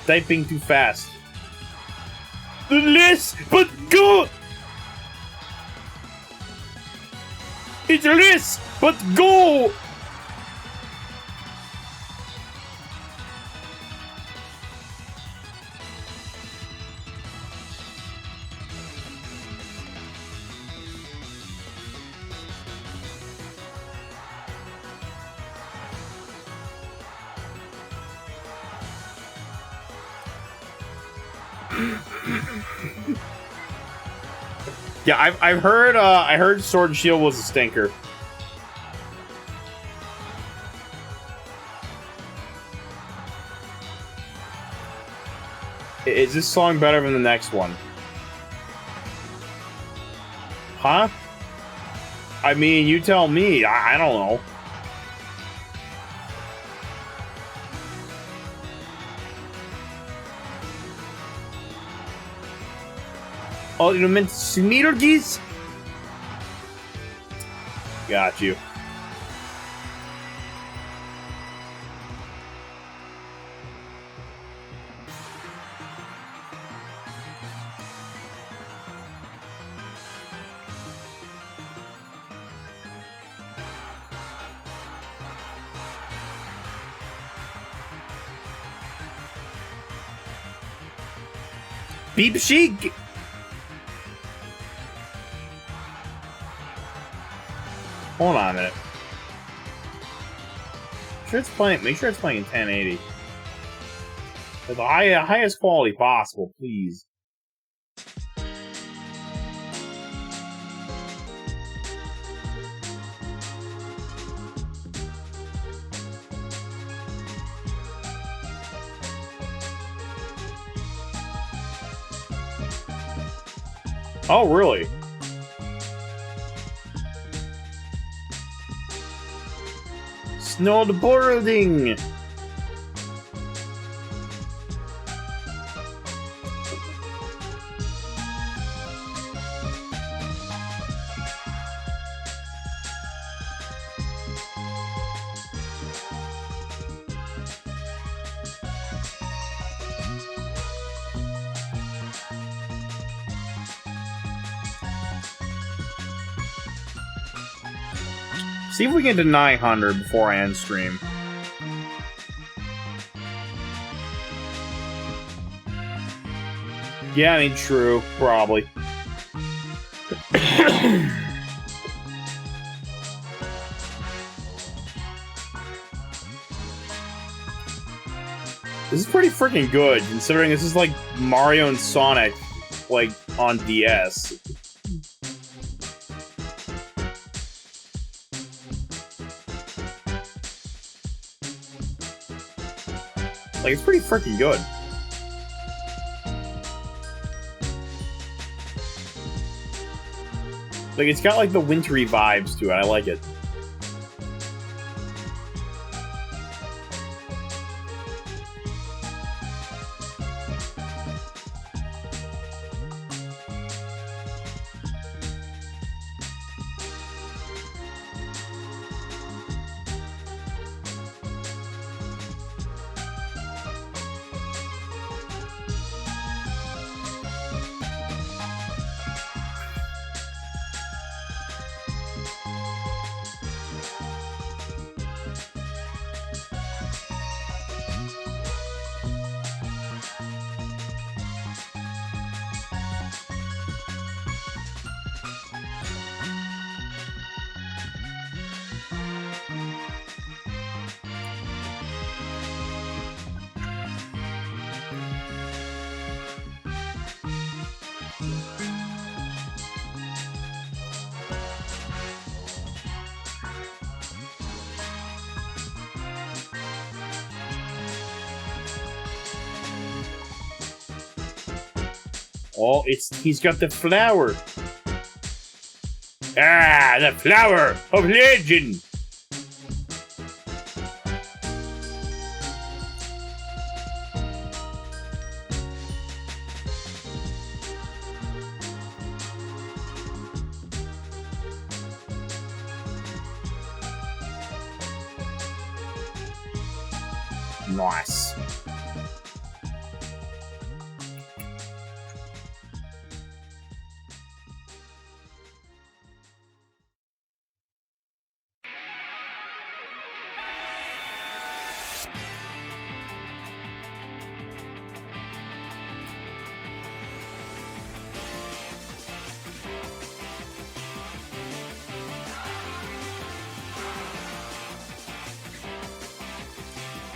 [SPEAKER 1] Typing too fast. Less, but go. It's less, but go. Yeah, I've heard I heard Sword and Shield was a stinker. Is this song better than the next one? Huh? I mean, you tell me. I don't know. Oh, you meant Smeargeese? Got you. Beep Chic! Hold on a minute. Make sure it's playing in 1080. With the highest quality possible, please. Oh, really? Snowboarding! See if we can get to 900 before I end stream. Yeah, I mean, true. Probably. This is pretty freaking good, considering this is like Mario and Sonic, like, on DS. Like, it's pretty freaking good. Like, it's got, like, the wintry vibes to it. I like it. Oh, he's got the flower. Ah, the flower of legend. Nice.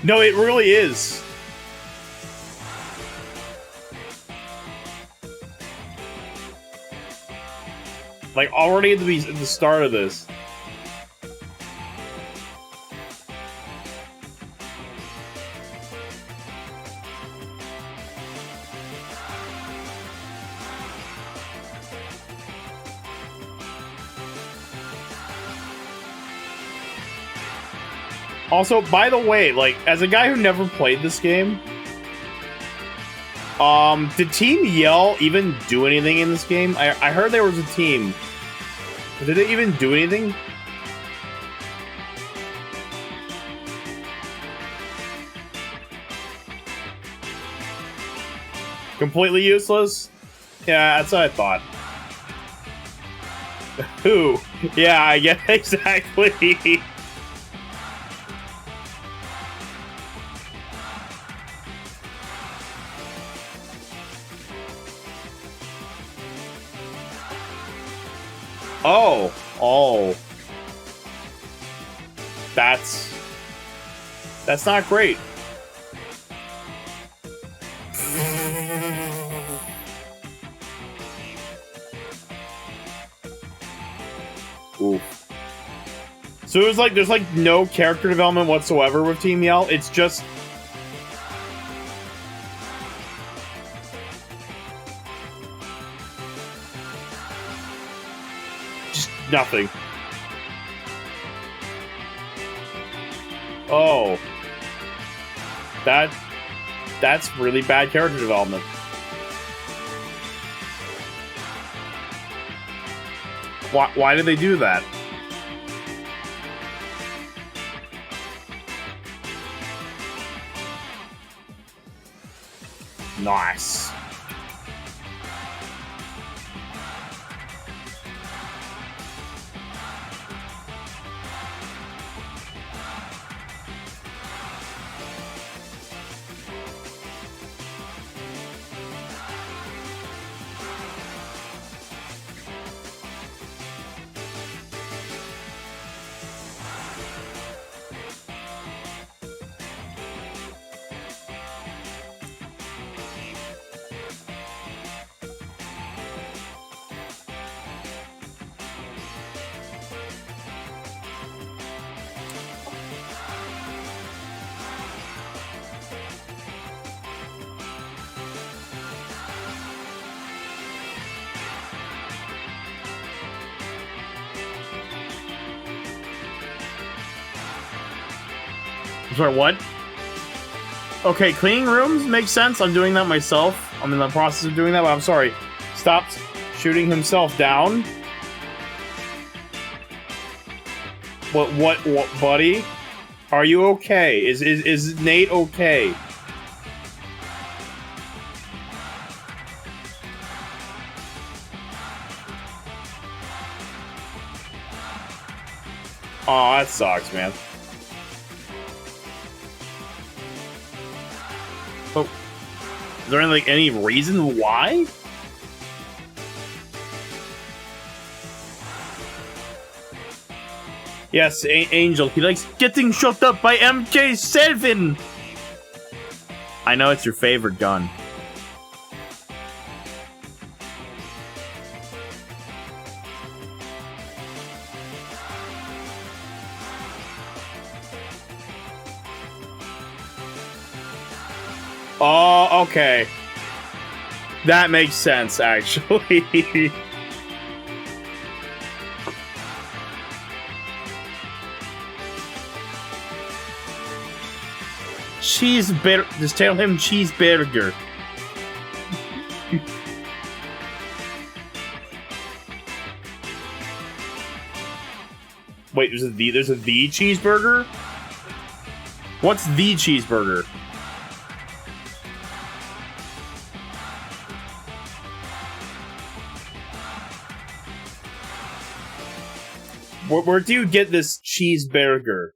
[SPEAKER 1] No, it really is. Like, already at the start of this. Also, by the way, like, as a guy who never played this game, did Team Yell even do anything in this game? I heard there was a team. Did they even do anything? Completely useless? Yeah, that's what I thought. Who? Yeah, I guess exactly. Oh. Oh. That's not great. Oof. So it was like, there's like no character development whatsoever with Team Yell. It's just... nothing. Oh. That's really bad character development. Why did they do that? Nice. Sorry, what? Okay, cleaning rooms makes sense. I'm doing that myself. I'm in the process of doing that, but I'm sorry. Stopped shooting himself down. What, buddy? Are you okay? Is Nate okay? Aw, that sucks, man. Oh, is there any reason why? Yes, Angel. He likes getting shot up by MK7. I know it's your favorite gun. Oh, okay. That makes sense, actually. Cheeseburger. Just tell him cheeseburger. Wait, there's a the cheeseburger? What's the cheeseburger? Where do you get this cheeseburger?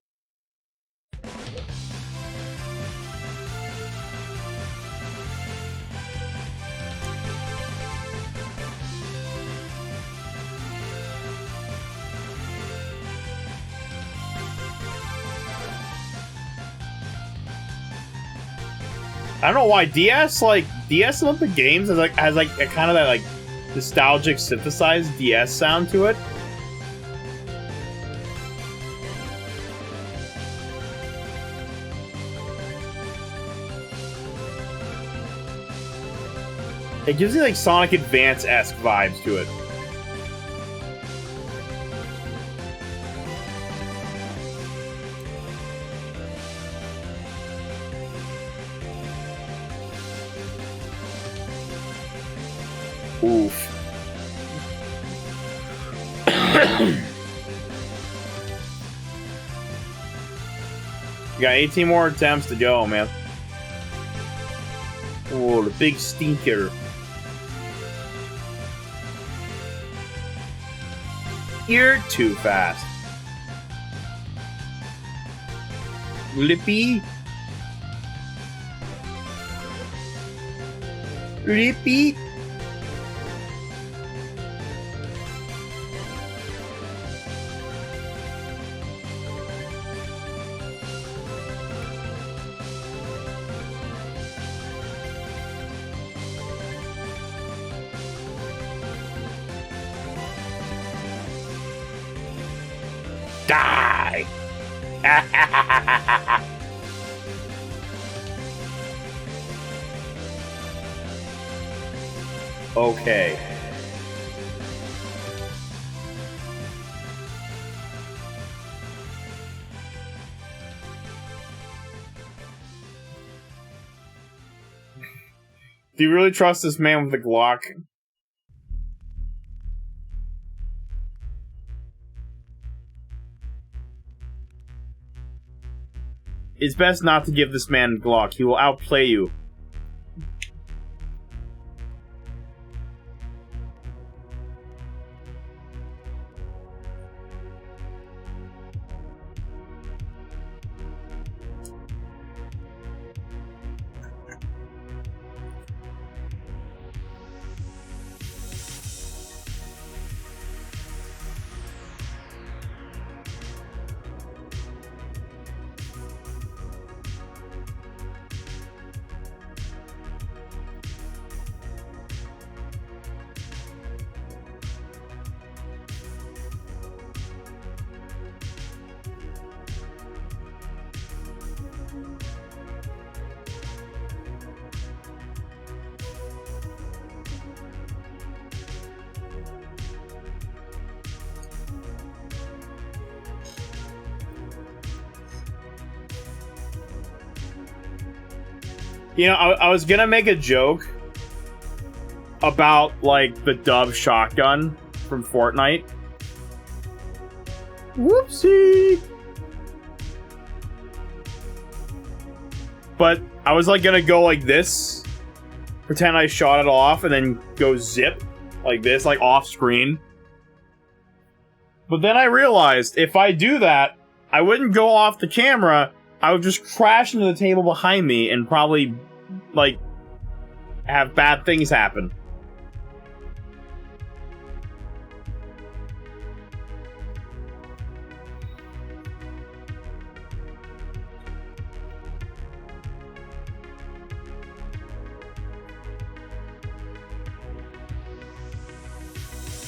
[SPEAKER 1] I don't know why DS Olympic Games has a kind of that like nostalgic synthesized DS sound to it. It gives me like Sonic Advance-esque vibes to it. Oof. You got 18 more attempts to go, man. Oh, the big stinker. You're too fast. Lippy. Lippy. Die! Okay. Do you really trust this man with the Glock? It's best not to give this man Glock. He will outplay you. You know, I was gonna make a joke about, like, the dub shotgun from Fortnite. Whoopsie! But I was, like, gonna go like this, pretend I shot it off, and then go zip, like this, like, off-screen. But then I realized, if I do that, I wouldn't go off the camera, I would just crash into the table behind me and probably, like, have bad things happen.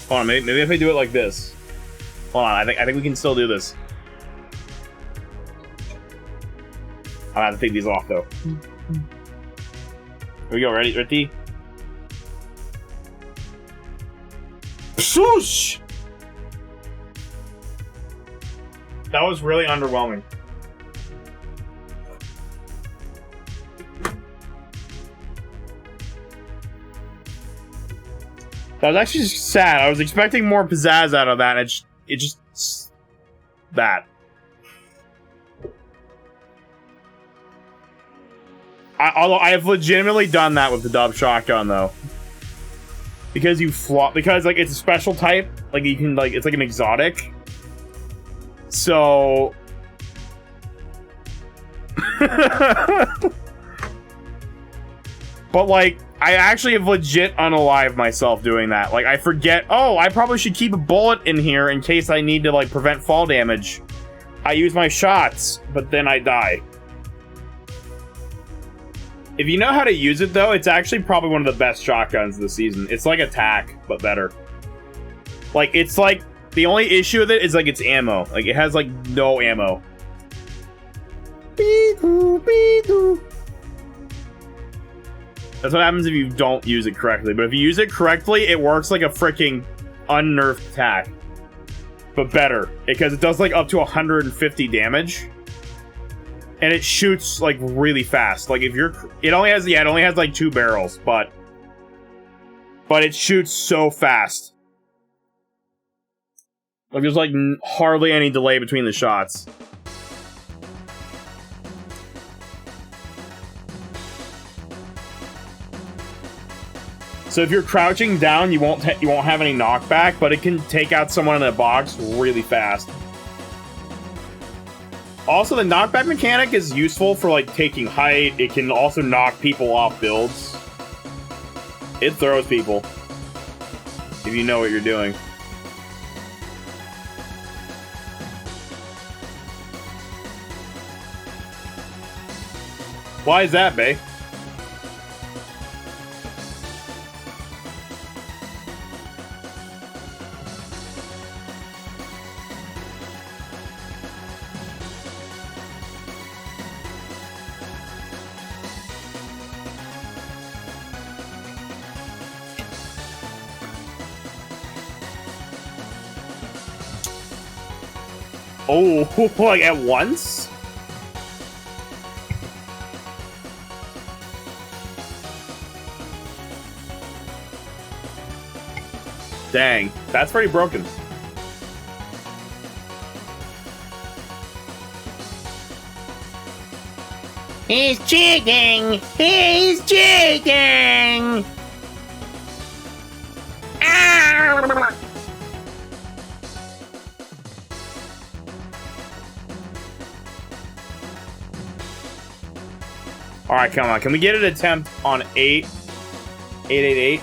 [SPEAKER 1] Hold on, maybe if I do it like this. Hold on, I think we can still do this. I'll have to take these off, though. Here we go, ready? Ready? Swoosh! That was really underwhelming. That was actually just sad. I was expecting more pizzazz out of that, and it just that. Although I have legitimately done that with the dub shotgun though, because like it's a special type, like you can like it's like an exotic. So, but like I actually have legit unalived myself doing that. Like I forget, oh, I probably should keep a bullet in here in case I need to like prevent fall damage. I use my shots, but then I die. If you know how to use it, though, it's actually probably one of the best shotguns of the season. It's like attack, but better. Like, it's like, the only issue with it is, like, its ammo. Like, it has, like, no ammo. That's what happens if you don't use it correctly. But if you use it correctly, it works like a freaking unnerved attack. But better. Because it does, like, up to 150 damage. And it shoots, like, really fast. Like, if you're... It only has, like, 2 barrels, but it shoots so fast. Like, there's, like, hardly any delay between the shots. So if you're crouching down, you won't have any knockback, but it can take out someone in a box really fast. Also, the knockback mechanic is useful for, like, taking height. It can also knock people off builds. It throws people. If you know what you're doing. Why is that, bae? Oh, like at once? Dang, that's pretty broken.
[SPEAKER 8] He's cheating! He's cheating! Ah!
[SPEAKER 1] Alright, come on. Can we get an attempt on 888?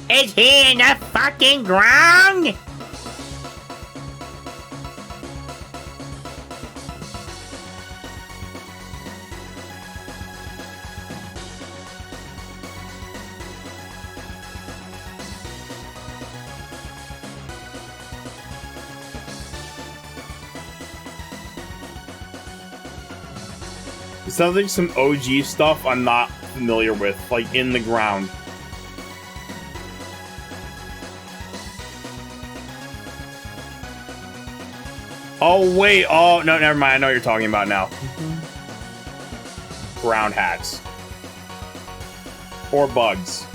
[SPEAKER 8] Is he in the fucking ground?
[SPEAKER 1] It sounds like some OG stuff I'm not familiar with, like in the ground. Oh, wait. Oh, no, never mind. I know what you're talking about now. Ground hacks. Or bugs.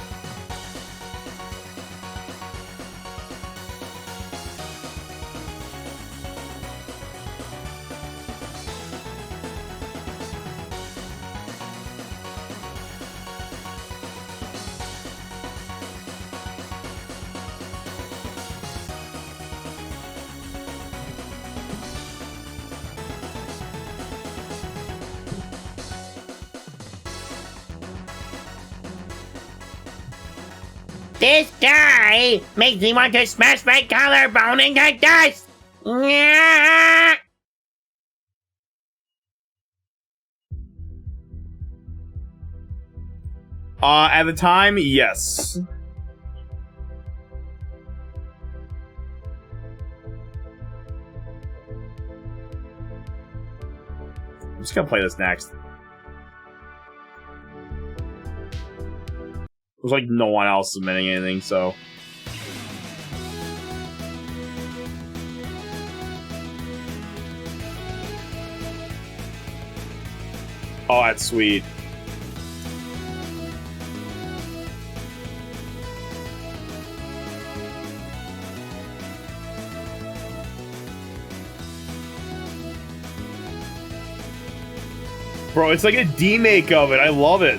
[SPEAKER 8] This guy makes me want to smash my collarbone into dust! Nyah!
[SPEAKER 1] At the time, yes. I'm just gonna play this next. There's like no one else submitting anything, so. Oh, that's sweet. Bro, it's like a demake of it. I love it.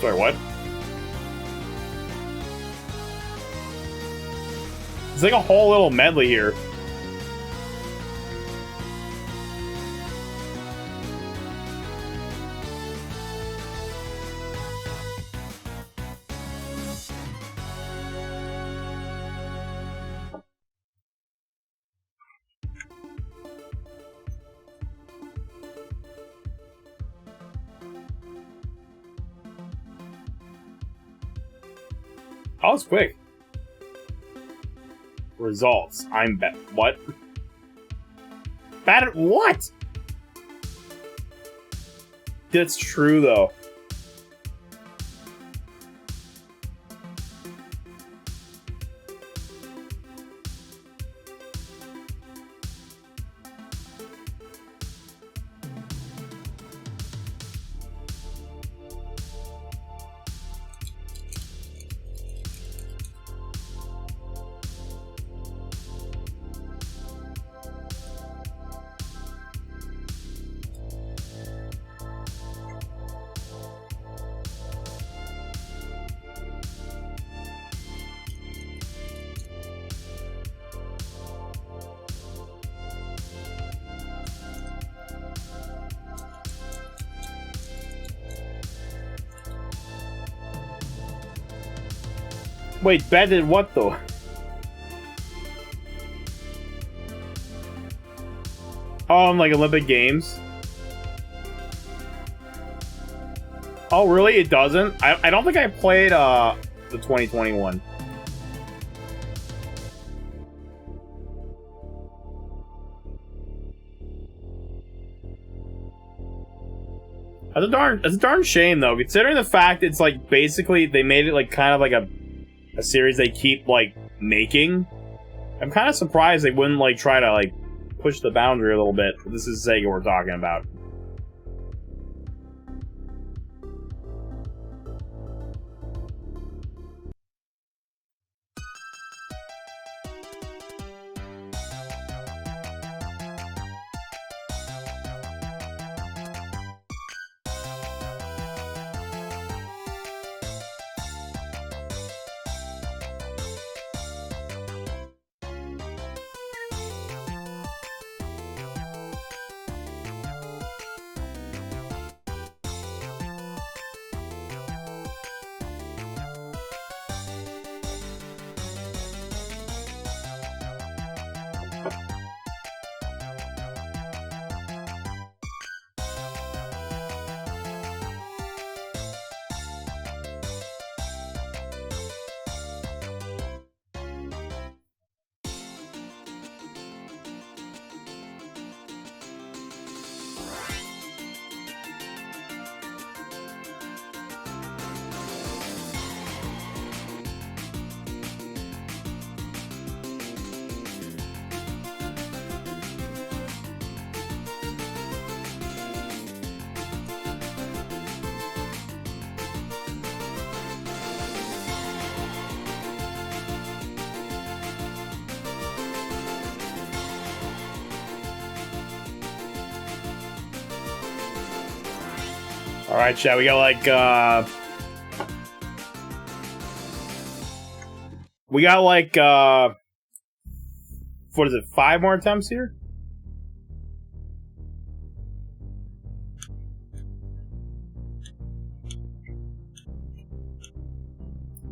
[SPEAKER 1] Sorry, what? It's like a whole little medley here. Oh, it's quick. Results. I'm bad. What? Bad at what? That's true, though. Wait, bad at what, though? Oh, like Olympic Games? Oh, really? It doesn't? I don't think I played, the 2021. That's a darn shame, though, considering the fact it's, like, basically, they made it, like, kind of like a series they keep, like, making. I'm kind of surprised they wouldn't, like, try to, like, push the boundary a little bit. This is Sega we're talking about. Alright, chat, we got like, what is it, 5 more attempts here?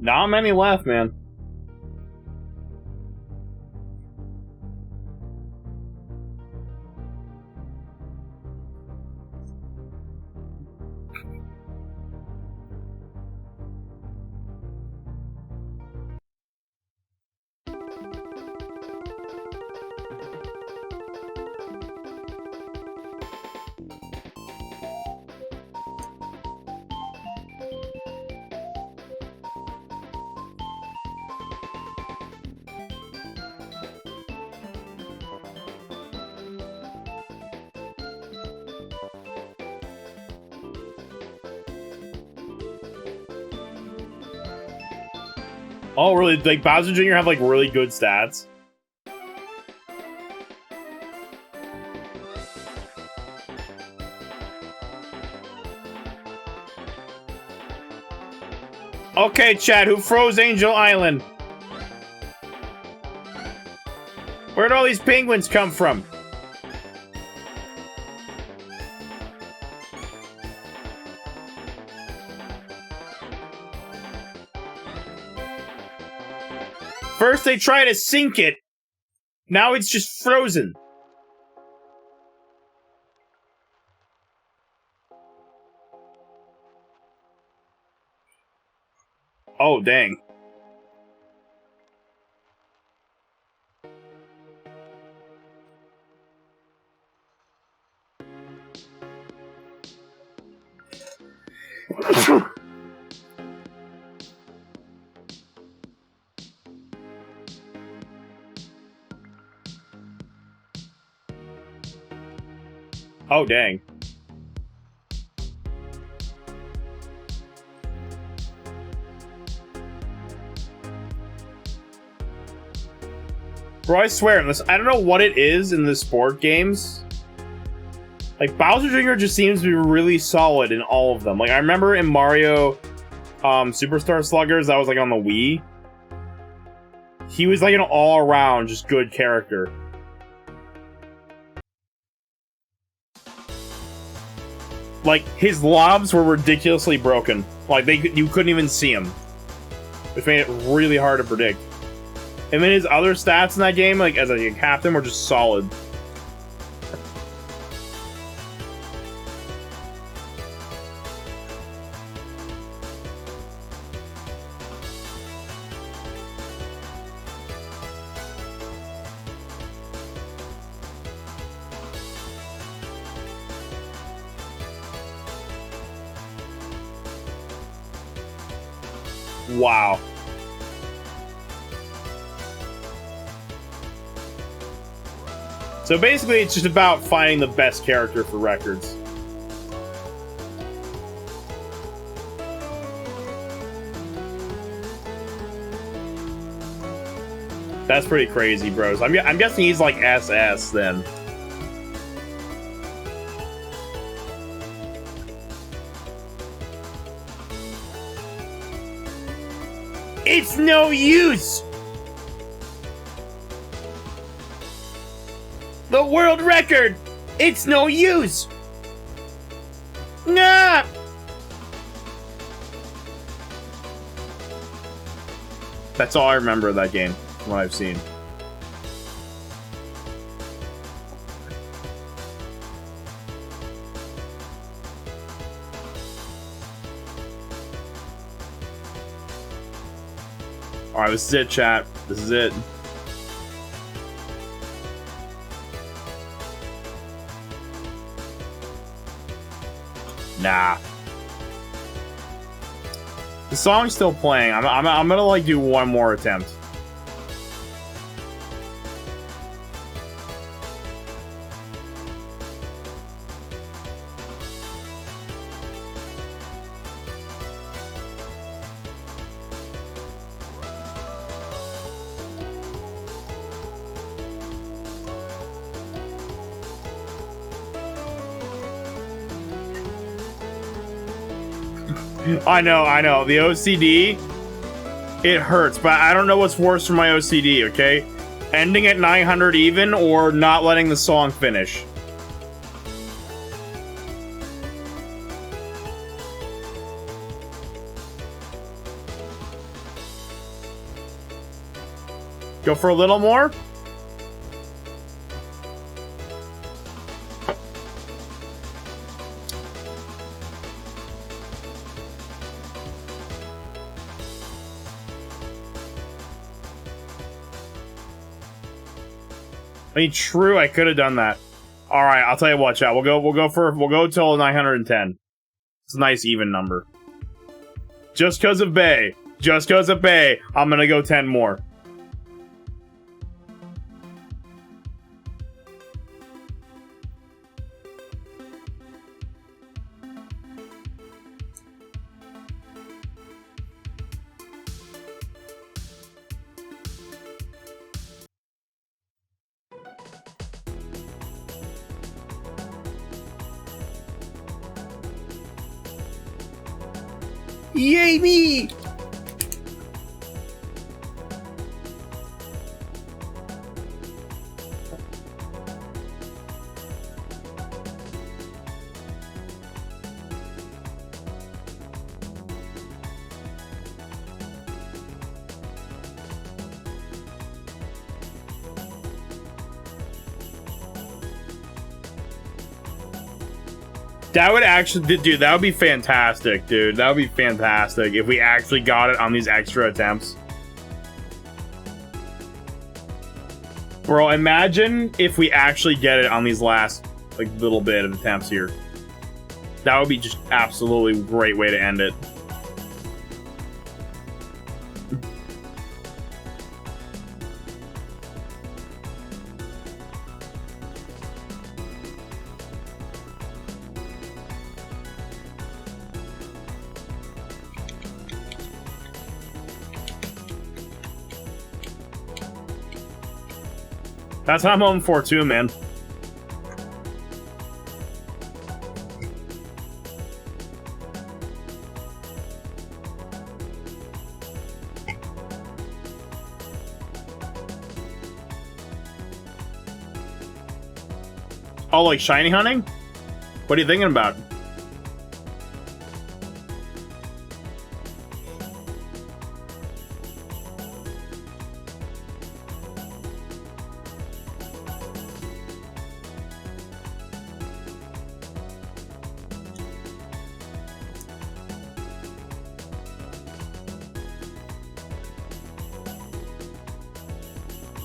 [SPEAKER 1] Not many left, man. Oh, really? Like, Bowser Jr. have, like, really good stats? Okay, Chad, who froze Angel Island? Where'd all these penguins come from? First they try to sink it. Now it's just frozen. Oh, dang. Oh, dang. Bro, I swear, I don't know what it is in the sport games. Like, Bowser Jr. just seems to be really solid in all of them. Like, I remember in Mario Superstar Sluggers, that was, like, on the Wii. He was, like, an all-around, just good character. Like, his lobs were ridiculously broken. Like, you couldn't even see him. Which made it really hard to predict. And then his other stats in that game, like, as a captain, were just solid. Wow. So basically, it's just about finding the best character for records. That's pretty crazy, bros. I'm guessing he's like SS then. It's no use! The world record! It's no use! Nah! That's all I remember of that game, from what I've seen. Alright, this is it, chat. This is it. Nah. The song's still playing. I'm gonna, like, do one more attempt. I know. The OCD, it hurts, but I don't know what's worse for my OCD, okay? Ending at 900 even, or not letting the song finish. Go for a little more? I mean, true, I could have done that. All right, I'll tell you what, chat. We'll go till 910. It's a nice even number. Just because of Bay. Just because of Bay, I'm gonna go 10 more. Yay me! That would actually, dude, that would be fantastic, dude. That would be fantastic if we actually got it on these extra attempts. Bro, imagine if we actually get it on these last, like, little bit of attempts here. That would be just absolutely a great way to end it. That's what I'm hoping for too, man. Oh, like shiny hunting? What are you thinking about?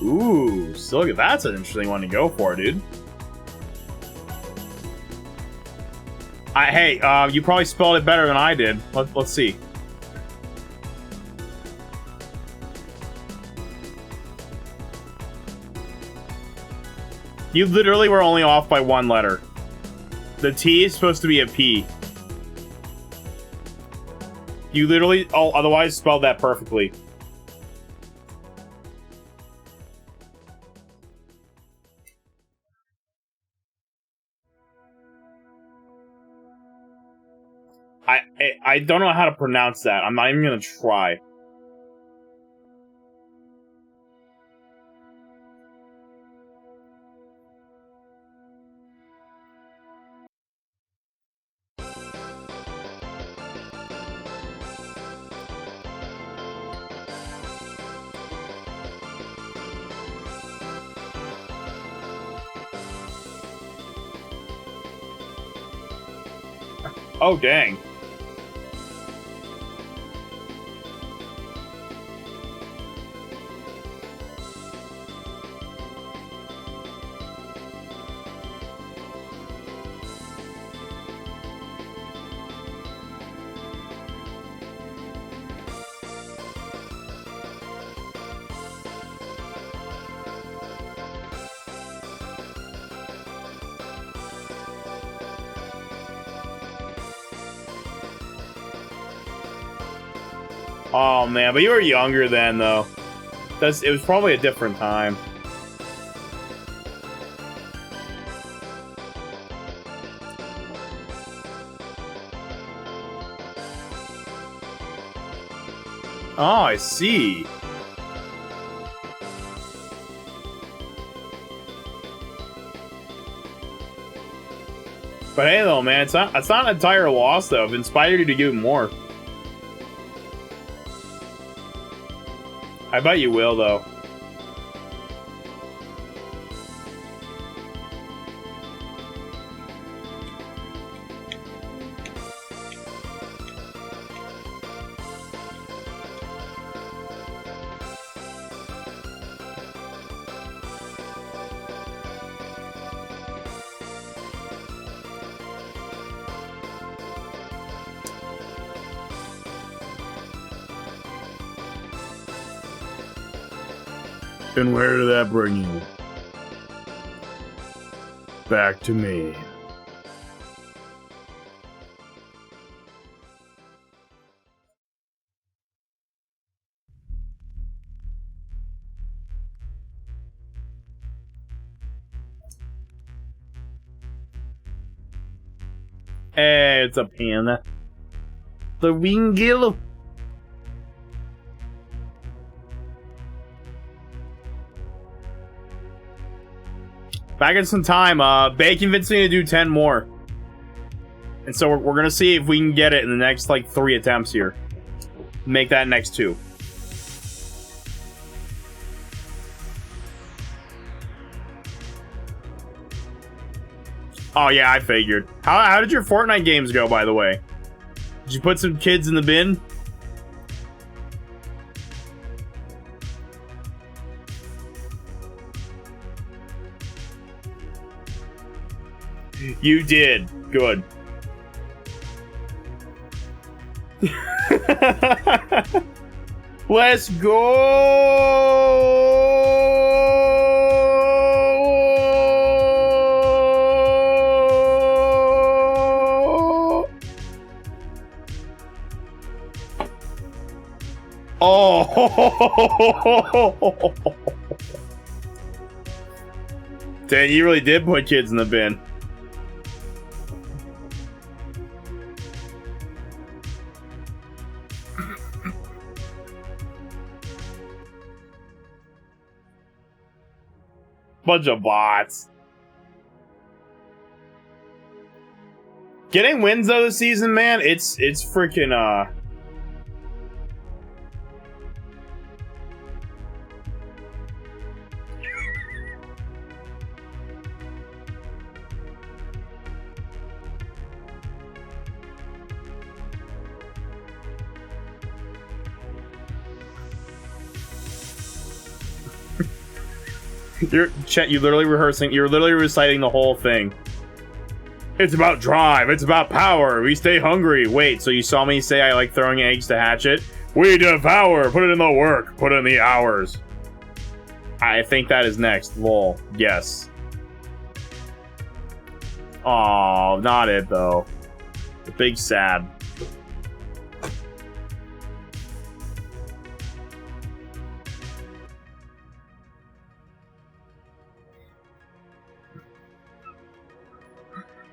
[SPEAKER 1] Ooh, Silga, that's an interesting one to go for, dude. Hey, you probably spelled it better than I did. Let's see. You literally were only off by one letter. The T is supposed to be a P. You literally, otherwise spelled that perfectly. I don't know how to pronounce that. I'm not even gonna try. Oh, dang. Oh man, but you were younger then, though. It was probably a different time. Oh, I see. But hey, though, man, it's not an entire loss, though. I've inspired you to do more. I bet you will, though. And where did that bring you? Back to me. Hey, it's a panda. The Wingill. Back in some time, Bay convinced me to do 10 more. And so we're gonna see if we can get it in the next, like, 3 attempts here. Make that next 2. Oh yeah, I figured. How did your Fortnite games go, by the way? Did you put some kids in the bin? You did. Good. Let's go! Oh! Dang, you really did put kids in the bin. Bunch of bots. Getting wins though this season, man, it's freaking Chet, you're literally reciting the whole thing. It's about drive, it's about power, we stay hungry. Wait, so you saw me say I like throwing eggs to hatch it? We devour, put it in the work, put in the hours. I think that is next, lol, yes. Aw, not it though. The big sad.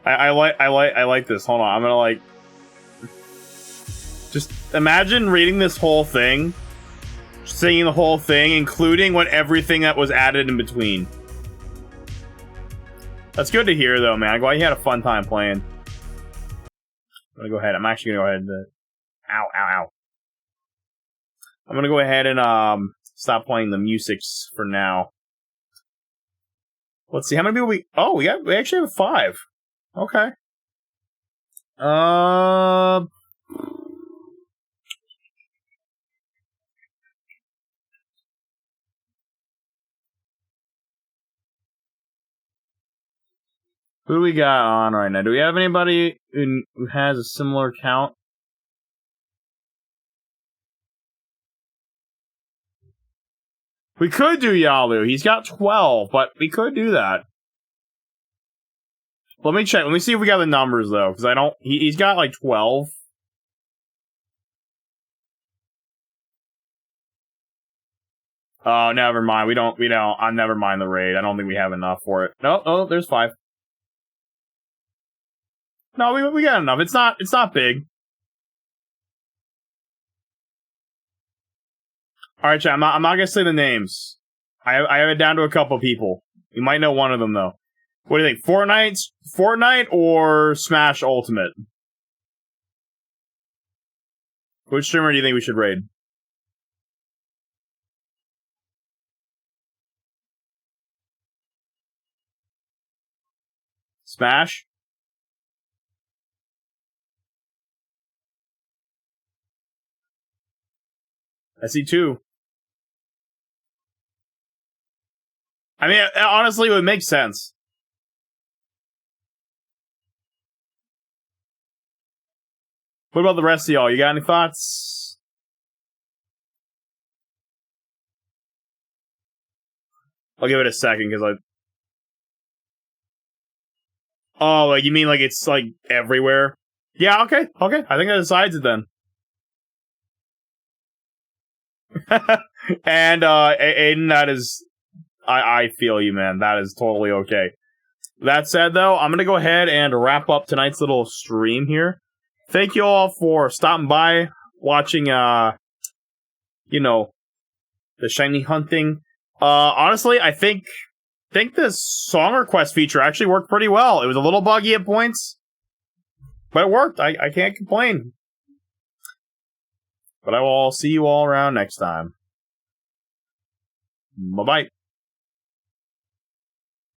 [SPEAKER 1] I like this. Hold on, I'm gonna like just imagine reading this whole thing, singing the whole thing, including everything that was added in between. That's good to hear, though, man. I'm glad you had a fun time playing. I'm gonna go ahead. I'm actually gonna go ahead and ow, ow, ow. I'm gonna go ahead and stop playing the musics for now. Let's see how many people we. Oh, we actually have 5. Okay. Who do we got on right now? Do we have anybody who has a similar count? We could do Yalu. He's got 12, but we could do that. Let me check. Let me see if we got the numbers, though, because I don't... He's got, like, 12. Oh, never mind. We don't... I'll never mind the raid. I don't think we have enough for it. No, oh, there's 5. No, we got enough. It's not big. Alright, chat. I'm not gonna say the names. I have it down to a couple people. You might know one of them, though. What do you think? Fortnite or Smash Ultimate? Which streamer do you think we should raid? Smash? I see 2. I mean, honestly, it would make sense. What about the rest of y'all? You got any thoughts? I'll give it a second, because oh, like, you mean, like, it's, like, everywhere? Yeah, okay. I think that decides it, then. And, Aiden, that is... I feel you, man. That is totally okay. That said, though, I'm gonna go ahead and wrap up tonight's little stream here. Thank you all for stopping by, watching, you know, the shiny hunting. Honestly, I think this song request feature actually worked pretty well. It was a little buggy at points, but it worked. I can't complain. But I will see you all around next time. Bye-bye.